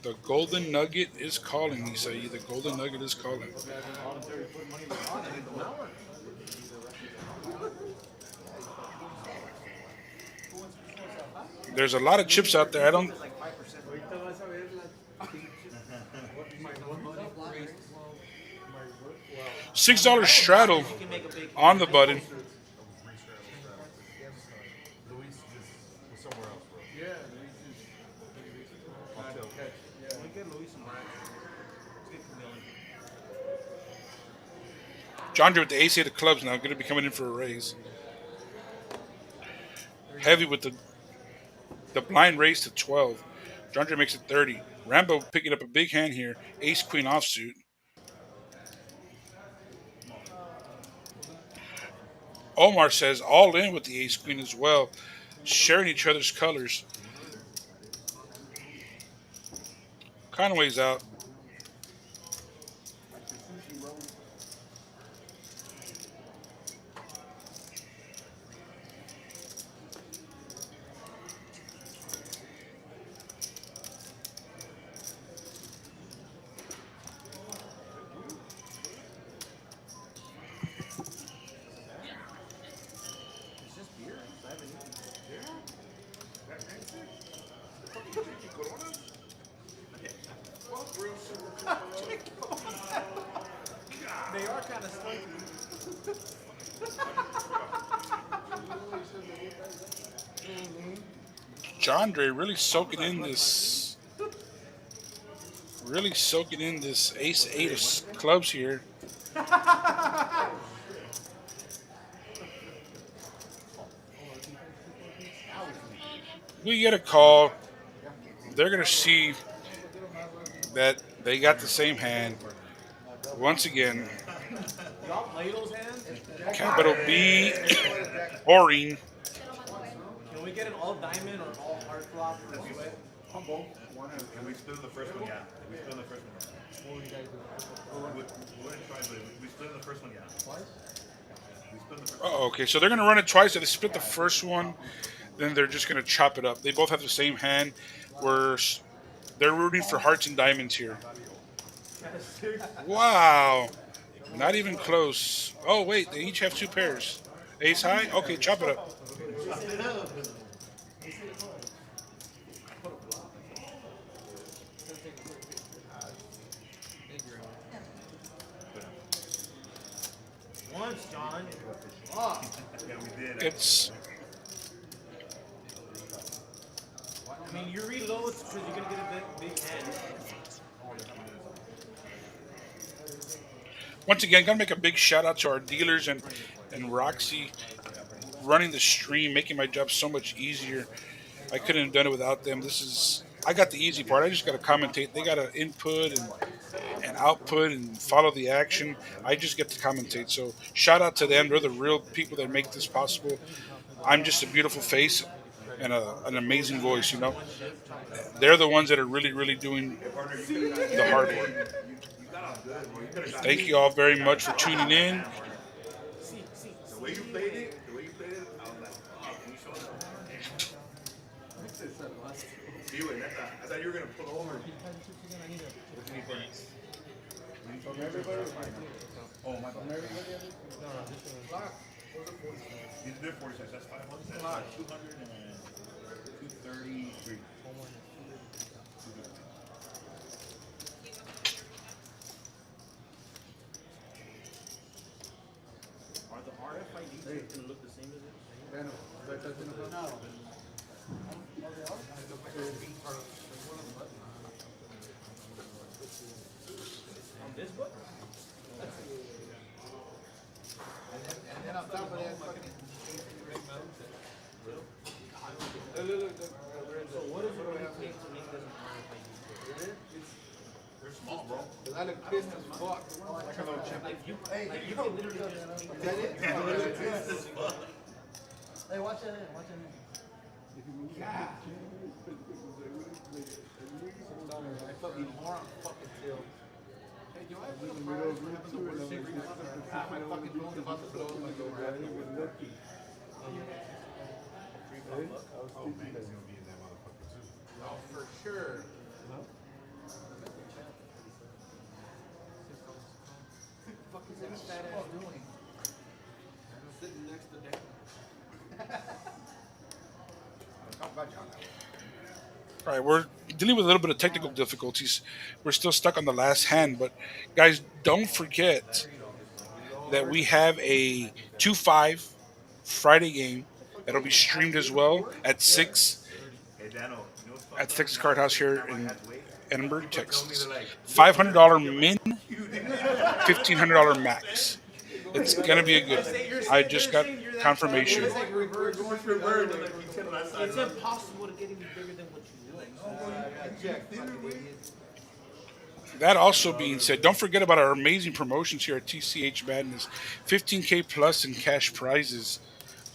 The Golden Nugget is calling, Isai. The Golden Nugget is calling. Voluntary put money on it in an hour. There's a lot of chips out there. I don't. It's like 5%. Ahorita vas a ver las pinches. My raised my wow. $6 straddle You can make a big on the button. Luis just was somewhere else, bro. Yeah, Luis is trying to catch. Yeah. We get Luis and Brian. Let's get Camille. John Drew with the ace of the clubs now. Going to be coming in for a raise. Heavy with the blind raise to 12. John Drew makes it 30. Rambo picking up a big hand here. Ace queen offsuit. Omar says all in with the ace queen as well. Sharing each other's colors. Conway's out. It's just beer. I haven't eaten. They are kind of stinky. John Dre really soaking in this. Really soaking in this ace eight of clubs here. We get a call. They're going to see that they got the same hand. Once again, Y'all play those hands? capital B, Oring. Can we get an all diamond or all hard flop for sweat? Can we split in the first one? Yeah. We split in the first one. What do you guys do? We're gonna try, but we split in the first one. Yeah. Twice? We split in the first Oh, okay. So they're going to run it twice. So they split the first one, then they're just going to chop it up. They both have the same hand. They're rooting for hearts and diamonds here. Wow. Not even close. Oh, wait. They each have two pairs. Ace high? Okay, chop it up. Once, John. Yeah, we did. It's I mean, you reload because you're gonna get a big hand. once again gonna make a big shout out to our dealers and Roxy running the stream, making my job so much easier. I couldn't have done it without them. I got the easy part. I just got to commentate. They got to input and output and follow the action. I just get to commentate. So shout out to them. They're the real people that make this possible. I'm just a beautiful face and an amazing voice, you know. They're the ones that are really, really doing the hard work. Thank you all very much for tuning in. The way you played it, I was like, oh, can you show us? Sí, güey, neta. I thought you were gonna pull over. Oh, my bad. You did 46. That's 500. That's 200 and 233. Are the RFIDs going to look the same as it? Bueno, estoy haciendo nada. On this book? And then on top of that, fucking. So what does it really take to make this an RFID? They're small, bro. Dale Christmas fuck. Like you can literally just take Is that it? Hey, watch that in, watch that in. I fucking moron fucking still. Hey, yo, I put a fire. I'm having the worst shit right now. My fucking phone's about to blow. Oh, man, he's gonna be in that motherfucker too. Oh, for sure. What the fuck is that fat ass doing? Sitting next to Declan. Talk about John. All right, we're dealing with a little bit of technical difficulties. We're still stuck on the last hand, but guys, don't forget that we have a 2-5 Friday game that'll be streamed as well at 6 Hey, Dano, you know what's at fucked the up? Texas Card House Every here time I in had to wait, Edinburg, people tell me Texas. they're like, $500 min, you did. $1,500 max. It's gonna be a good one. I just got confirmation. It's like reverse. Going for a bird, like you said last time. It's impossible to get any bigger than what you look. Jack, fucking idiot. That also being said, don't forget about our amazing promotions here at TCH Madness. 15K plus in cash prizes.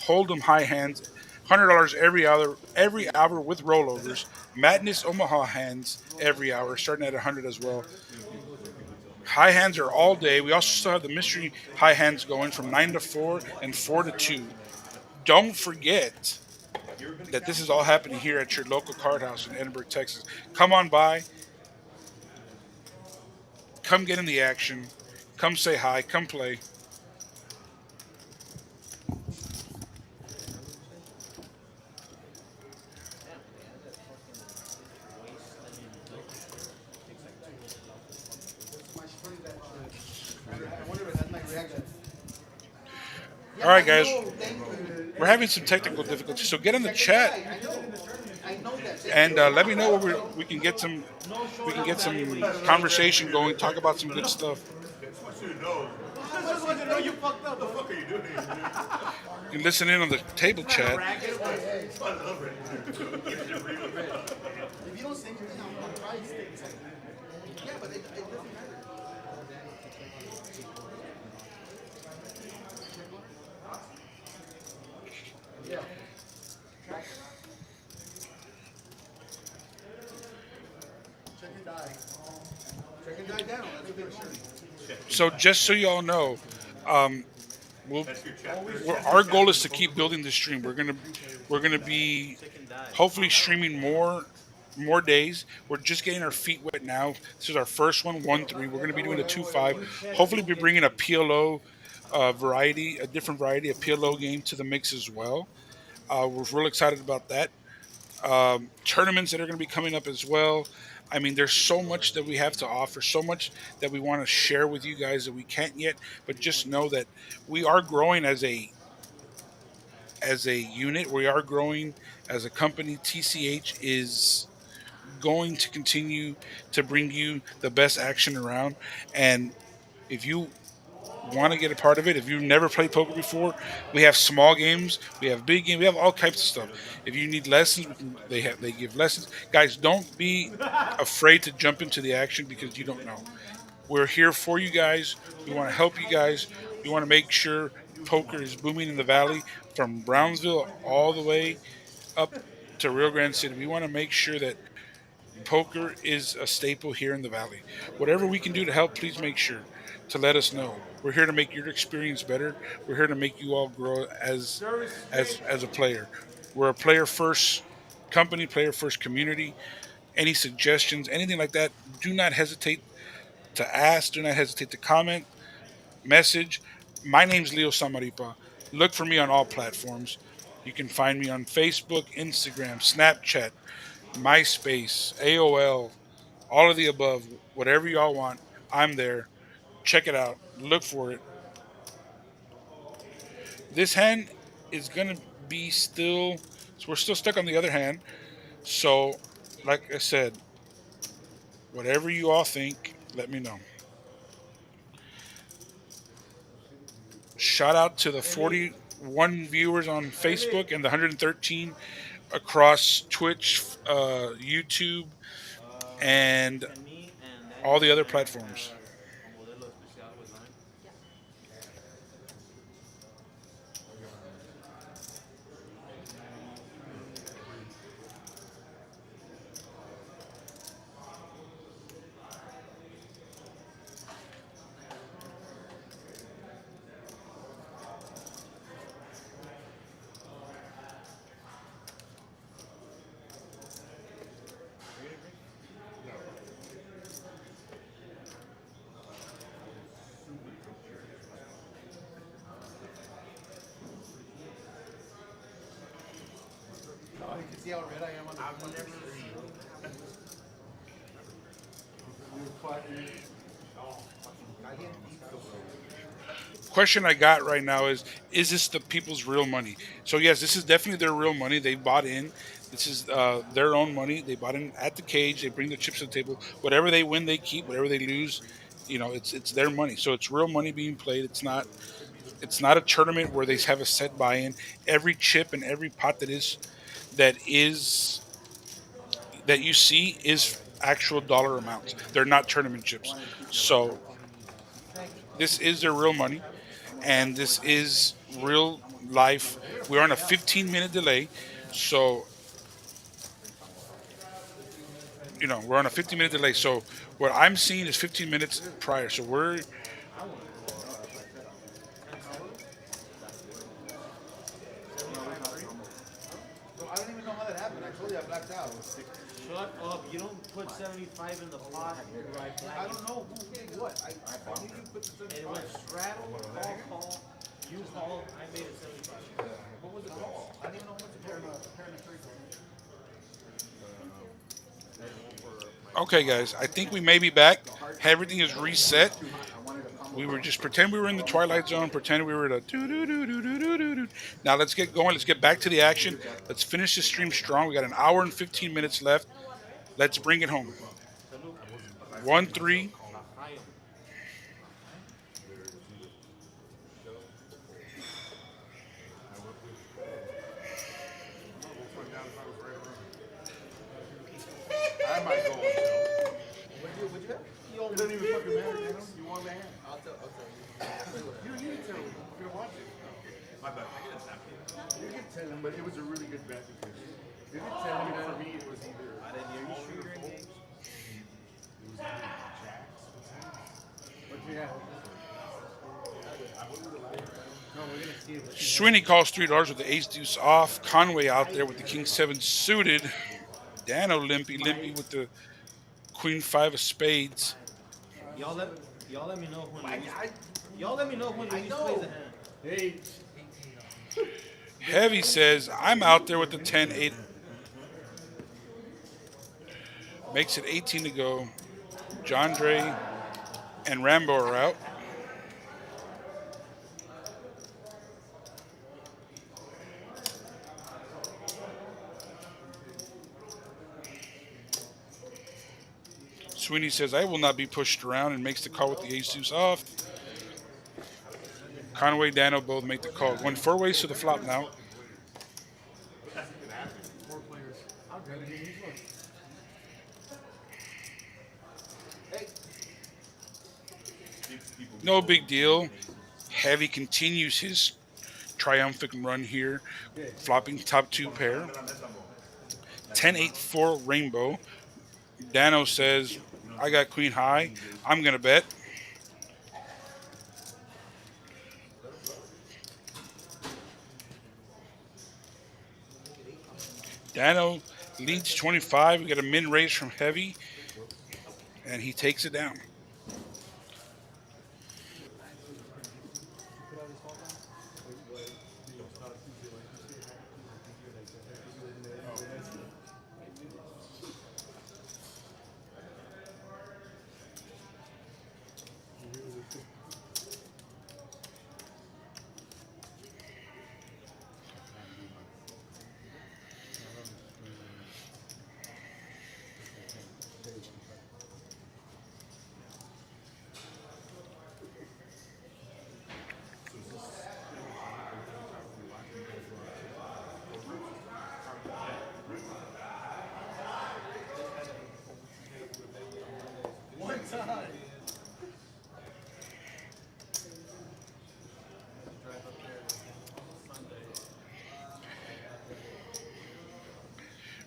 Hold'em high hands, $100 every hour with rollovers. Madness Omaha hands every hour, starting at 100 as well. High hands are all day. We also still have the mystery high hands going from 9 to 4 and 4 to 2. Don't forget that this is all happening here at your local card house in Edinburg, Texas. Come on by. Come get in the action. Come say hi. Come play. I wonder if that's my reaction. All right, guys. Thank you. We're having some technical difficulties, so get in the chat I know that. and let me know where we can get some conversation going. Talk about some good stuff. Just want you to know. I just want you to know you fucked up. The fuck are you doing? You can listen in on the table chat. I love it. If you don't sing anything, I'm probably sing. Yeah, but it doesn't matter. Yeah. Check and die. Check and die down. That's what they were shooting. So just so you all know, we'll, That's your chapter. our goal is to keep building the stream. We're gonna be hopefully streaming more days. We're just getting our feet wet now. This is our first one, 1-3. We're gonna be doing a 2-5. Hopefully, be bringing a PLO variety, a different variety, a PLO game to the mix as well. We're real excited about that. Tournaments that are going to be coming up as well. I mean, there's so much that we have to offer, so much that we want to share with you guys that we can't yet. But just know that we are growing as a unit. We are growing as a company. TCH is going to continue to bring you the best action around. And if you want to get a part of it, if you've never played poker before, we have small games, we have big games, we have all types of stuff. If you need lessons, they give lessons. Guys, don't be afraid to jump into the action because you don't know. We're here for you guys. We want to help you guys. We want to make sure poker is booming in the valley from Brownsville all the way up to Rio Grande City. We want to make sure that poker is a staple here in the valley. Whatever we can do to help, please make sure to let us know. We're here to make your experience better. We're here to make you all grow as a player. We're a player first company, player first community. Any suggestions, anything like that, do not hesitate to ask. Do not hesitate to comment, message. My name's Leo Samaripa. Look for me on all platforms. You can find me on Facebook, Instagram, Snapchat, MySpace, AOL, all of the above. Whatever y'all want, I'm there. Check it out. Look for it. This hand is gonna be still. So we're still stuck on the other hand. So, like I said, whatever you all think, let me know. Shout out to the 41 viewers on Facebook and the 113 across Twitch, YouTube, and all the other platforms. see how red I am on the I've never seen. calientito, bro. Question I got right now is this the people's real money? So yes, this is definitely their real money. They bought in. This is their own money. They bought in at the cage. They bring the chips to the table. Whatever they win, they keep. Whatever they lose, it's their money. So it's real money being played. It's not a tournament where they have a set buy-in. Every chip and every pot that is that you see is actual dollar amounts. They're not tournament chips. So this is their real money, and this is real life. We're on a 15-minute delay, so we're on a 15-minute delay. So what I'm seeing is 15 minutes prior. So we're So I don't even know how that happened. I told you I blacked out. Shut up. You don't put 75 in the pot. Right. I don't know who did what. I knew you put the It went straddle, call. You called. I made it 75. What was it called? I didn't even know what to okay, guys. I think we may be back. Everything is reset. We were just pretend we were in the twilight zone. Pretend we were at a doo doo doo doo doo doo doo doo. Now let's get going. Let's get back to the action. Let's finish this stream strong. We got an hour and 15 minutes left. Let's bring it home. 1-3. I might go on. What'd you have? It doesn't even fucking matter, you know? You want my hand? I'll tell you. You don't need to tell him. You're gonna watch it. My bad. I get a napkin. You can tell him, but it was a really good bet because they didn't tell him for me it was either. I didn't hear you shooter engaged. It was either jacks. But yeah. No, we're gonna see it. Sweeney calls $3 with the ace deuce off. Conway out there with the king seven suited. Dano limpy with the queen five of spades. Y'all let me know when y'all let me know when Luis plays a hand. Hey, Heavy says, I'm out there with the 10-8. Makes it 18 to go. John Dre and Rambo are out. Sweeney says, I will not be pushed around, and makes the call with the ace deuce off. Conway, Dano both make the call. Going four ways to the flop now. more players. I'll grab it in one. Hey. No big deal. Heavy continues his triumphant run here, flopping top two pair. 10-8-4 rainbow. Dano says, I got queen high. I'm going to bet. Dano leads 25. We got a min raise from Heavy, and he takes it down. One time.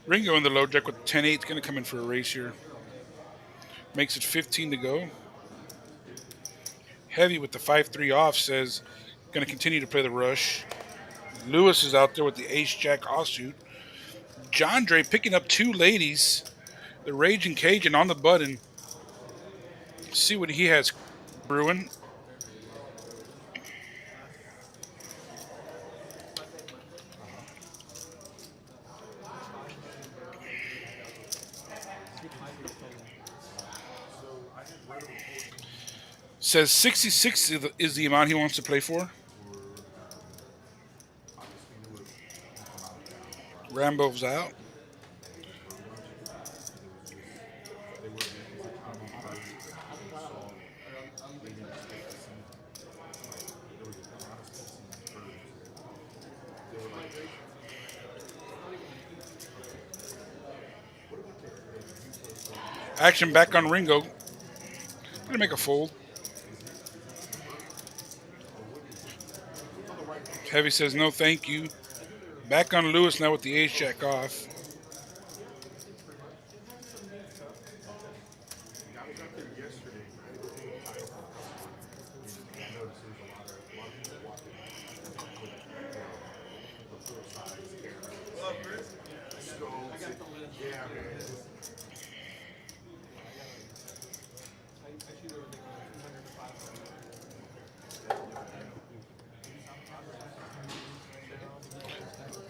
Ringo in the low deck with 10-8. It's going to come in for a race here. Makes it 15 to go. Heavy with the 5-3 off says, going to continue to play the rush. Lewis is out there with the ace-jack offsuit. John Dre picking up two ladies. The Raging Cajun on the button. See what he has brewing. Says 66 is the amount he wants to play for. Rambo's out. Action back on Ringo. Gonna make a fold. Heavy says no thank you. Back on Lewis now with the ace jack off.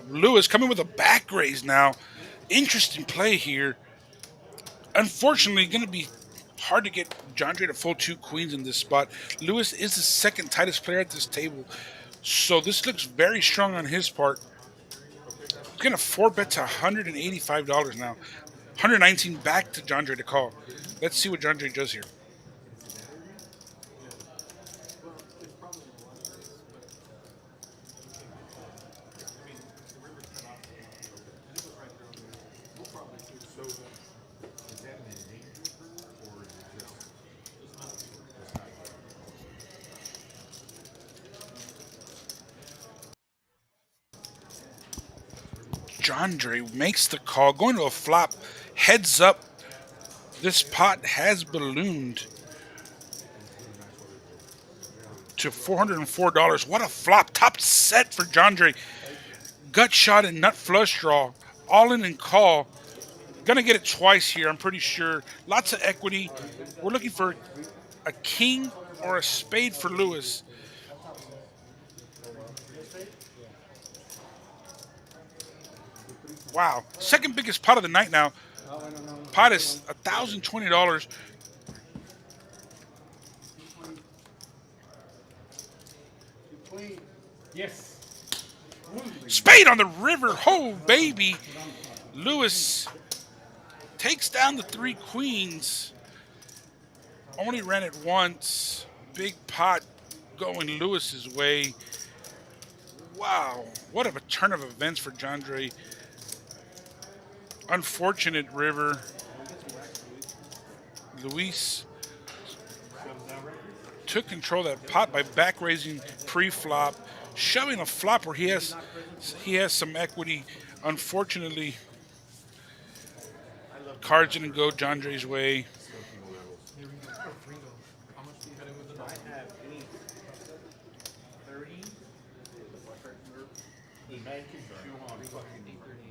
Lewis coming with a back raise now. Interesting play here. Unfortunately, going to be hard to get Jandre to fold two queens in this spot. Lewis is the second tightest player at this table. So this looks very strong on his part. He's going to 4-bet to $185 now. 119 back to Jandre to call. Let's see what Jandre does here. Jandre makes the call, going to a flop, heads up. This pot has ballooned to $404. What a flop. Top set for Jandre. Gut shot and nut flush draw. All in and call. Gonna get it twice here, I'm pretty sure. Lots of equity. We're looking for a king or a spade for Lewis. Wow. Second biggest pot of the night now. Pot is $1,020. Yes. Spade on the river. Oh, baby. Lewis takes down the three queens. Only ran it once. Big pot going Lewis's way. Wow. What a turn of events for Jandre. Unfortunate river. Luis took control of that pot by back raising pre-flop, shoving a flop where he has some equity. Unfortunately, cards didn't go Jandre's way.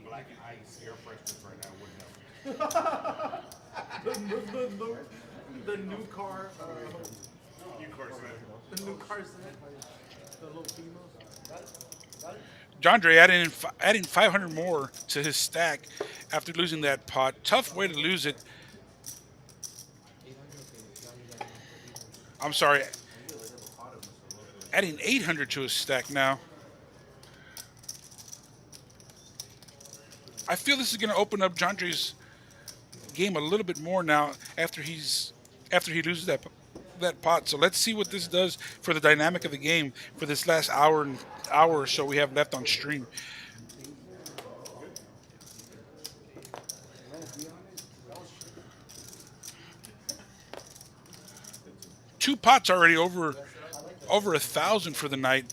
Black and ice air fresheners right now wouldn't help. The new car. You car set. The new car set. The little females. Jandre adding 500 more to his stack after losing that pot. Tough way to lose it. I'm sorry. Adding 800 to his stack now. I feel this is going to open up Jandre's game a little bit more now after he loses that pot. So let's see what this does for the dynamic of the game for this last hour or so we have left on stream. Two pots already over 1,000 for the night.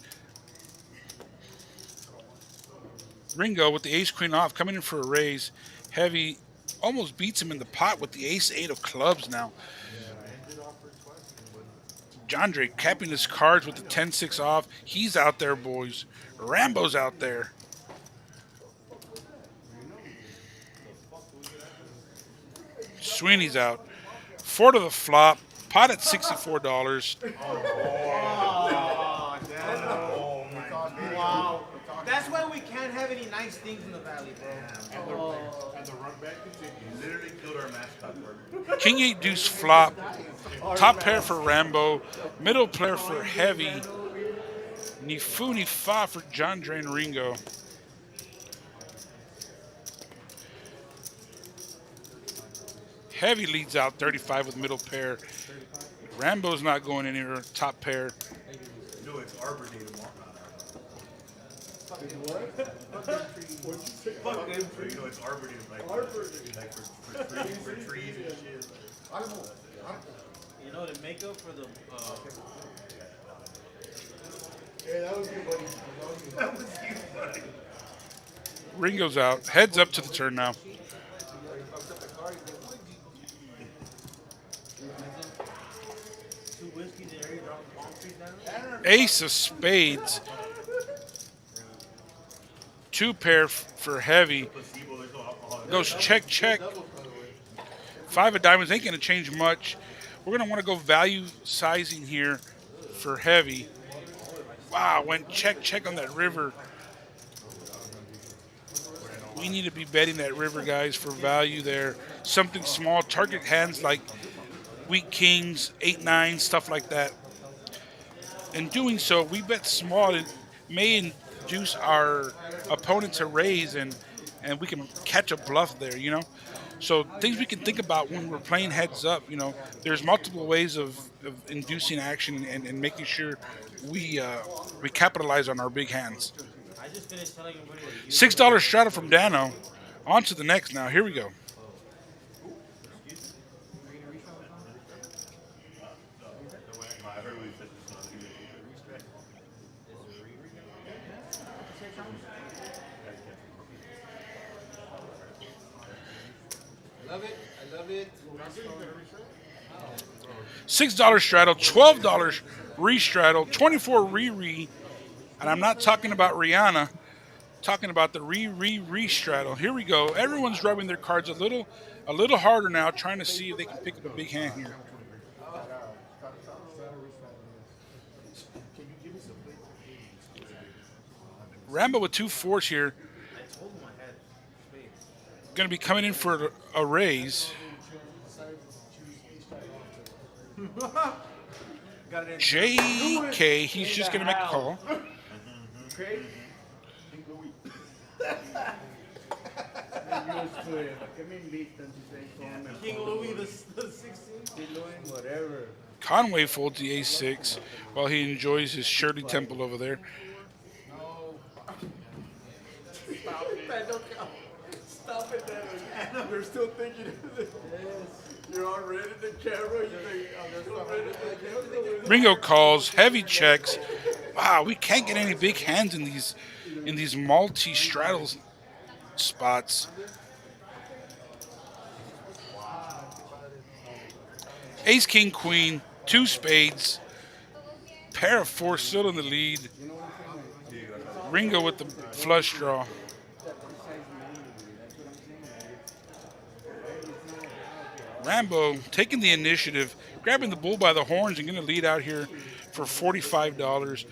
Ringo with the ace queen off, coming in for a raise. Heavy almost beats him in the pot with the ace eight of clubs now. Jandre capping his cards with the 10-6 off. He's out there, boys. Rambo's out there. Sweeney's out. Four to the flop. Pot at $64. Wow. That's why we can't have any nice things in the valley, bro. And the run back continues. Literally killed our mascot word. King 8 deuce flop. Top pair for Rambo. Middle pair for Heavy. Ni fu ni fa for John Dre and Ringo. Heavy leads out 35 with middle pair. Rambo's not going anywhere. Top pair. No, it's Arbor Day tomorrow. Fuck them. So, you know, it's Arbor Day, like, Arbor Day. like for trees and shit. I don't know. You know, the makeup for the. Yeah, that was you, buddy. That was you, buddy. Ringo's out. Heads up to the turn now. Two whiskeys in there, you drop the palm trees down. Ace of spades. Two pair for Heavy. Placebo, there's no alcohol in Goes check, check. Five of diamonds ain't going to change much. We're going to want to go value sizing here for Heavy. Wow, went check, check on that river. We need to be betting that river, guys, for value there. Something small. Target hands like weak kings, 8-9, stuff like that. In doing so, we bet small. It may induce our opponent to raise, and we can catch a bluff there, you know. So things we can think about when we're playing heads up, you know. There's multiple ways of inducing action and making sure we capitalize on our big hands. I just finished telling everybody that you. $6 straddle from Dano. On to the next now. Here we go. I heard we said this on TV. I love it. I love it. $6 straddle, $12 re-straddle, 24 re-re, and I'm not talking about Rihanna, talking about the re-straddle. Here we go. Everyone's rubbing their cards a little harder now, trying to see if they can pick up a big hand here. Rambo with 2 4s here. Going to be coming in for a raise. JK, he's just going to make a call. Okay? King Louis the 16th. Whatever. Conway folds the ace-6 while he enjoys his Shirley Temple over there. Stop it. That don't count. Stop it, Devin. You're still thinking of it. You're on red in the camera. You think, I'm still red in the camera. Ringo calls, heavy checks. Wow, we can't get any big hands in these multi-straddle spots. Ace, king, queen, 2 spades, pair of 4 still in the lead. Ringo with the flush draw. Rambo taking the initiative, grabbing the bull by the horns and going to lead out here for $45.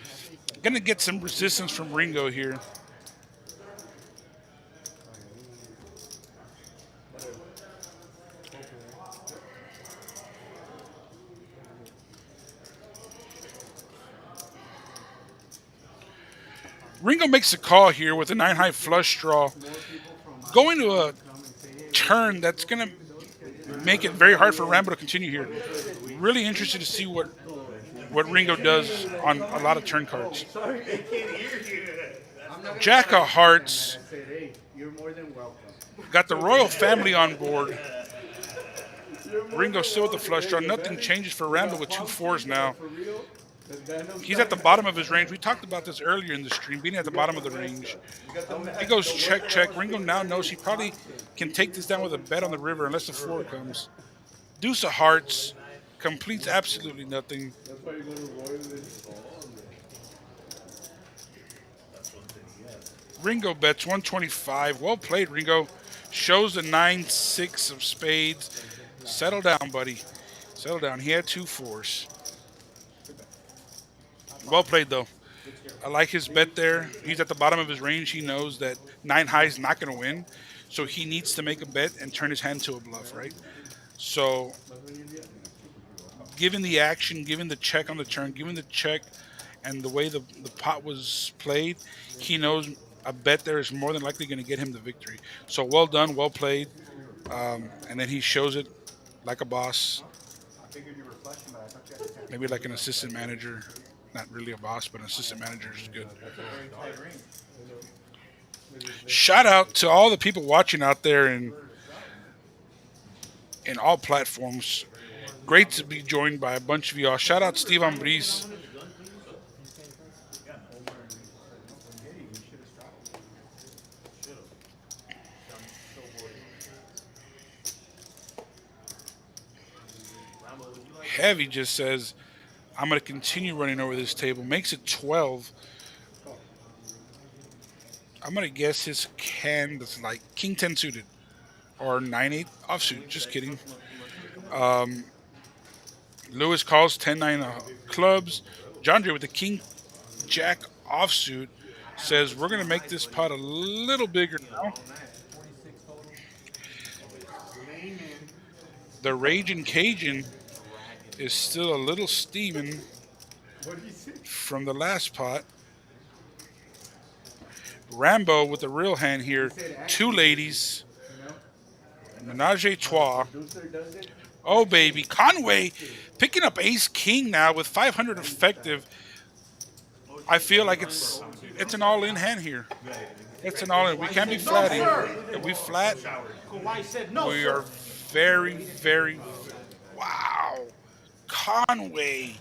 Going to get some resistance from Ringo here. Ringo makes a call here with a 9-high flush draw. Going to a turn that's going to make it very hard for Rambo to continue here. Really interested to see what Ringo does on a lot of turn cards. Jack of Hearts. You're more than welcome. Got the royal family on board. Ringo still with the flush draw. Nothing changes for Rambo with 2 4s now. He's at the bottom of his range. We talked about this earlier in the stream, being at the bottom of the range. He goes check, check. Ringo now knows he probably can take this down with a bet on the river unless the 4 comes. Deuce of Hearts completes absolutely nothing. That's why you're going to royal this. Ringo bets 125. Well played, Ringo. Shows the 9-6 of spades. Settle down, buddy. Settle down. He had 2 4s. Well played, though. I like his bet there. He's at the bottom of his range. He knows that nine high is not going to win, so he needs to make a bet and turn his hand to a bluff, right? So, given the action, given the check on the turn, given the check, and the way the pot was played, he knows a bet there is more than likely going to get him the victory. So, well done, well played, and then he shows it like a boss, maybe like an assistant manager. Not really a boss, but an assistant manager is good. Shout out to all the people watching out there in all platforms. Great to be joined by a bunch of y'all. Shout out Steve Ambris. Heavy just says, I'm going to continue running over this table. Makes it 12. I'm going to guess his hand is like King 10 suited or 9-8 offsuit. Just kidding. Lewis calls 10-9 clubs. John Dre with the King Jack offsuit says, we're going to make this pot a little bigger now. The Raging Cajun is still a little steaming from the last pot. Rambo with the real hand here. Two ladies. Menage a trois. Oh, baby. Conway picking up ace king now with 500 effective. I feel like it's an all-in hand here. It's an all-in. We can't be flatting. If we flat, we are very, very, wow. Conway.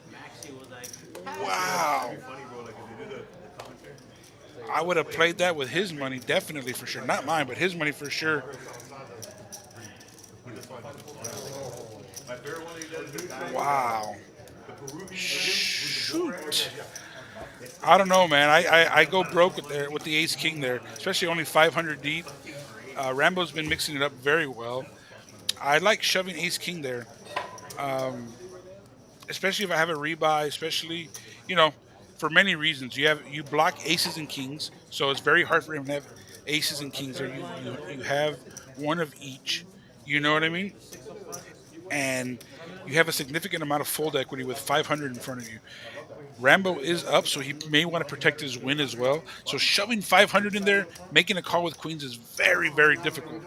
Wow. I would have played that with his money, definitely for sure. Not mine, but his money for sure. Wow. Shoot. I don't know, man. I go broke with the ace king there, especially only 500 deep. Rambo's been mixing it up very well. I like shoving ace king there, especially if I have a rebuy. Especially, for many reasons. You block aces and kings, so it's very hard for him to have aces and kings. Or you have one of each. You know what I mean? And you have a significant amount of fold equity with 500 in front of you. Rambo is up, so he may want to protect his win as well. So shoving 500 in there, making a call with queens is very, very difficult.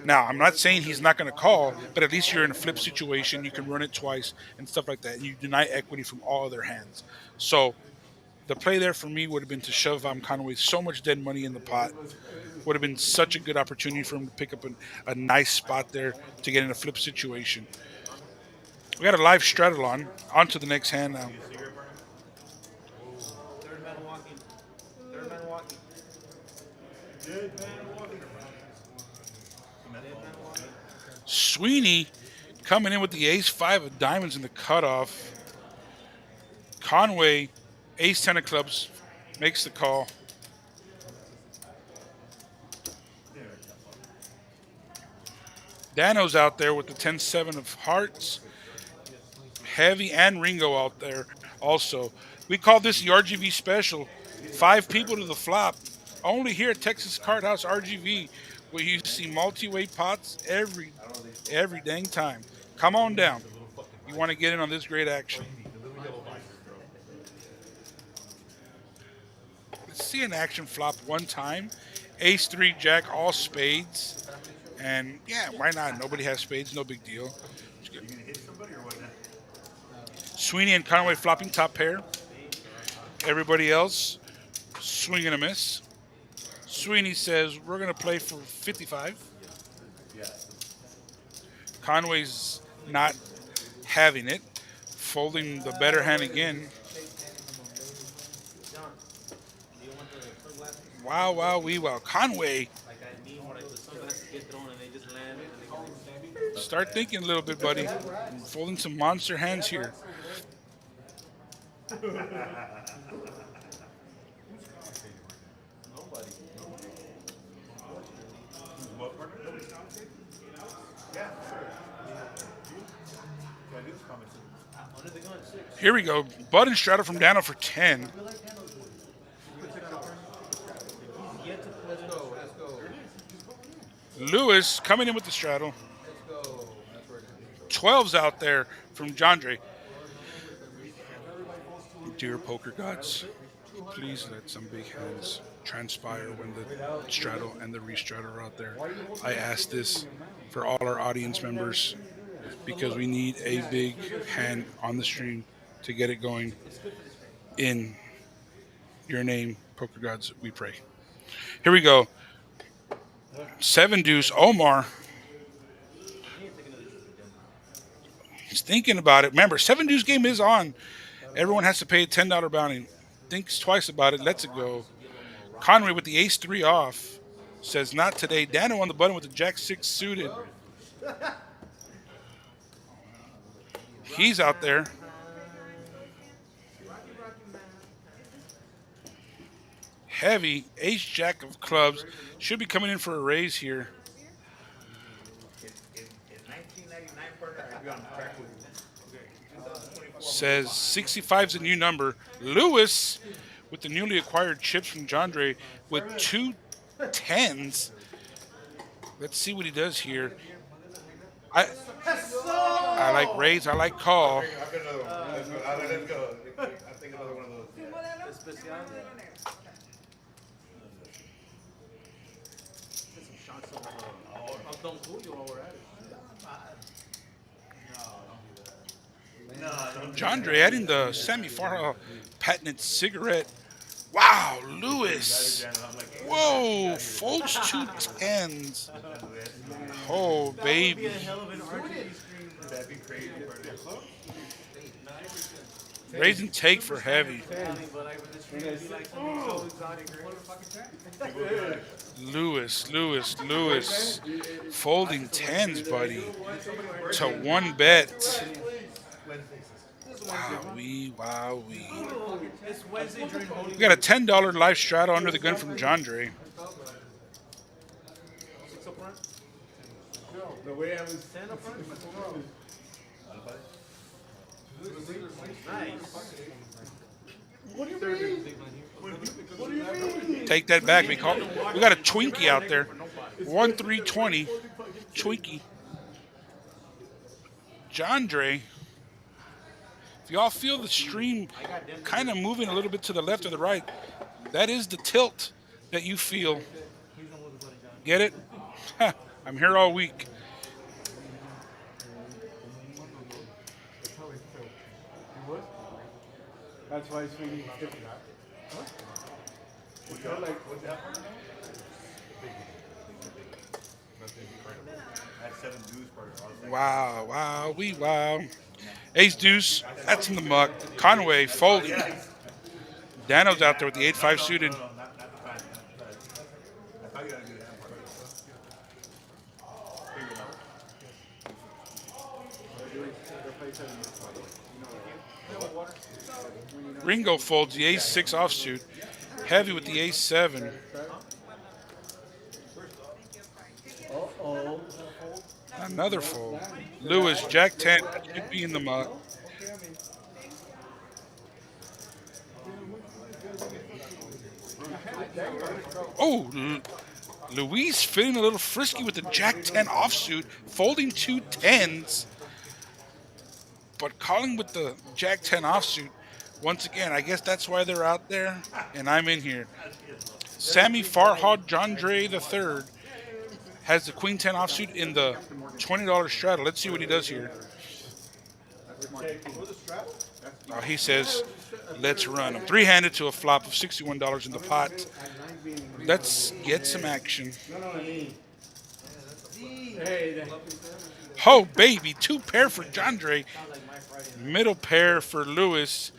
Now, I'm not saying he's not going to call, but at least you're in a flip situation. You can run it twice and stuff like that. You deny equity from all other hands. So the play there for me would have been to shove Conway so much dead money in the pot. Would have been such a good opportunity for him to pick up a nice spot there to get in a flip situation. We got a live straddle on to the next hand now. Third man walking. Third man walking. Sweeney coming in with the ace-5 of diamonds in the cutoff. Conway, ace-10 of clubs, makes the call. Dano's out there with the 10-7 of hearts. Heavy and Ringo out there also. We call this the RGV special. 5 people to the flop. Only here at Texas Card House RGV, where you see multi-way pots every dang time. Come on down. You want to get in on this great action. Let's see an action flop one time. Ace-3, Jack, all spades. And yeah, why not? Nobody has spades, no big deal. Sweeney and Conway flopping top pair. Everybody else swing and a miss. Sweeney says, we're going to play for 55. Conway's not having it. Folding the better hand again. Wow, wow, wee, wow. Conway. Start thinking a little bit, buddy. Folding some monster hands here. Here we go. Bud and Strata from Dano for 10. Let's go. Let's go. Lewis coming in with the straddle. Let's go. That's where it is. 12's out there from Jandre. Dear poker gods, please let some big hands transpire when the straddle and the restraddle are out there. I ask this for all our audience members because we need a big hand on the stream to get it going. In your name, poker gods, we pray. Here we go. 7 deuce, Omar. He's thinking about it. Remember, 7 deuce game is on. Everyone has to pay a $10 bounty. Thinks twice about it. Lets it go. Conway with the ace 3 off. Says not today. Dano on the button with the jack 6 suited. He's out there. Heavy. Ace jack of clubs. Should be coming in for a raise here. In 1999, partner, I'd be on track with you. 2024. Says 65 is the new number. Lewis with the newly acquired chips from Jandre with 2 10s. Let's see what he does here. I like raise. I like call. I've got another one. Let's go. I think another one of those. Yeah. Especial. Shots of Don Julio while we're at it. No, don't do Jandre adding the Sammy Farha patented cigarette. Wow, Lewis. that. I'm like, hey, Whoa, folds 2 10s. Oh, baby. Hell of an RGV stream. that'd be crazy, partner. Raise and take for heavy. But like with this stream, it'd be like something so exotic, right? Lewis. Folding 10s, buddy. To 1 bet. Wowee. It's Wednesday during Holy We got a $10 live straddle under the gun from Jandre. 6 up front. The way I was 10 up front. Nice. What do you mean? Take that back. We got a Twinkie out there. 1-3-20. Twinkie. Jandre. If y'all feel the stream kind of moving a little bit to the left or the right, that is the tilt that you feel. Get it? I'm here all week. That's why it's really different. That's 7 dudes, partner. Wow. Ace deuce, that's in the muck. Conway folding. Dano's out there with the 8-5 suited. No, not the time. I thought you gotta do that part. Figure it out. Ringo folds the ace 6 offsuit. Heavy with the ace 7. Another fold. Lewis, Jack 10. That should be in the muck. Oh, Luis feeling a little frisky with the Jack 10 offsuit, folding 2 10s, but calling with the Jack 10 offsuit. Once again, I guess that's why they're out there, and I'm in here. Sammy Farhad Jandre III has the Queen 10 offsuit in the $20 straddle. Let's see what he does here. He says, let's run him. 3-handed to a flop of $61 in the pot. Let's get some action. Oh, baby. 2 pair for Jandre. Middle pair for Lewis.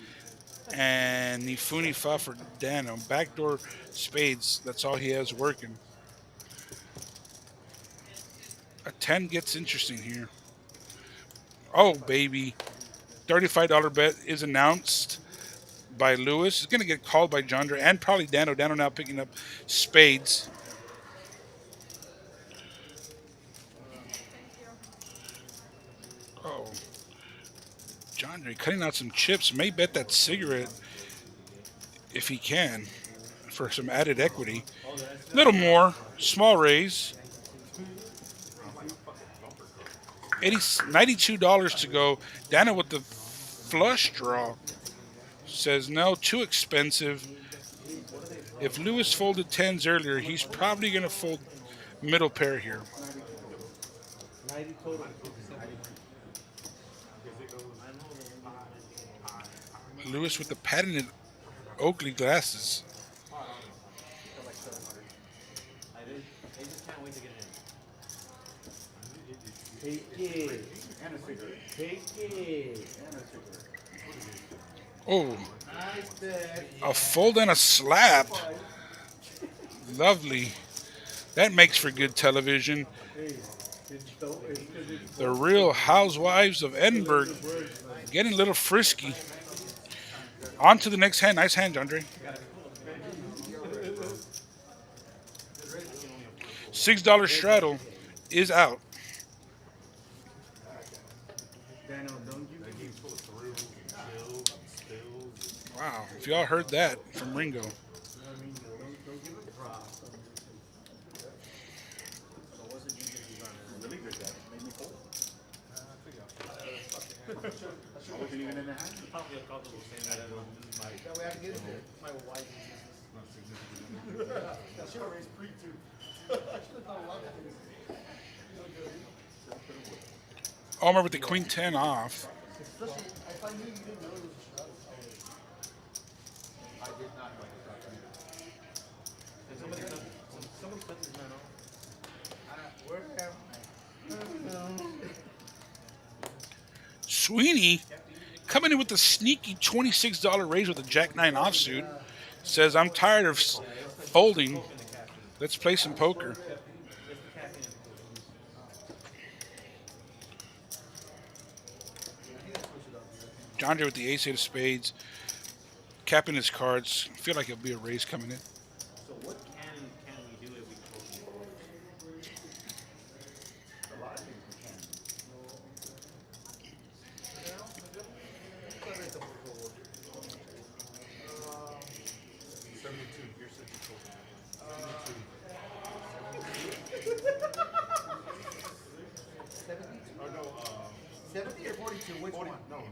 And Nifuni Fa for Dano. Backdoor spades. That's all he has working. A 10 gets interesting here. Oh, baby. $35 bet is announced by Lewis. It's going to get called by Jandre and probably Dano. Dano now picking up spades. Oh. Jandre cutting out some chips. May bet that cigarette if he can. for some added equity. Little more, small raise. 92 to go. Dana with the flush draw says no, too expensive. If Lewis folded tens earlier, he's probably going to fold middle pair here. 90 total. Lewis with the patented Oakley glasses. They just can't wait to get it in. Take it. And a cigarette. Take it. And a cigarette. Oh, Nice bet. a fold and a slap. Lovely. That makes for good television. Hey, it's so, it's The Real Housewives of Edinburg getting a little frisky. On to the next hand. Nice hand, Andre. $6 straddle is out. Daniel, don't you? Wow, if y'all heard that from Ringo. I mean, don't give a prop. Really good guy. Made me fold. I wasn't even in the hand. Probably uncomfortable saying that. That way I can get it there. My wife is I should have raised pre too. I should have done a lot of things. Omar with the queen 10 off. Especially if I knew you didn't know it was a straddle. I did not know it was a straddle. Somebody cut this man off. Where am I? Sweeney coming in with the sneaky $26 raise with a Jack 9 offsuit. Says, I'm tired of folding. Let's play some poker. John with the ace 8 of spades. Capping his cards. I feel like it'll be a raise coming in. So what can we do if we close A lot of things we can. Or no, 70 or 42? Which one? No, no.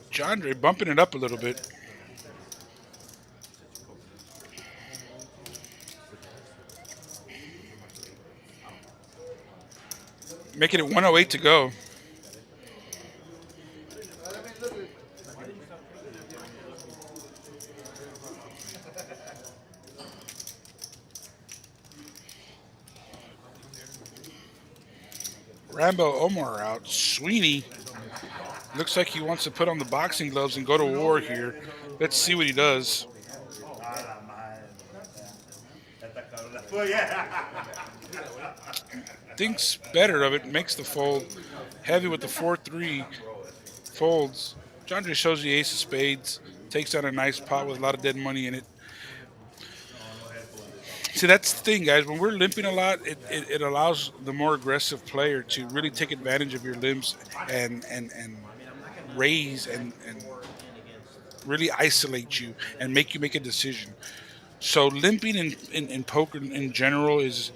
John bumping it up a little bit. Making it 108 to go. Rambo Omar out. Sweeney looks like he wants to put on the boxing gloves and go to war here. Let's see what he does. Well, yeah. Thinks better of it. Makes the fold. Heavy with the 4-3. Folds. Jandre shows the ace of spades. Takes out a nice pot with a lot of dead money in it. See, that's the thing, guys. When we're limping a lot, it allows the more aggressive player to really take advantage of your limps and raise and really isolate you and make you make a decision. So limping in poker in general is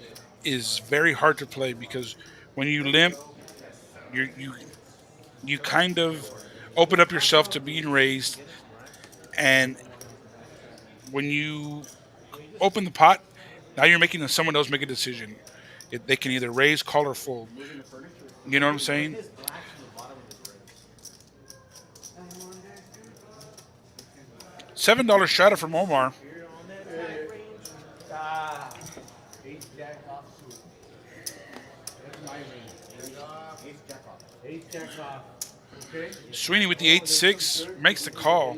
very hard to play because when you limp, you kind of open up yourself to being raised, and when you open the pot, now you're making someone else make a decision. They can either raise, call, or fold. You know what I'm saying? $7 strata from Omar. Ace jack off suit. That's my range. Ace jack off. Ace jack off. Okay? Sweeney with the 8-6 makes the call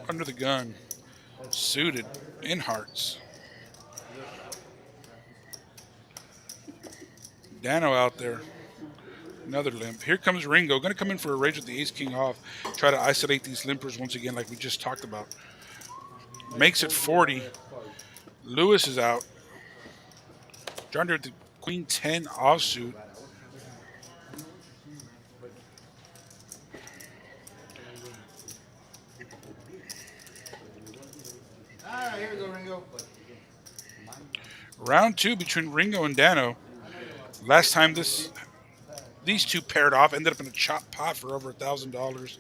under the gun. Suited in hearts. Dano out there. Another limp. Here comes Ringo. Going to come in for a raise with the ace-king off. Try to isolate these limpers once again like we just talked about. Makes it 40. Lewis is out. John with the queen 10 offsuit. here we go, Ringo. Round two between Ringo and Dano. Last time these two paired off ended up in a chop pot for over $1,000.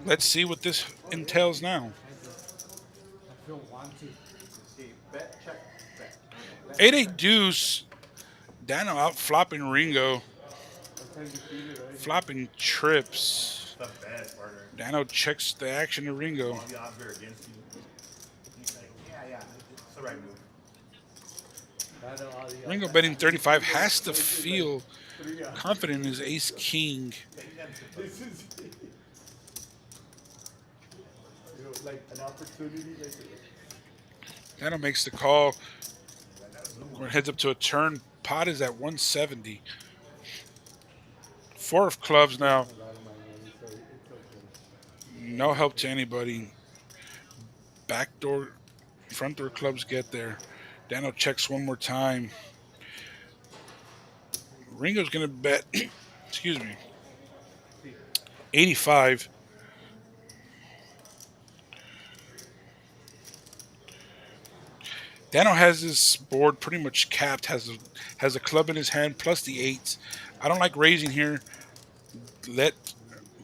Let's see what this entails now. I feel wanted. See, bet, check, bet. 8-8 deuce. Dano out flopping Ringo. Flopping trips. It's the best, partner. Dano checks the action to Ringo. All the odds are against you. He's like, yeah, it's the right move. Ringo betting 35 has to feel confident in his ace king. This is like an opportunity. Dano makes the call. When heads up to a turn. Pot is at 170. Four of clubs now. No help to anybody. Back door, front door clubs get there. Dano checks one more time. Ringo's going to bet, excuse me, 85. Dano has his board pretty much capped, has a club in his hand plus the eights. I don't like raising here.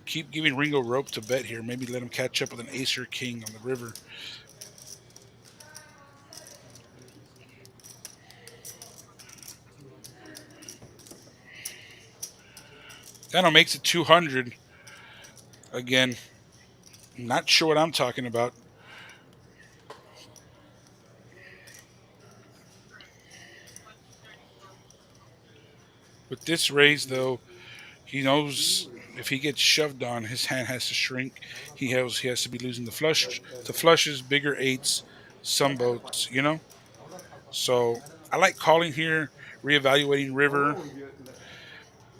Keep giving Ringo rope to bet here. Maybe let him catch up with an ace or king on the river. Dano makes it 200. Again, not sure what I'm talking about. With this raise, though, he knows if he gets shoved on, his hand has to shrink. He has to be losing the flushes, bigger eights, some boats, you know? So I like calling here, reevaluating river.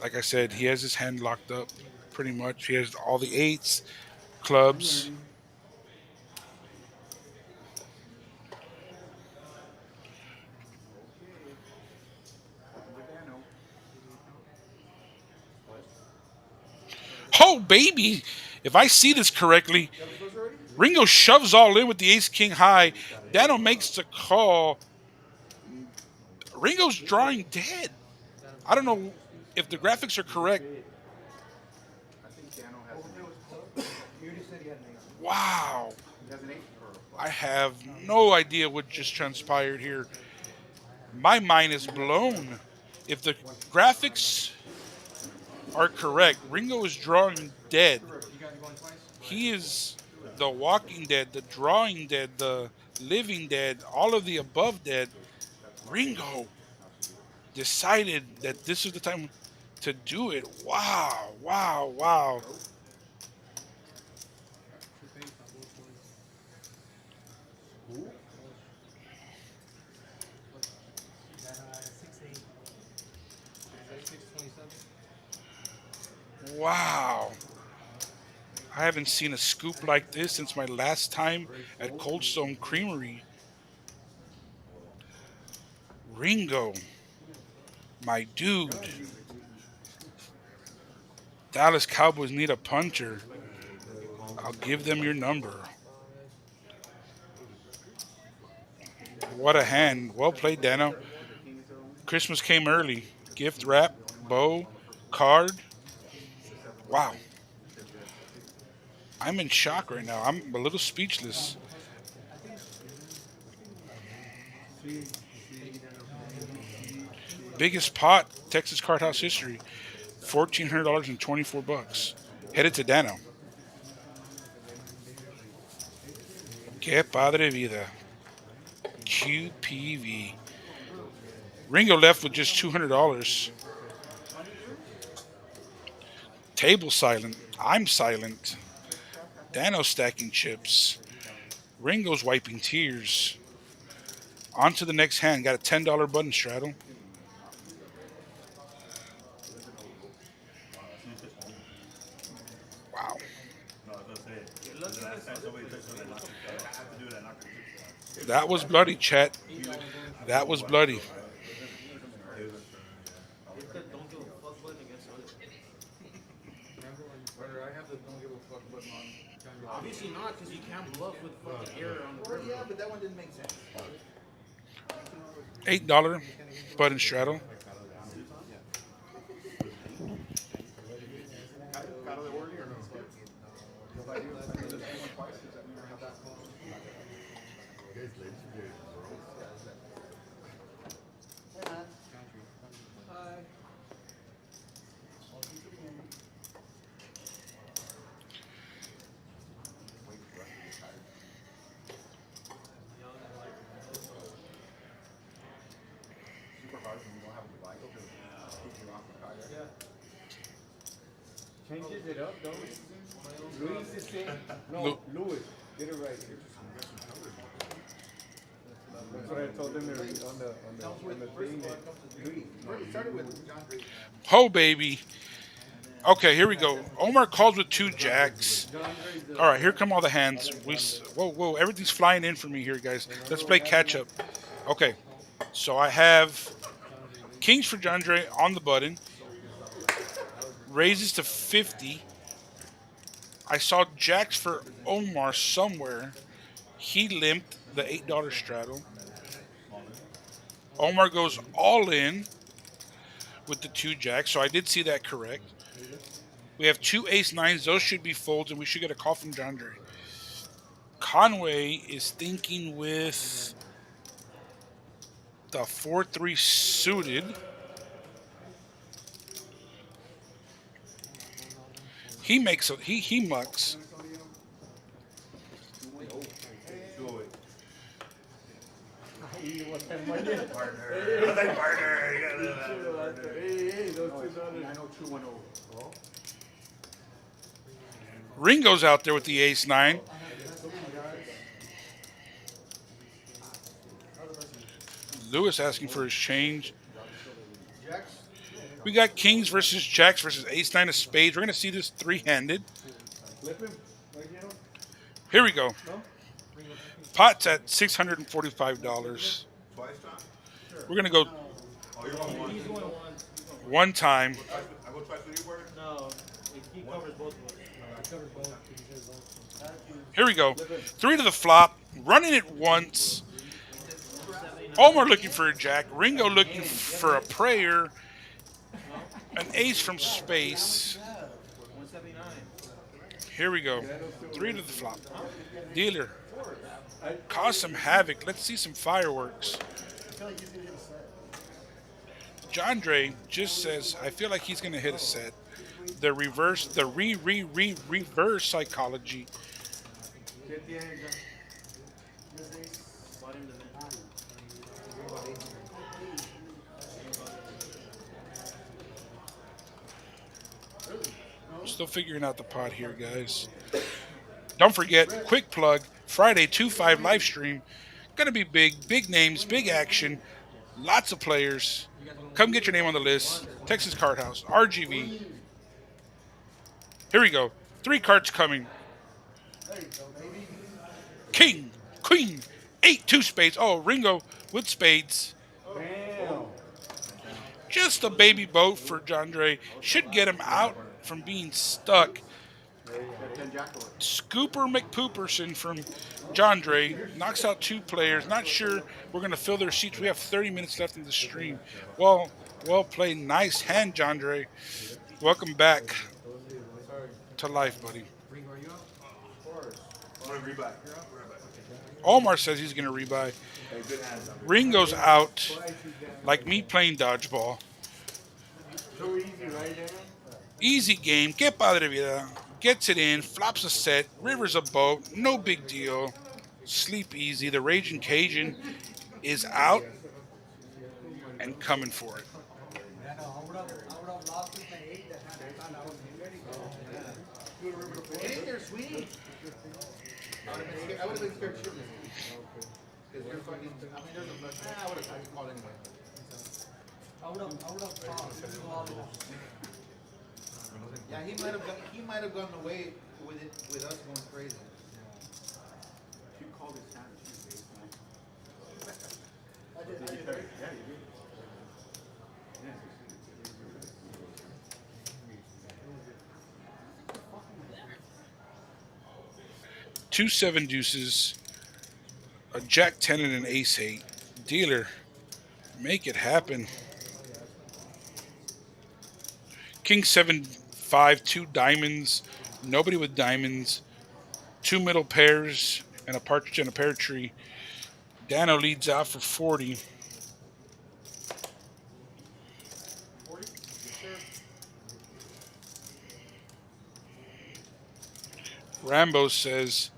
Like I said, he has his hand locked up pretty much. He has all the eights, clubs. Oh, baby! If I see this correctly, Ringo shoves all in with the ace king high. Dano makes the call. Ringo's drawing dead. I don't know if the graphics are correct. I think Dano has an 8. You already said he had an 8. Wow. He has an 8 or I have no idea what just transpired here. My mind is blown. If the graphics are correct, Ringo is drawing dead. He is the walking dead, the drawing dead, the living dead, all of the above dead. Ringo decided that this was the time to do it. Wow, wow, wow. Wow. I haven't seen a scoop like this since my last time at Cold Stone Creamery. Ringo, my dude. Dallas Cowboys need a puncher. I'll give them your number. What a hand. Well played, Dano. Christmas came early. Gift wrap, bow, card. Wow. I'm in shock right now. I'm a little speechless. Biggest pot, Texas Card House history. $1,424. Headed to Dano. Que padre vida. QPV. Ringo left with just $200. Table silent. I'm silent. Dano stacking chips. Ringo's wiping tears. On to the next hand. Got a $10 button straddle. Wow. That was bloody, chat. That was bloody. I have the don't give a fuck button on. Obviously not, because you can't bluff with fucking error on the river. Yeah, but that one didn't make sense. $8 button straddle. Got it already or no? Changes it up, don't it? Luis is saying, no, Louis, get it right. That's what I told them on the thing. It started with John Gray. Ho, baby. Okay, here we go. Omar calls with 2 jacks. All right, here come all the hands. Whoa, everything's flying in for me here, guys. Let's play catch up. Okay, so I have kings for Jandre on the button. Raises to 50. I saw jacks for Omar somewhere. He limped the $8 straddle. Omar goes all in with the 2 jacks, so I did see that correct. We have 2 ace-9s. Those should be folds, and we should get a call from Jandre. Conway is thinking with the 4-3 suited. He makes a he mucks. Ringo's out there with the ace-9. Lewis asking for his change. We got kings versus jacks versus ace-9 of spades. We're going to see this 3-handed. Here we go. Pot's at $645. We're going to go one time. No, he covers both of us. Here we go. 3 to the flop. Running it once. Omar looking for a jack. Ringo looking for a prayer. An ace from space. 179. Here we go. 3 to the flop. Dealer. Cause some havoc. Let's see some fireworks. Jandre just says, I feel like he's going to hit a set. The reverse psychology. Still figuring out the pot here, guys. Don't forget, quick plug, Friday 2-5 live stream. Gonna be big names, big action, lots of players. Come get your name on the list. Texas Card House, RGV. Here we go. 3 cards coming. King, queen, 8, 2 spades. Oh, Ringo with spades. Just a baby boat for Jandre. Should get him out from being stuck. Scooper McPooperson from Jandre knocks out 2 players. Not sure we're going to fill their seats. We have 30 minutes left in the stream. Well played. Nice hand, Jandre. Welcome back to life, buddy. Omar says he's going to rebuy. Ringo's out like me playing dodgeball. So easy, right there? Easy game. Que padre vida. Gets it in. Flops a set. Rivers a boat. No big deal. Sleep easy. The Raging Cajun is out and coming for it. Get in there, sweetie. I would have been scared shooting. Because you're fucking. I mean, there's a bunch. I would have called anyway. I would have called. Yeah, he might have gone away with it, with us going crazy. You called it Saturday. I did. Yeah, you did. two seven deuces, a jack 10, and an ace 8. Dealer, make it happen. King 7 5, two diamonds, nobody with diamonds, two middle pairs, and a partridge and a pear tree. Dano leads out for 40. Rambo says,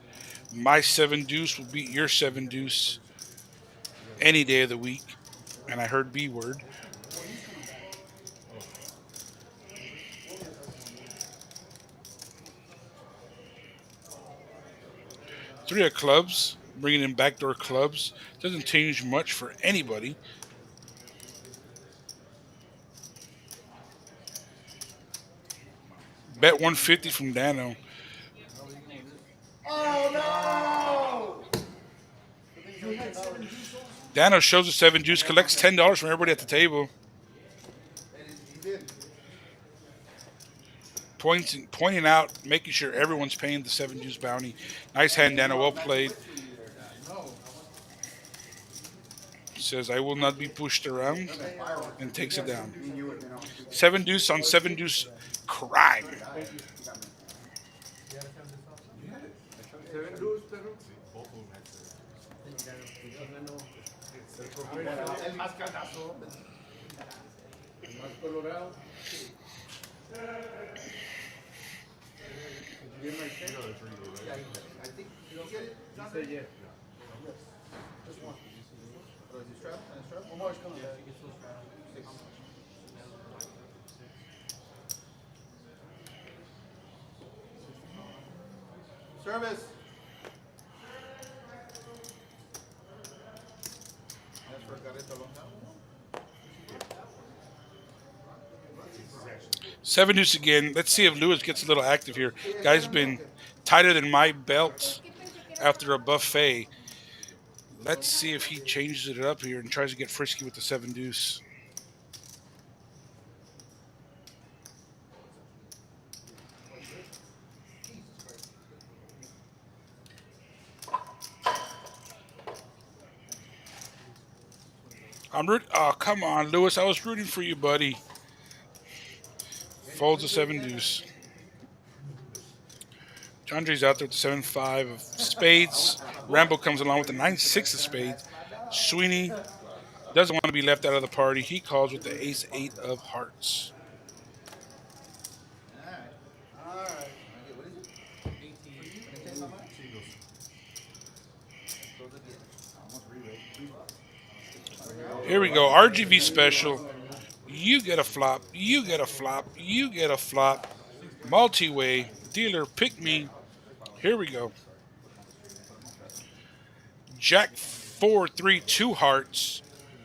my 7 deuce will beat your 7 deuce any day of the week. And I heard B word. Three of clubs, bringing in backdoor clubs. Doesn't change much for anybody. Bet 150 from Dano. Dano shows the 7 deuce, collects $10 from everybody at the table. He did. Pointing out, making sure everyone's paying the 7 deuce bounty. Nice hand, Dano. Well played. Says, I will not be pushed around, and takes it down. 7 deuce on 7 deuce crime. Seven dudes, pero. El más cagazo. El más colorado. Did you get my check? I think you don't get it. He said yes. Just one. Oh, is he strapped? And strapped? One more is coming. Six. Service. That's for Carreta long time. 7 deuce again. Let's see if Lewis gets a little active here. Guy's been tighter than my belt after a buffet. Let's see if he changes it up here and tries to get frisky with the 7 deuce. Oh, come on, Lewis. I was rooting for you, buddy. Folds a 7 deuce. Andre's out there with the 7-5 of spades. Rambo comes along with the 9-6 of spades. Sweeney doesn't want to be left out of the party. He calls with the ace 8 of hearts. Alright. What is it? 18. How much? Here we go. RGV special. You get a flop. You get a flop. You get a flop. Multi-way. Dealer, pick me. Here we go. Jack 4-3, two hearts.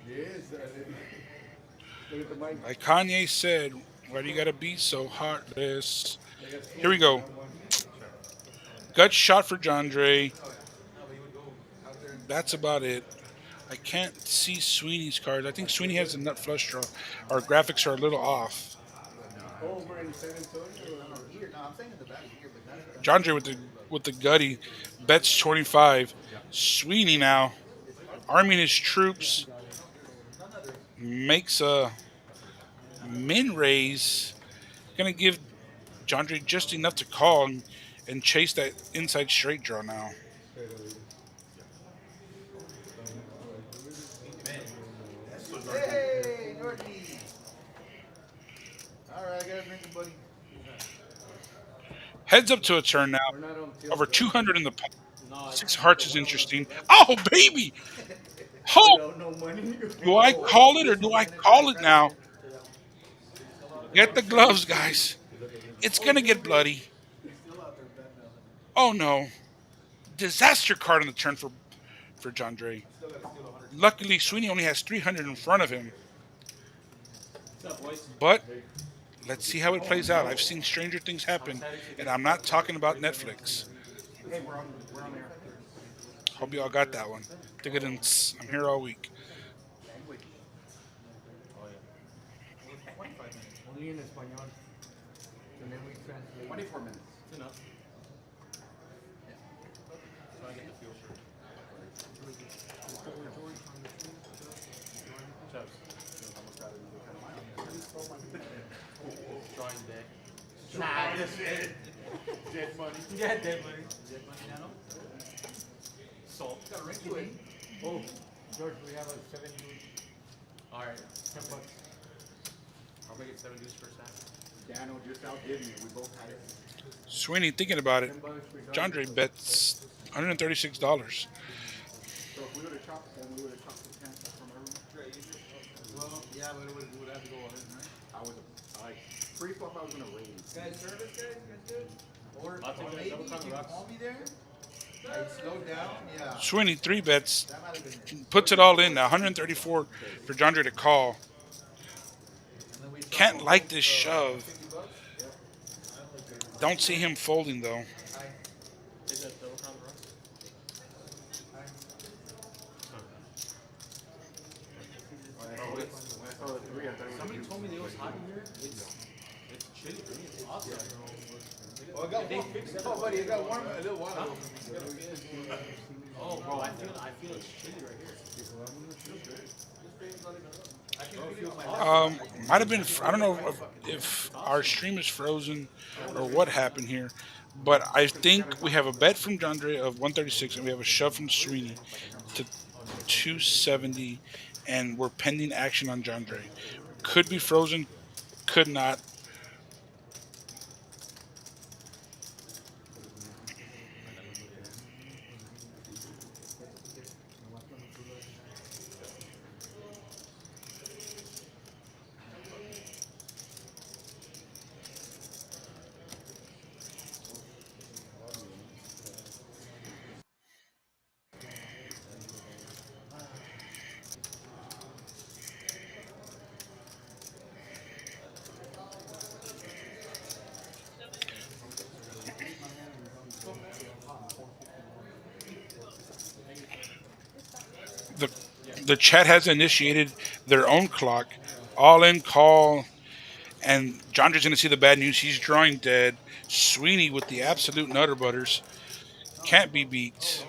Yes. Look at the mic. Like Kanye said, why do you gotta be so heartless? Here we go. Gut shot for Jandre. That's about it. I can't see Sweeney's cards. I think Sweeney has a nut flush draw. Our graphics are a little off. Over in San Antonio. Here. No, I'm saying in the back here, but not Jandre with the gutty bets 25. Sweeney now arming his troops makes a min raise. Gonna give Jandre just enough to call and chase that inside straight draw now. Hey, Norky. Alright, I got a drink, buddy. Heads up to a turn now. We're not on tilt. Over 200 in the pot. 6 hearts is interesting. Oh, baby! Oh, No money. do I call it or do I call it now? Get the gloves, guys. It's going to get bloody. Oh, no. Disaster card on the turn for Jandre. Luckily, Sweeney only has 300 in front of him. But let's see how it plays out. I've seen stranger things happen, and I'm not talking about Netflix. Hope y'all got that one. Tickets, I'm here all week. Only in Espanol. And then we translate. 24 minutes. It's enough. So I get the feel for it. Chubbs. Drawing dead. Nah, just dead. Dead money. Yeah, dead money. Dead money now. Salt. Got a ring to it. Oh, George, we have a 7 dude. Alright. 10 bucks. I'll make it 7 deuce first time. Daniel just outdid me. We both had it. Sweeney, thinking about it, 10 bucks for Jandre bets $136. So if we would have chopped, then we would have chopped the chance from everyone. Well, yeah, but it would have to go on, right? I was like pre-flop. I was gonna raise. Guys, service, guys, good? Or I'll take maybe that double you time rocks. call me there? I slowed down, yeah. Sweeney 3 bets, That might have been. puts it all in now. 134 for Jandre to call. And then we Can't saw like both, this shove. 50 bucks? Don't see him folding though. Take that double time rocks. When I saw the three, I thought it was Somebody told me it was hot in here. It's chilly. It's awesome. Oh, I got They warm. fixed it. Oh, buddy, it got warm a little while ago. Oh, bro, I feel it's chilly right here. I can feel it. Might have been. I don't know if our stream is frozen or what happened here, but I think we have a bet from Jandre of 136, and we have a shove from Sweeney to 270, and we're pending action on Jandre. Could be frozen, could not. The the chat has initiated their own clock. All in call, and Jandre's going to see the bad news. He's drawing dead. Sweeney with the absolute nutter butters. Can't be beat.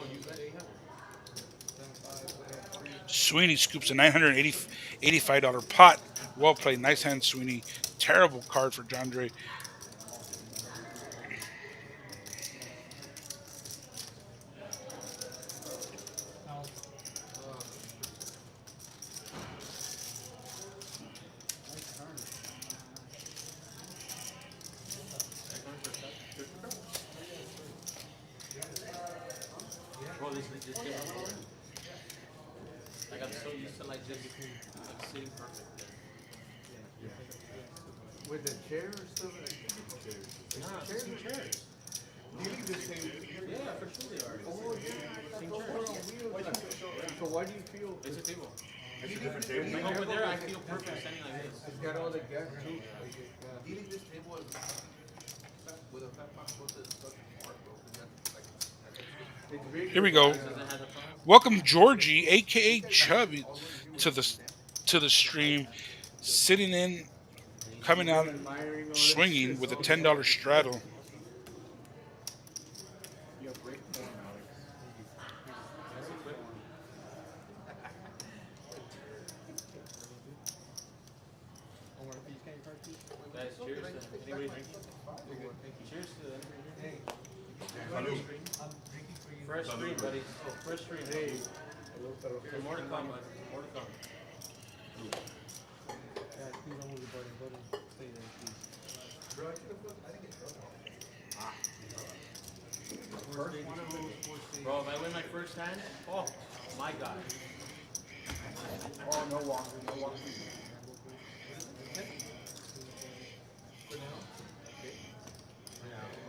Sweeney scoops a $985 pot. Well played. Nice hand, Sweeney. Terrible card for Jandre. Bro, this game. I got so used to like just sitting perfect there. With the chair or stuff? Nah, it's some chairs. Do you think this thing? Yeah, for sure they are. Oh, yeah. Same So chairs. so why do you feel? It's a table. Do you think this table? Like over there, I feel perfect standing like this. It's got all the gas too. Do you think this table is with a fat box supposed to stuck apart, bro? It's big. Here we go. Does it have the phone? Welcome Georgie, aka Chubby, to the stream. Sitting in, coming out, Admiring all that swinging shit. with a $10 straddle. You have great form, Alex. Guys, cheers to anybody drinking? Cheers to Hey, fresh stream, buddy. Oh, fresh stream. Hey. More to come, bud. More to come. Bro, if I win my first hand, oh my god. Oh, no walk. No walk.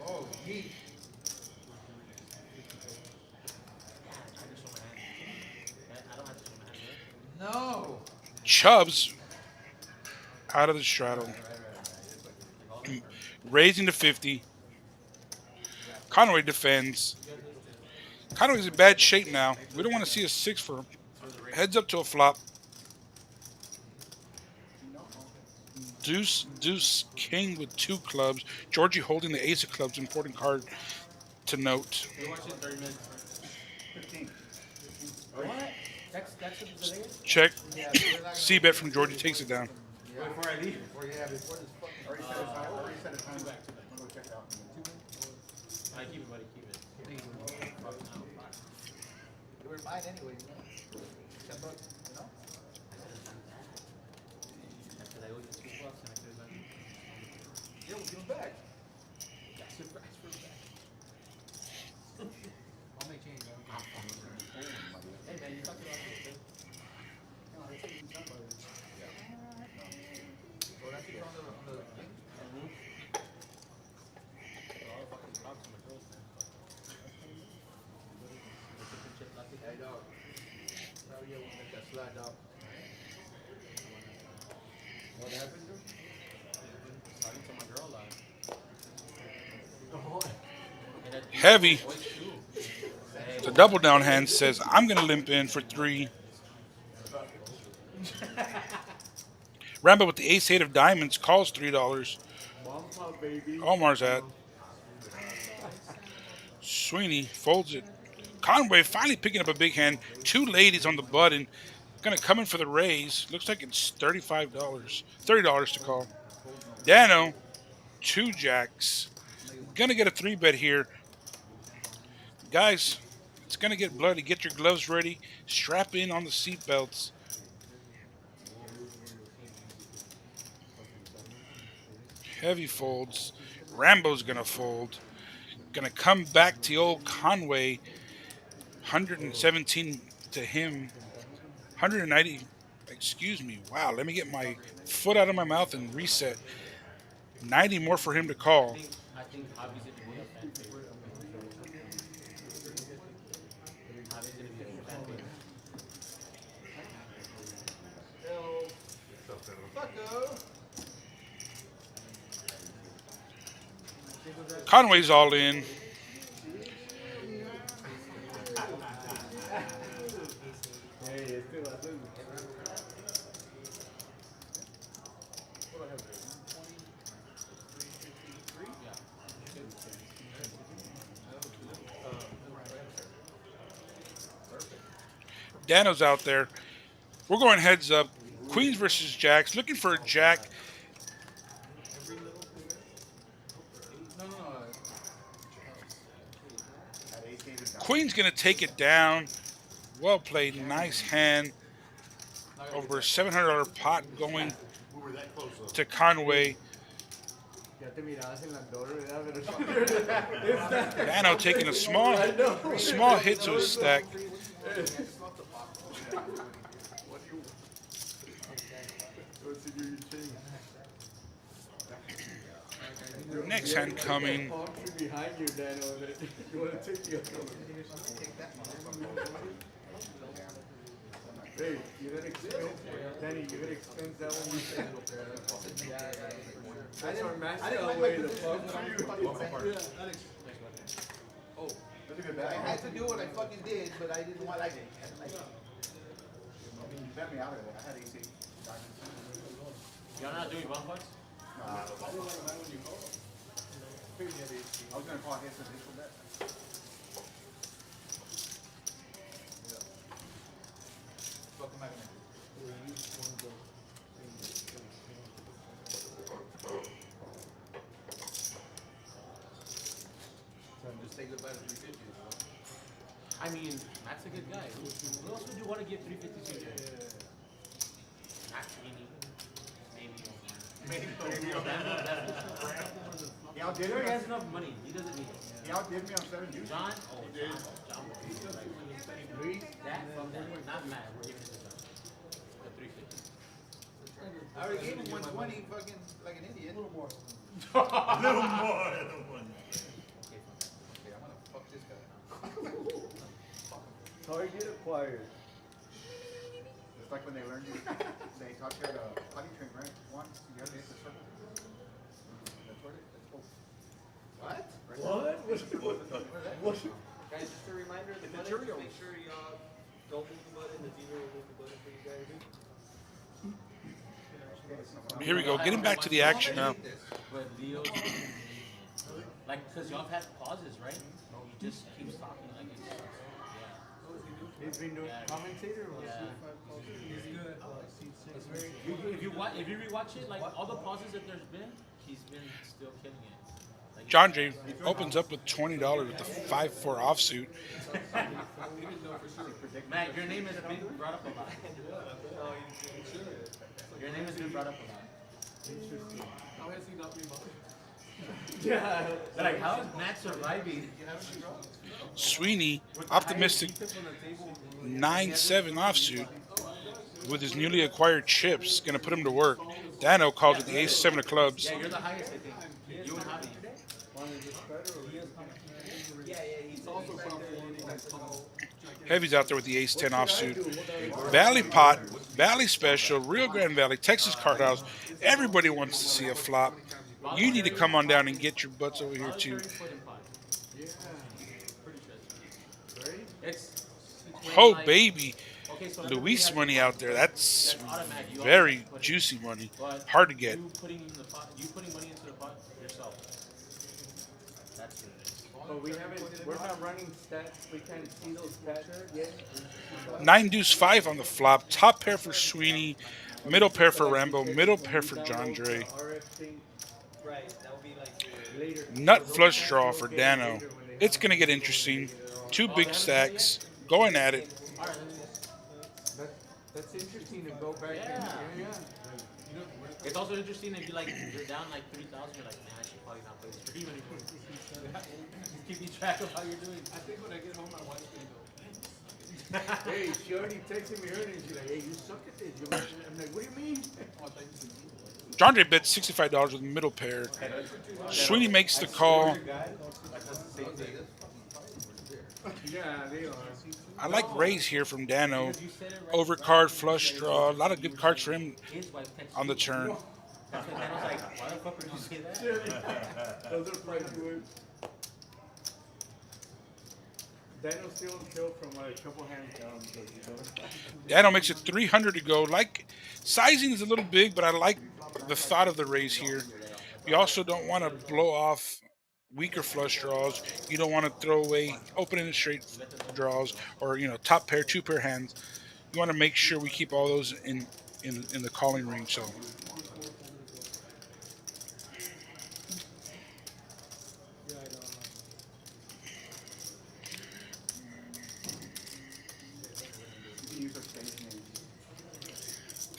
oh, yeet. I just show my hand. I don't have to show my hand, No. Chubbs out of the straddle. Raising to 50. Conway defends. Conway's in bad shape now. We don't want to see a 6 for him. Heads up to a flop. Deuce, king with 2 clubs. Georgie holding the ace of clubs. Important card to note. We're watching 30 minutes. What? That's the delay? Check. Yeah, but we're not gonna- C bet from Georgia takes it down. Yeah. Before I leave? Before this fucking. Already set a time. Already set a time. I'm gonna go check it out. I keep it, buddy. Keep it. You were mine anyway, you know? $10, you know? After I owe you $2 and I could have done Yeah, we'll give them back. I'll make change, man. Hey man, you talked about this, okay? No, that's what you talking about. Oh, that's it on the thing? I'll fucking talk to my girlfriend. Hey, dog. Oh, yeah, we'll make that slide, dog. What happened, dude? Talking to my girl live. Heavy. The double down hand says, I'm going to limp in for 3. Rambo with the ace-8 of diamonds calls $3. Omar's at. Sweeney folds it. Conway finally picking up a big hand. 2 ladies on the button. Going to come in for the raise. Looks like it's $35. $30 to call. Dano, 2 jacks. Going to get a 3-bet here. Guys, it's going to get bloody. Get your gloves ready. Strap in on the seat belts. Heavy folds. Rambo's going to fold. Going to come back to old Conway. 117 to him. 190. Excuse me. Wow, let me get my foot out of my mouth and reset. 90 more for him to call. I think Javi's gonna be a fan favorite. Javi's gonna be a fan favorite. Conway's all in. Dano's out there. We're going heads up. Queens versus Jacks. Looking for a Jack. Queen's going to take it down. Well played. Nice hand. Over a $700 pot going to Conway. Dano taking a small hit to his stack. Next hand coming. Behind you, Daniel. You want to take the other one? Hey, you didn't expense, Danny, you didn't expense that one. That's our mascot way, the fuck. Oh, that's a good bet. I had to do what I fucking did, but I didn't want like it. I mean, you bet me out of it. I had AC. Y'all not doing bump bucks? I was gonna call his initial bet. Fuck am I gonna do? Just say goodbye to 350. I mean, Matt's a good guy. Who else would you want to give 350 to? Matt Sweeney. Maybe. He outdid He me. already has enough money. He doesn't need it. He outdid me on 7 views. John? Oh, John. That from that. Not Matt. We're giving it to John. The 350. I already gave him 120, fucking like an idiot. A little more. A little more. Okay, I'm gonna fuck this guy. Target acquired. It's like when they learned you, they taught you how to potty train, right? One, you have to hit the circle. That's what it is. Let's go. What? What? Guys, just a reminder, the button, make sure you don't move the button, the dealer will move the button for you guys. Here we go. Getting back to the action now. But Leo, like, because y'all have had pauses, right? He just keeps talking like it's. Yeah. He's been doing commentator or Yeah. what? He's good. It's very. If you rewatch it, like all the pauses that there's been, he's been still killing it. Like John Jay opens up with $20 with the 5-4 offsuit. Matt, your name has been brought up a lot. Your name has been brought up a lot. Interesting. How has he not been bothered? Yeah. They're like, how is Matt surviving? Sweeney, optimistic 9-7 offsuit with his newly acquired chips. Going to put him to work. Dano calls with the ace-7 of clubs. Yeah, you're the highest, I think. You and Javi. Yeah, he's also from Heavy's out there with the ace-10 offsuit. Valley pot, Valley special, Rio Grande Valley, Texas Card House. Everybody wants to see a flop. You need to come on down and get your butts over here too. It's Oh like- baby, okay, so Luis money out there. That's automatic. You very always put it. juicy money. But Hard to get. You putting in the pot, you putting money into the pot yourself. That's what it is. But we haven't. We're not running stats. We can't see those stats yet. 9-5 on the flop. Top pair for Sweeney. Middle pair for Rambo. Middle pair for John Dre. RF thing right. That would be like your later. Nut flush draw for Dano. It's going to get interesting. Two big stacks. Going at it. That's interesting to go back Yeah. and It's also interesting if you're down like 3,000, you're like, man, I should probably not play this stream anymore. Just keeping track of how you're doing. I think when I get home, my wife's gonna go. Hey, she already texted me earlier. She's like, hey, you suck at this. I'm like, what do you mean? John Dre bet $65 with middle pair. Sweeney makes the call. Yeah, they are. I like raise here from Dano. Overcard, flush draw. A lot of good cards for him His wife texted on the me. turn. That's when Dano's like, why the fuck would you say that? Those are price words. Daniel still killed from like a couple hands down. Dano makes it 300 to go. Like, sizing is a little big, but I like the thought of the raise here. You also don't want to blow off weaker flush draws. You don't want to throw away opening and straight draws or, top pair, two pair hands. You want to make sure we keep all those in the calling range. So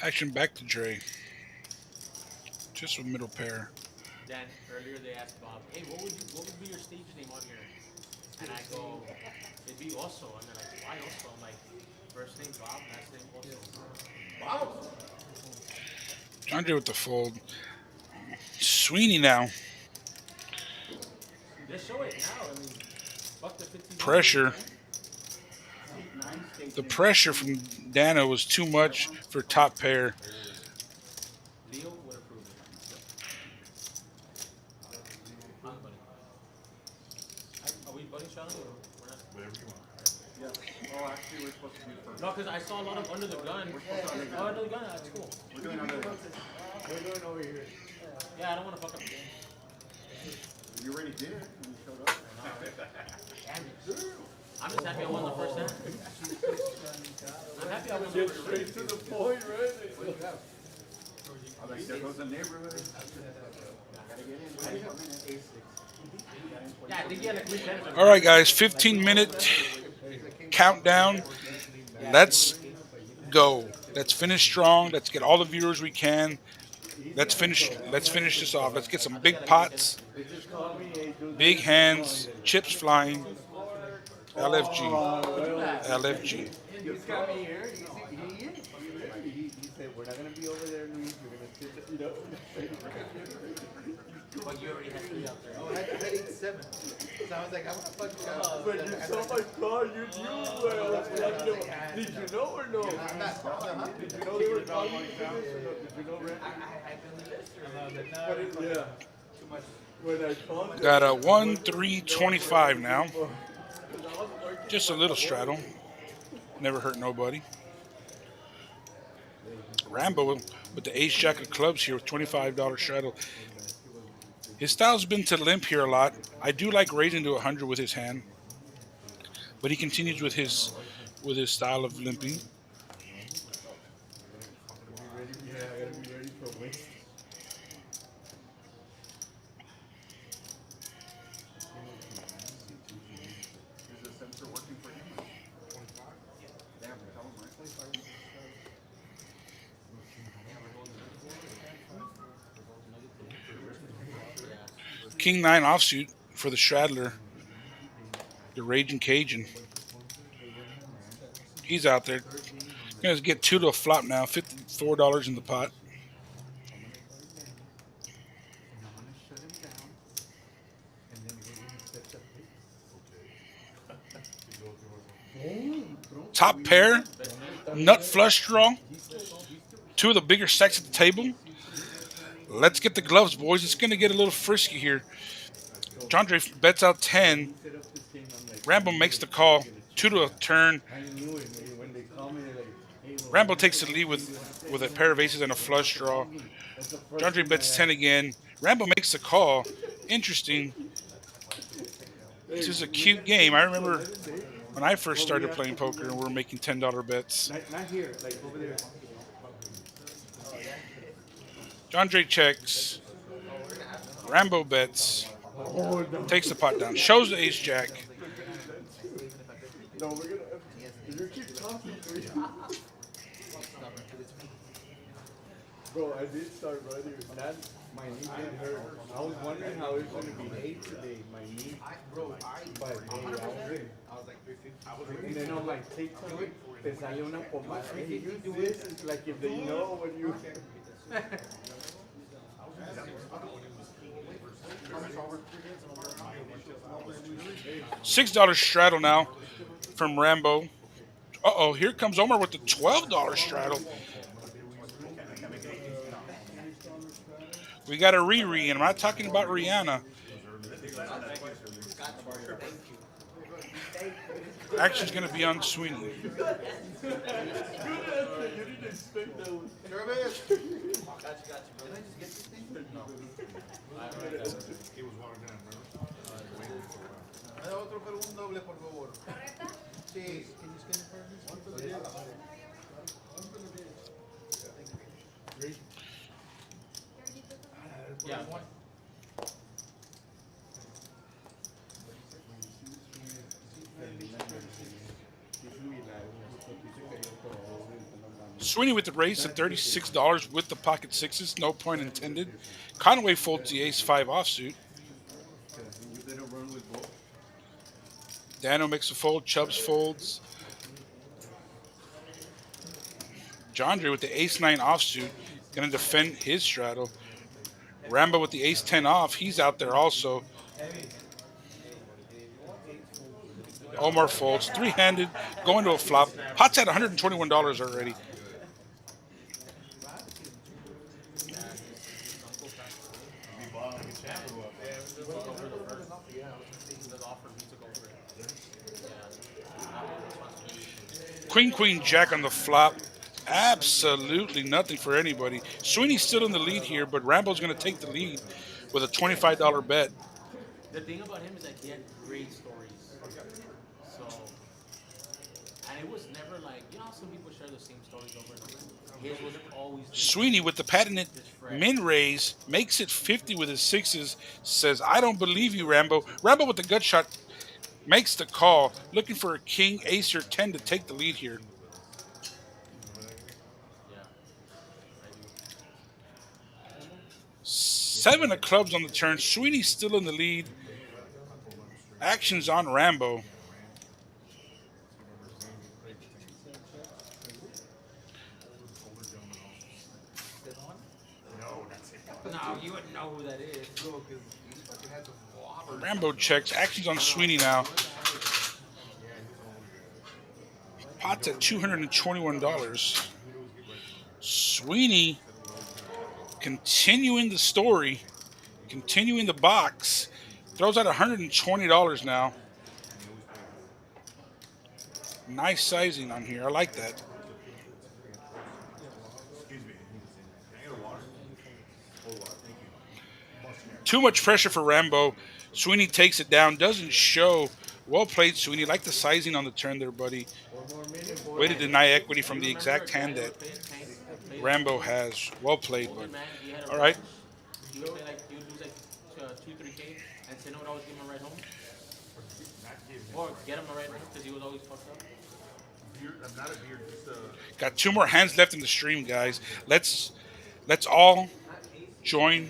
action back to Dre. Just with middle pair. Dan, earlier they asked Bob, hey, what would be your stage name on here? And I go, it'd be Oso. And they're like, why Oso? I'm like, first name Bob, last name Oso. Wow. John Dre with the fold. Sweeney now. Just show it now. I mean, fuck the 15. Pressure. The pressure from Dano was too much for top pair. Leo would approve it. I'm bunny. Are we bunny shouting or we're not? Whatever you want. Oh, actually, we're supposed to do first. No, because I saw a lot of under the gun. Oh, under the gun, that's cool. We're doing under the. We're going over here. Yeah, I don't want to fuck up the game. You already did when you showed up. Damn it. I'm just happy I won the first hand. I'm happy I won the first hand. To the point, right? I'm like, there goes the neighborhood. I gotta get in. Yeah, I think you had like 3 tennis. All right, guys, 15-minute countdown. Let's go. Let's finish strong. Let's get all the viewers we can. Let's finish this off. Let's get some big pots, big hands, chips flying. LFG. LFG. He's got me here. He said, we're not going to be over there, Luis. We're going to sit, you know. But you already had 3 out there. Oh, I had 8-7. So I was like, I want to fuck you up. But you saw my car, you knew. Did you know or no? I'm not. Did you know they were calling you? Did you know, Randy? But it, yeah. Too much. When I called Got a 1-3-25 now. Just a little straddle. Never hurt nobody. Rambo with the ace jack of clubs here with $25 straddle. His style's been to limp here a lot. I do like raising to 100 with his hand, but he continues with with his style of limping. Yeah, I gotta be ready for waste. Is the sensor working for him? 25? Damn, tell him my 25. King 9 offsuit for the Straddler, the Raging Cajun. He's out there. Gonna get 2 to a flop now. $54 in the pot. And I'm gonna shut him down. And then we're gonna set the pace. Boom! Top pair, nut flush draw. 2 of the bigger stacks at the table. Let's get the gloves, boys. It's gonna get a little frisky here. Jandre bets out 10. Set up this game, I'm like, Rambo makes the call. 2 to a turn. I knew it, man. When they commented, like, hey, well, Rambo takes the lead with a pair of aces and a flush draw. that's the first Jandre thing bets I 10 again. Rambo makes the call. Interesting. This is a cute game. I remember when I first started playing poker and we were making $10 bets. Not here, like over there. Jandre checks. Rambo bets. Oh, no. Takes the pot down. Shows the ace jack. No, we're gonna. You keep talking, please. Bro, I did start running. That my knee did hurt. I was wondering how it's gonna behave today. My knee, but hey, I was in. And then I'm like, take something. Te sale una pomada. Hey, use this. It's like if they know when you. $6 straddle now from Rambo. Uh-oh, here comes Omar with the $12 straddle. We got a Riri, and I'm not talking about Rihanna. Action's going to be on Sweeney. Jervis! Me da otro, pero un doble, por favor. Sí. Yeah, one. Sweeney with the raise at $36 with the pocket sixes, no point intended. Conway folds the ace-5 offsuit. Dano makes a fold, Chubbs folds. Jandre with the ace-9 offsuit, gonna defend his straddle. Rambo with the ace-10 off, he's out there also. Omar folds, three-handed, going to a flop. Pot's at $121 already. Queen, queen, jack on the flop. Absolutely nothing for anybody. Sweeney's still in the lead here, but Rambo's going to take the lead with a $25 bet. The thing about him is that he had great stories. So, and it was never like, you know, some people share the same stories over and over. His was always different. Sweeney with the patented min raise makes it 50 with his sixes. Says, I don't believe you, Rambo. Rambo with the gut shot makes the call. Looking for a king, ace, or 10 to take the lead here. Seven of clubs on the turn. Sweeney's still in the lead. Action's on Rambo. No, you wouldn't know who that is. Rambo checks. Action's on Sweeney now. Pot's at $221. Sweeney continuing the story, continuing the box. Throws out $120 now. Nice sizing on here. I like that. Too much pressure for Rambo. Sweeney takes it down. Doesn't show. Well played, Sweeney. Like the sizing on the turn there, buddy. 4 more minutes. Way to deny equity from the You remember exact a guy hand that that would play Rambo has. Well played, older bud. man, he had a All right. ranch. He would play like he would lose like 2, 3K, and Sino would always give him a ride home, or get him a ride home because he was always fucked up. Not a beard, just Got two more hands left in the stream, guys. Let's all join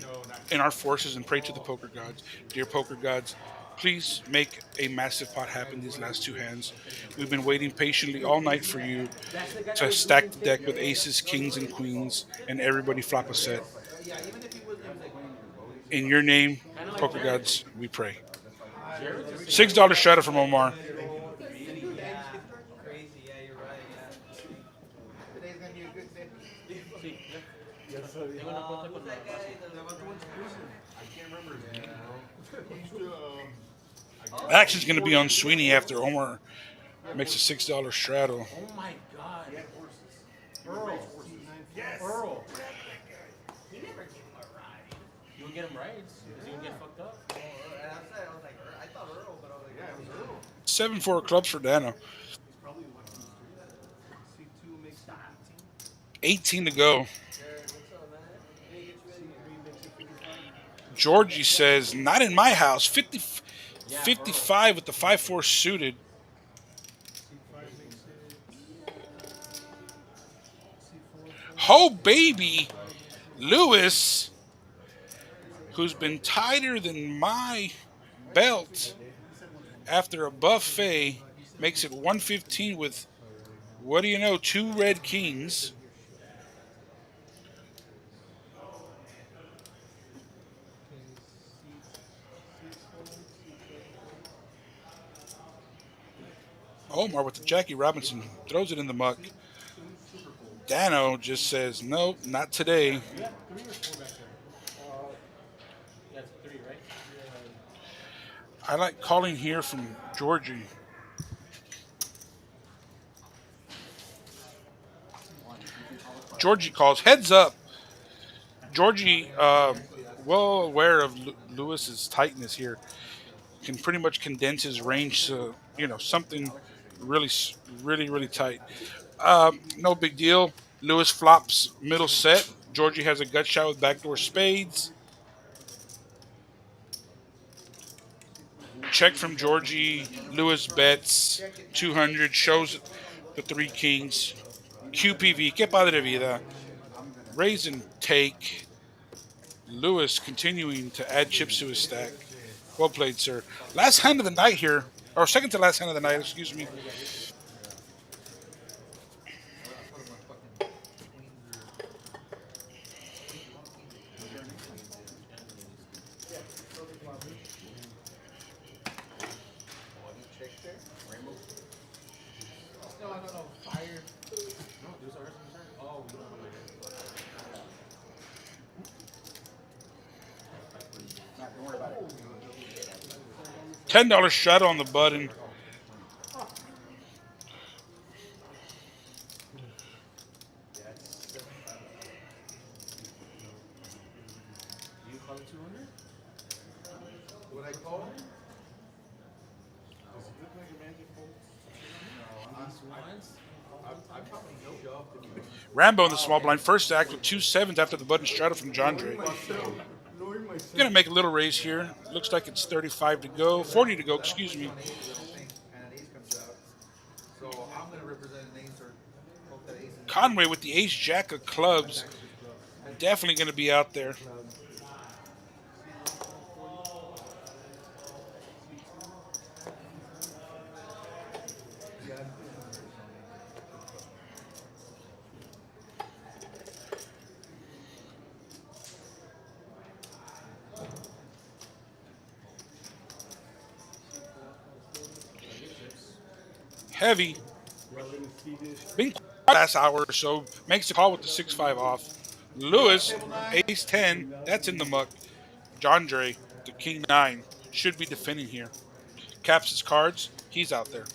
in our forces and pray to the poker gods. Dear poker gods, please make a massive pot happen these last two hands. We've been waiting patiently all night for you to stack the deck with aces, kings, and queens, and everybody flop a set. Yeah, even if he was, it was like, In your name, Kind of like poker Jared. gods, we pray. Jared's a $6 shadow from Omar. crazy, yeah, you're right, yeah. Today's gonna be a good day. sí, tengo una cuenta con I can't remember his name, bro. He used to, Action's going to be on Sweeney after Omar makes a $6 straddle. Oh my god. Earl. yes. Earl. You would get him rides because you would get fucked up. And I was like, I thought Earl, but I was like, Yeah, it was Earl. 7-4 clubs for Dano. C2 makes 18 to go. Jared, what's up, man? Hey, get you ready. Georgie says, not in my house. 50, Yeah, 55 with the 5-4 suited. Oh, baby. Lewis, who's been tighter than my belt after a buffet, makes it 115 with, what do you know, 2 red kings. Omar with the Jackie Robinson throws it in the muck. Dano just says, nope, not today. You have 3 or 4 back there. That's 3, right? I like calling here from Georgie. Georgie calls, heads up. Georgie, well aware of Lewis's tightness here, can pretty much condense his range to, something really tight. No big deal. Lewis flops middle set. Georgie has a gut shot with backdoor spades. Check from Georgie. Lewis bets 200, shows the 3 kings. QPV, que padre vida. Raise and take. Lewis continuing to add chips to his stack. Well played, sir. Last hand of the night here, or second to last hand of the night, excuse me. No, I don't know. Fire. No, Deuce already concerned. Oh, we don't know. $10 shadow on the button. You call it 200? What I call? These ones? Rambo in the small blind, first act with 2 sevens after the button straddle from John Dre. Gonna make a little raise here. Looks like it's 35 to go, 40 to go, excuse me. And an ace comes out. So I'm going to represent an ace or hope that ace is Conway with the ace jack of clubs. Definitely gonna be out there. Heavy. Been last hour or so. Makes the call with the 6-5 off. Lewis, ace 10. That's in the muck. John Dre, the king 9. Should be defending here. Caps his cards. He's out there.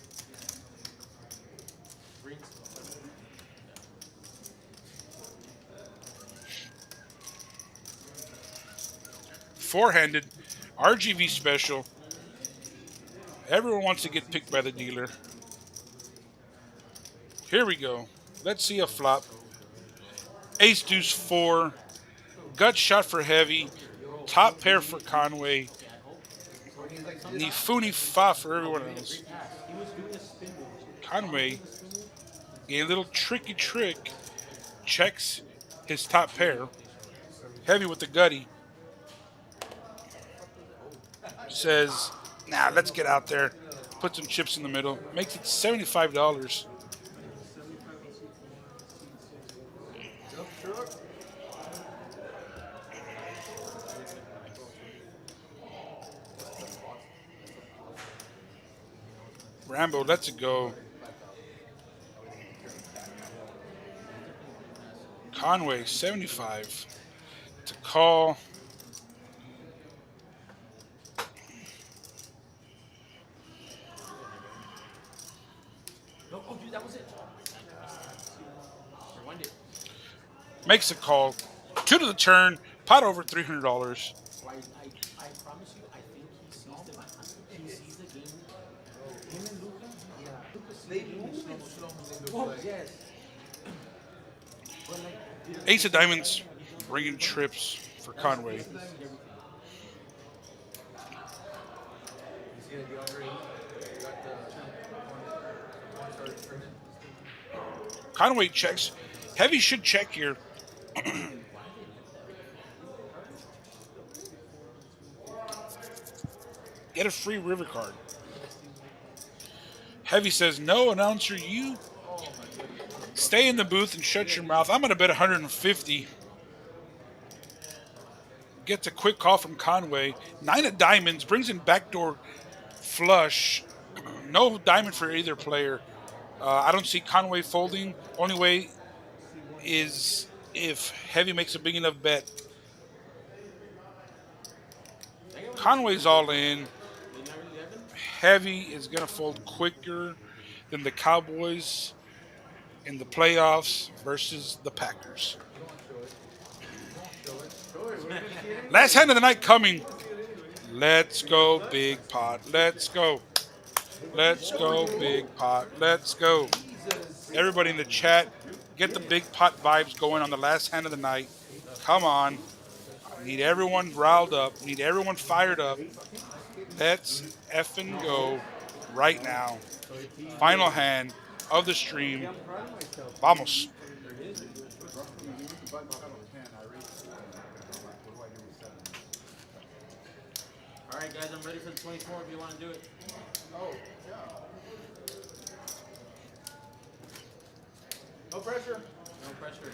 Four-handed. RGV special. Everyone wants to get picked by the dealer. Here we go. Let's see a flop. Ace deuce 4. Gut shot for Heavy. Top pair for Conway. Okay, I hope. Ni Sometimes fu ni fa for everyone made a else. great pass. He was doing a spin move. Conway, a little tricky trick, checks his top pair. Heavy with the gutty. Says, nah, let's get out there. Put some chips in the middle. Makes it $75. Rambo, let's go. Conway, 75 to call. No, oh, dude, that was it. Rewind it. Makes a call. 2 to the turn. Pot over $300. I promise you, I think he sees the game. Him and Luca, Luca sees the game in slow motion. Yes. But like, Ace of diamonds, bringing trips for Conway. You see the DeAndre got the one started streaming. Conway checks. Heavy should check here. Get a free river card. Heavy says, no, announcer, you stay in the booth and shut your mouth. I'm going to bet 150. Gets a quick call from Conway. 9 of diamonds, brings in backdoor flush. No diamond for either player. I don't see Conway folding. Only way is if Heavy makes a big enough bet. Conway's all in. Heavy is going to fold quicker than the Cowboys in the playoffs versus the Packers. Last hand of the night coming. Let's go, big pot. Let's go. Let's go, big pot. Let's go. Everybody in the chat, get the big pot vibes going on the last hand of the night. Come on. I need everyone riled up. Need everyone fired up. Let's effing go right now. Final hand of the stream. Vamos. all right, guys, I'm ready for the 24 if you want to do it. Oh, yeah. No pressure. No pressure.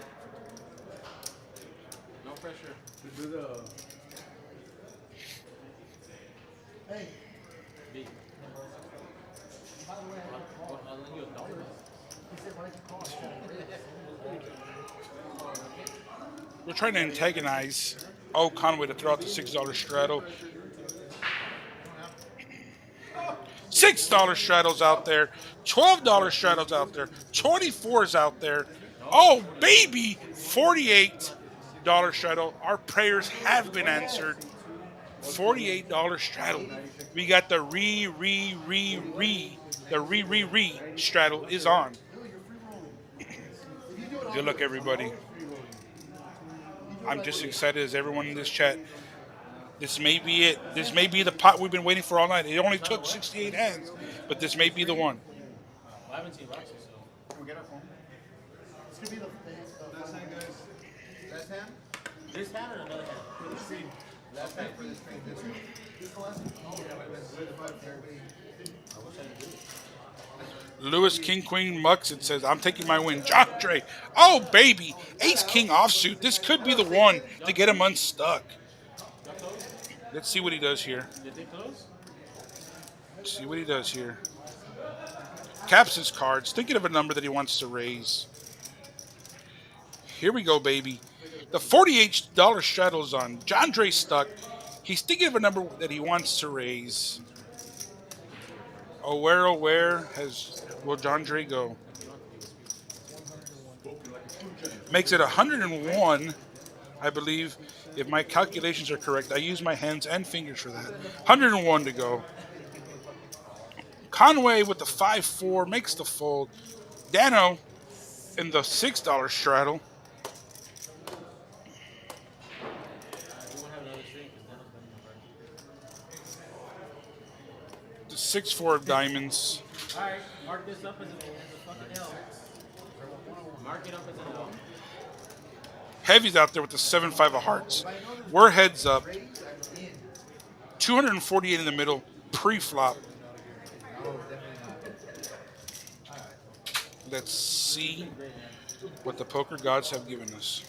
No pressure. To do the. Hey. B. By the way, I'll lend you $1. he said, why don't you call us? We're trying to antagonize Conway to throw out the $6 straddle. $6 straddles out there. $12 straddles out there. 24s out there. Oh, baby. $48 straddle. Our prayers have been answered. $48 straddle. We got the re straddle is on. Good luck, everybody. I'm just excited as everyone in this chat. This may be it. This may be the pot we've been waiting for all night. It only took 68 hands, but this may be the one. I haven't seen Roxy, so. Can we get our phone? This could be the last hand, guys. Last hand? This hand or another hand? For the stream. Last hand for the stream. This is the last one? Oh, yeah, but it's good for everybody. I wish I could do it. Lewis King Queen Mux, it says, I'm taking my win. John Dre. Oh, baby. Ace King offsuit. This could be the one to get him unstuck. Let's see what he does here. Did they close? Let's see what he does here. Caps his cards, thinking of a number that he wants to raise. Here we go, baby. The $48 straddle's on. John Dre stuck. He's thinking of a number that he wants to raise. Where will John Dre go? Makes it 101, I believe. If my calculations are correct, I use my hands and fingers for that. 101 to go. Conway with the 5-4 makes the fold. Dano In the $6 straddle, We won't have another stream because Dano's been in the front. the 6-4 of diamonds. Alright, mark this up as a fucking L. Mark it up as an L. Heavy's out there with the 7-5 of hearts. We're heads up. 248 in the middle, pre-flop. Let's see what the poker gods have given us.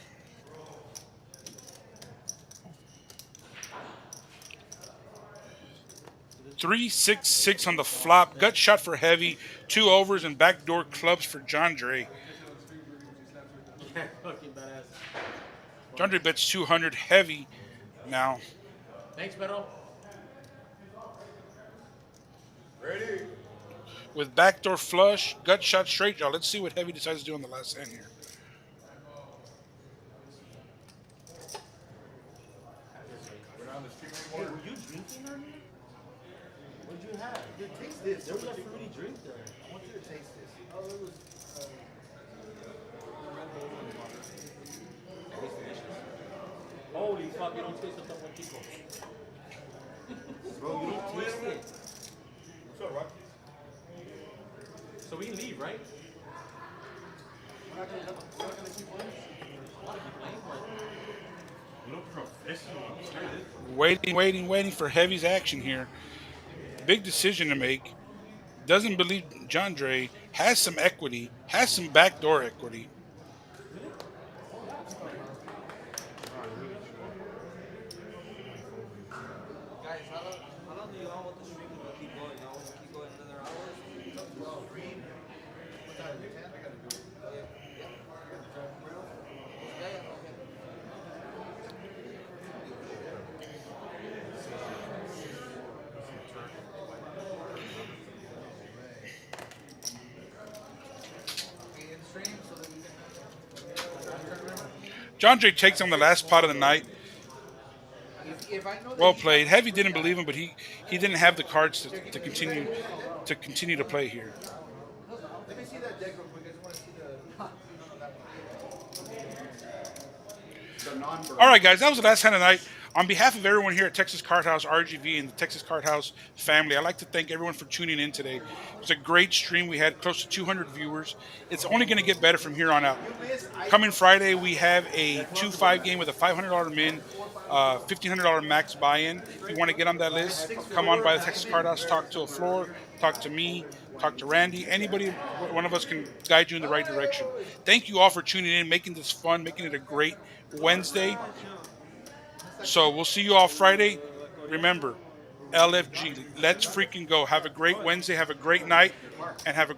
Three, 6, 6 on the flop. Gut shot for Heavy. 2 overs and backdoor clubs for John Dre. Yeah, fucking badass. John Dre bets 200 Heavy now. Thanks, Pedro. Ready? With backdoor flush, gut shot straight draw. Let's see what Heavy decides to do on the last hand here. We're not on the stream Hey, anymore. were you drinking earlier? What'd you have? Dude, taste this. There was a fruity drink there. I want you to taste this. Oh, there was Red Bull on the bottom. It was delicious. Holy fuck, you don't taste the Topo Chico. Bro, you don't taste it. What's up, Rocky? So we leave, right? We're not gonna keep playing. I want to keep playing, but You look professional. I'm scared. Waiting for Heavy's action here. Big decision to make. Doesn't believe John Dre. Has some equity. Has some backdoor equity. Guys, how long do you all want the stream to keep going? Y'all want to keep going another hour? Stream? What time is it? 10? I gotta do it. Oh, yeah. Yeah, yeah, okay. Okay, in stream so that we can. John Dre takes on the last pot of the night. If I know that Well you- played. Heavy didn't believe him, but he didn't have the cards to continue to play here. Let me see that deck real quick. I just want to see the non-burn. All right, guys, that was the last hand of the night. On behalf of everyone here at Texas Card House, RGV, and the Texas Card House family, I'd like to thank everyone for tuning in today. It was a great stream. We had close to 200 viewers. It's only going to get better from here on out. Coming Friday, we have a 2-5 game with a $500 min, $1,500 max buy-in. If you want to get on that list, come on by the Texas Card House, talk to a floor, talk to me, talk to Randy. Anybody, one of us can guide you in the right direction. Thank you all for tuning in, making this fun, making it a great Wednesday. So we'll see you all Friday. Remember, LFG, let's freaking go. Have a great Wednesday, have a great night, and have a